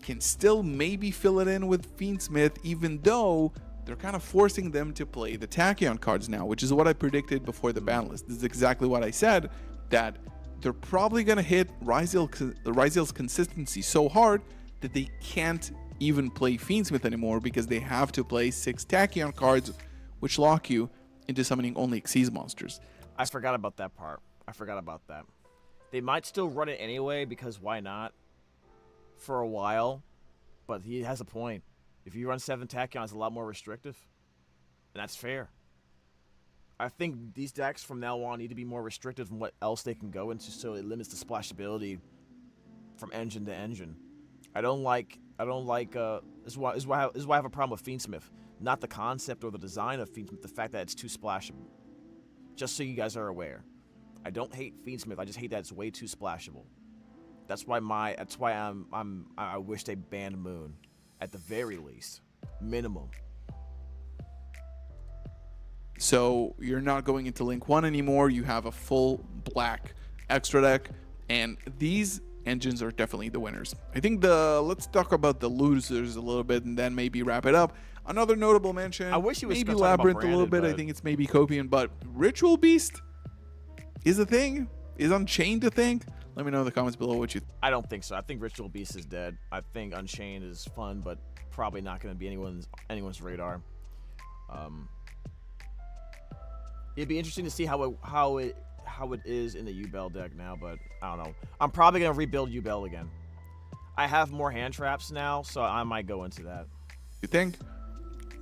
can still maybe fill it in with Fiendsmith, even though they're kind of forcing them to play the Tachyon cards now, which is what I predicted before the ban list. This is exactly what I said, that they're probably going to hit Ryziel's consistency so hard that they can't even play Fiendsmith anymore because they have to play 6 Tachyon cards, which lock you into summoning only Xyz monsters.
I forgot about that part. I forgot about that. They might still run it anyway because why not? For a while. But he has a point. If you run 7 Tachyon, it's a lot more restrictive. And that's fair. I think these decks from now on need to be more restrictive in what else they can go into so it limits the splashability from engine to engine. I don't like this is why I have a problem with Fiendsmith. Not the concept or the design of Fiendsmith, the fact that it's too splashable. Just so you guys are aware. I don't hate Fiendsmith, I just hate that it's way too splashable. That's why I wish they banned Moon. At the very least. Minimum.
So you're not going into Link 1 anymore. You have a full black extra deck. And these engines are definitely the winners. I think let's talk about the losers a little bit and then maybe wrap it up. Another notable mention.
I wish he was
maybe
gonna talk about
Labyrinth a little
Branded,
bit. I
but-
think it's maybe Copian, but Ritual Beast is a thing. Is Unchained a thing? Let me know in the comments below what you think.
I don't think so. I think Ritual Beast is dead. I think Unchained is fun, but probably not going to be anyone's radar. It'd be interesting to see how it is in the Yubel deck now, but I don't know. I'm probably going to rebuild Yubel again. I have more hand traps now, so I might go into that.
You think?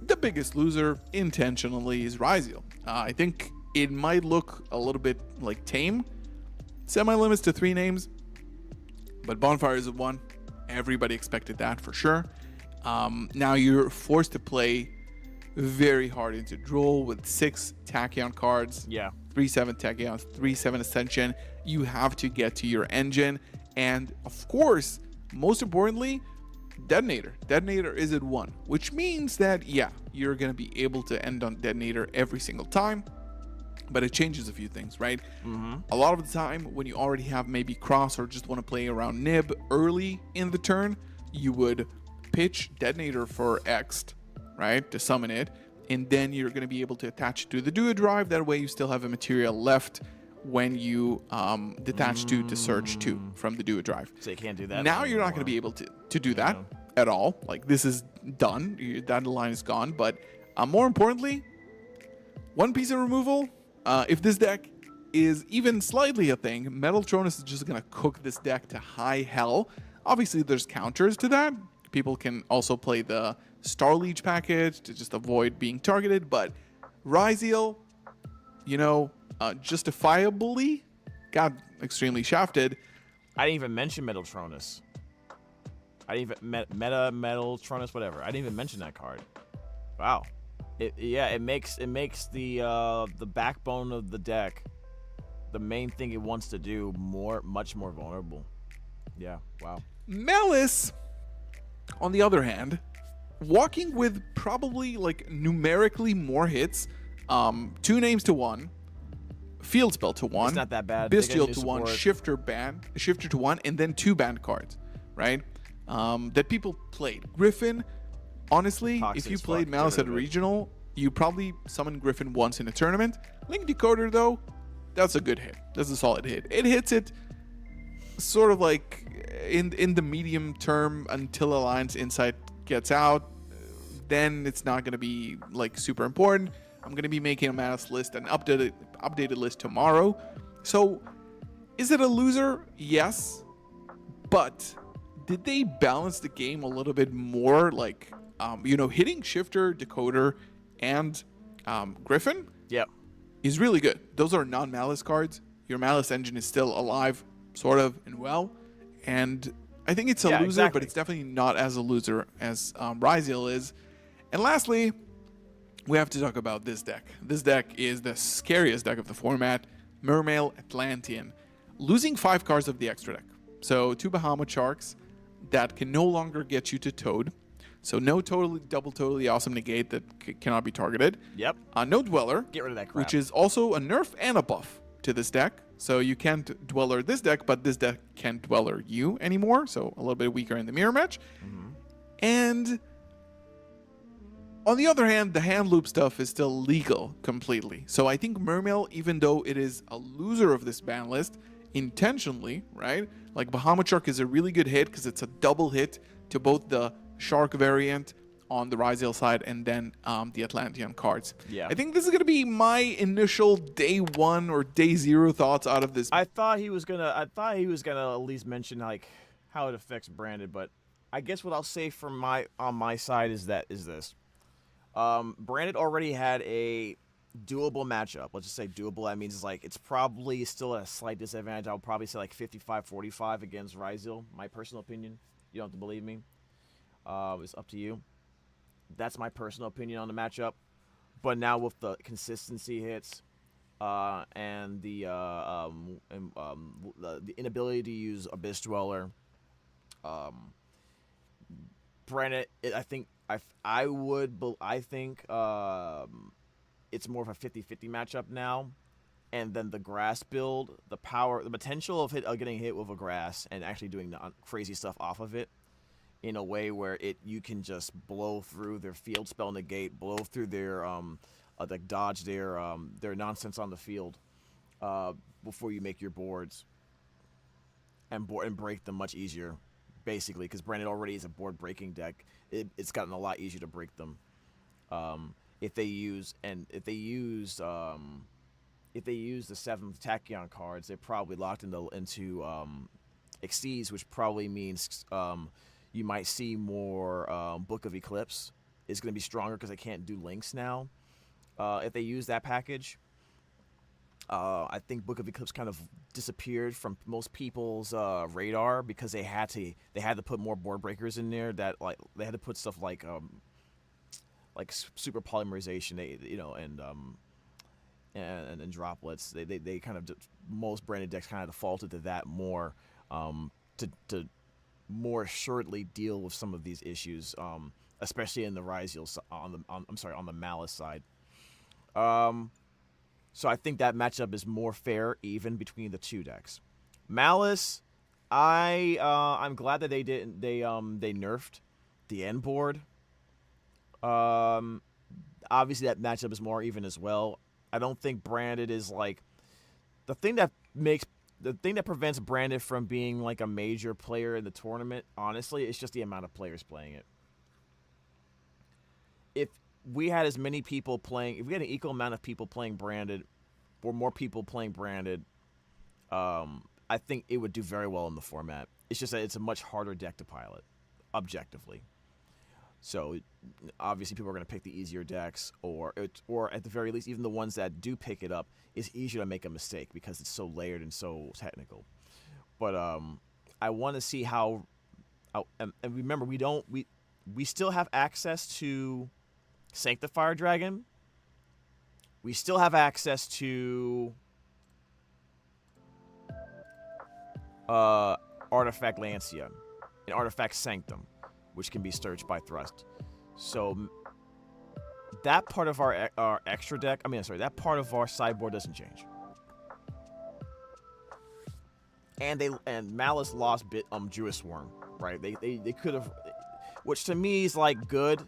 The biggest loser intentionally is Ryziel. I think it might look a little bit like tame. Semi-limits to 3 names, but Bonfire is at 1. Everybody expected that for sure. Now you're forced to play very hard into Droll with 6 Tachyon cards.
Yeah.
3/7 Tachyons, 3/7 Ascension. You have to get to your engine. And of course, most importantly, Detonator. Detonator is at 1, which means that, yeah, you're going to be able to end on Detonator every single time. But it changes a few things, right? A lot of the time, when you already have maybe Cross or just want to play around Nib early in the turn, you would pitch Detonator for Ext, right, to summon it, and then you're going to be able to attach it to the Duo Drive. That way you still have a material left when you detach to Surge 2 from the Duo Drive.
So you can't do that
Now you're not
anymore.
going to be able to do that at all. Like, this is done. That line is gone. But more importantly, one piece of removal. If this deck is even slightly a thing, Metaltronus is just going to cook this deck to high hell. Obviously, there's counters to that. People can also play the Star Leech package to just avoid being targeted. But Ryziel, you know, justifiably got extremely shafted.
I didn't even mention Metaltronus. I didn't even Metaltronus, whatever. I didn't even mention that card. Wow. It makes the backbone of the deck, the main thing it wants to do, much more vulnerable. Yeah, wow.
Malice, on the other hand, walking with probably like numerically more hits, 2 names to 1, Field Spell to 1,
It's not that bad. They got
Bestial
new
to 1,
support.
Shifter to 1, and then 2 banned cards, right? That people played. Griffin, honestly,
Toxic
if you
as
played
fuck.
Malice
Get
at
rid of it.
Regional, you probably summoned Griffin once in a tournament. Link Decoder, though, that's a good hit. That's a solid hit. It hits it sort of like in the medium term until Alliance Insight gets out. Then it's not going to be like super important. I'm going to be making a Malice list, an updated list tomorrow. So is it a loser? Yes. But did they balance the game a little bit more? Like, you know, hitting Shifter, Decoder, and Griffin
Yep.
is really good. Those are non-Malice cards. Your Malice engine is still alive, sort of, and well. And I think it's a
Yeah,
loser,
exactly.
but it's definitely not as a loser as Ryziel is. And lastly, we have to talk about this deck. This deck is the scariest deck of the format, Mermail Atlantean. Losing 5 cards of the extra deck. So 2 Bahamut Sharks that can no longer get you to Toad. So no totally awesome negate that cannot be targeted.
Yep.
No Dweller.
Get rid of that crap.
Which is also a nerf and a buff to this deck. So you can't Dweller this deck, but this deck can't Dweller you anymore. So a little bit weaker in the mirror match. And on the other hand, the hand loop stuff is still legal completely. So I think Mermail, even though it is a loser of this ban list, intentionally, right? Like Bahamut Shark is a really good hit because it's a double hit to both the Shark variant on the Rhys side and then the Atlantean cards.
Yeah.
I think this is going to be my initial day 1 or day 0 thoughts out of this.
I thought he was gonna at least mention like how it affects Branded, but I guess what I'll say from on my side is this. Branded already had a doable matchup. Let's just say doable. That means it's probably still at a slight disadvantage. I would probably say like 55-45 against Rhys. My personal opinion. You don't have to believe me. It's up to you. That's my personal opinion on the matchup. But now with the consistency hits and the inability to use Abyss Dweller, Branded, I think it's more of a 50-50 matchup now. And then the grass build, the potential of getting hit with a grass and actually doing crazy stuff off of it in a way where you can just blow through their field spell negate, blow through their dodge their nonsense on the field before you make your boards and break them much easier. Basically, because Branded already is a board breaking deck, it's gotten a lot easier to break them. If they use the 7th Tachyon cards, they're probably locked into Exceeds, which probably means you might see more Book of Eclipse. Is going to be stronger because they can't do links now. If they use that package, I think Book of Eclipse kind of disappeared from most people's radar because they had to put more board breakers in there. That they had to put stuff like super polymerization, and droplets. They kind of most Branded decks kind of defaulted to that more to more assuredly deal with some of these issues, especially in the Rhys on the Malice side. So I think that matchup is more fair, even between the two decks. Malice, I'm glad that they nerfed the end board. Obviously that matchup is more even as well. I don't think Branded is the thing that prevents Branded from being like a major player in the tournament. Honestly, it's just the amount of players playing it. If we had as many people playing, if we had an equal amount of people playing Branded, or more people playing Branded, I think it would do very well in the format. It's just that it's a much harder deck to pilot, objectively. So obviously people are going to pick the easier decks, or at the very least, even the ones that do pick it up, it's easier to make a mistake because it's so layered and so technical. But I want to see how and remember, we still have access to Sanctifier Dragon. We still have access to Artifact Lancia and Artifact Sanctum, which can be searched by Thrust. So that part of our extra deck, that part of our sideboard doesn't change. And Malice lost Jewish Swarm, right? They could have, which to me is good,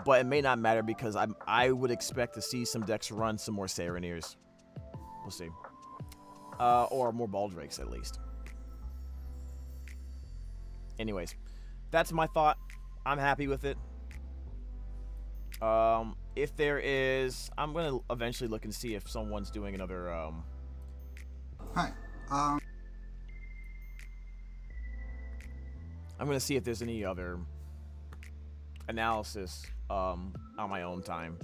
but it may not matter because I would expect to see some decks run some more Sereneers. We'll see. Or more Baldrakes at least. Anyways, that's my thought. I'm happy with it. If there is, I'm gonna eventually look and see if someone's doing another.
Hi.
I'm gonna see if there's any other analysis on my own time,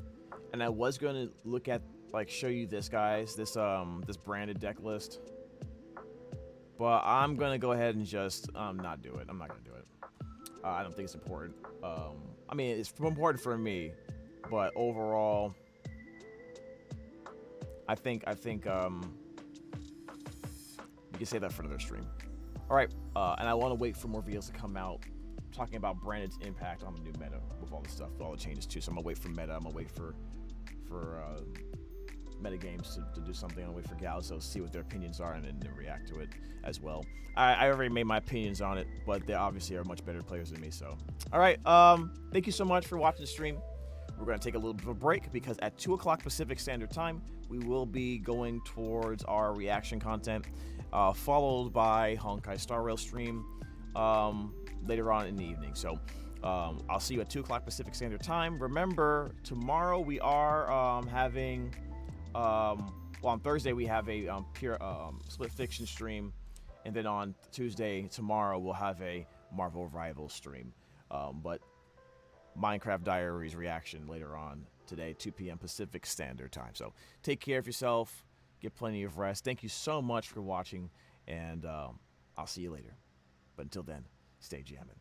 and I was gonna look at show you this this Branded deck list, but I'm gonna go ahead and just not do it. I'm not gonna do it. I don't think it's important. It's important for me, But overall, I think you can say that for another stream. All right, and I want to wait for more videos to come out talking about Brandon's impact on the new meta with all the stuff, with all the changes too. So I'm gonna wait for meta. I'm gonna wait for meta games to do something. I'm gonna wait for Galzo, see what their opinions are, and then react to it as well. I already made my opinions on it, but they obviously are much better players than me. So, all right, thank you so much for watching the stream. We're gonna take a little bit of a break because at 2 o'clock Pacific Standard Time, we will be going towards our reaction content, followed by Honkai Star Rail stream later on in the evening. So I'll see you at 2 o'clock Pacific Standard Time. Remember, tomorrow we are having, well, on Thursday we have a pure split fiction stream, and then on Tuesday, tomorrow, we'll have a Marvel Rivals stream. But Minecraft Diaries reaction later on today, 2 p.m. Pacific Standard Time. So take care of yourself, get plenty of rest. Thank you so much for watching, and I'll see you later. But until then, stay jamming.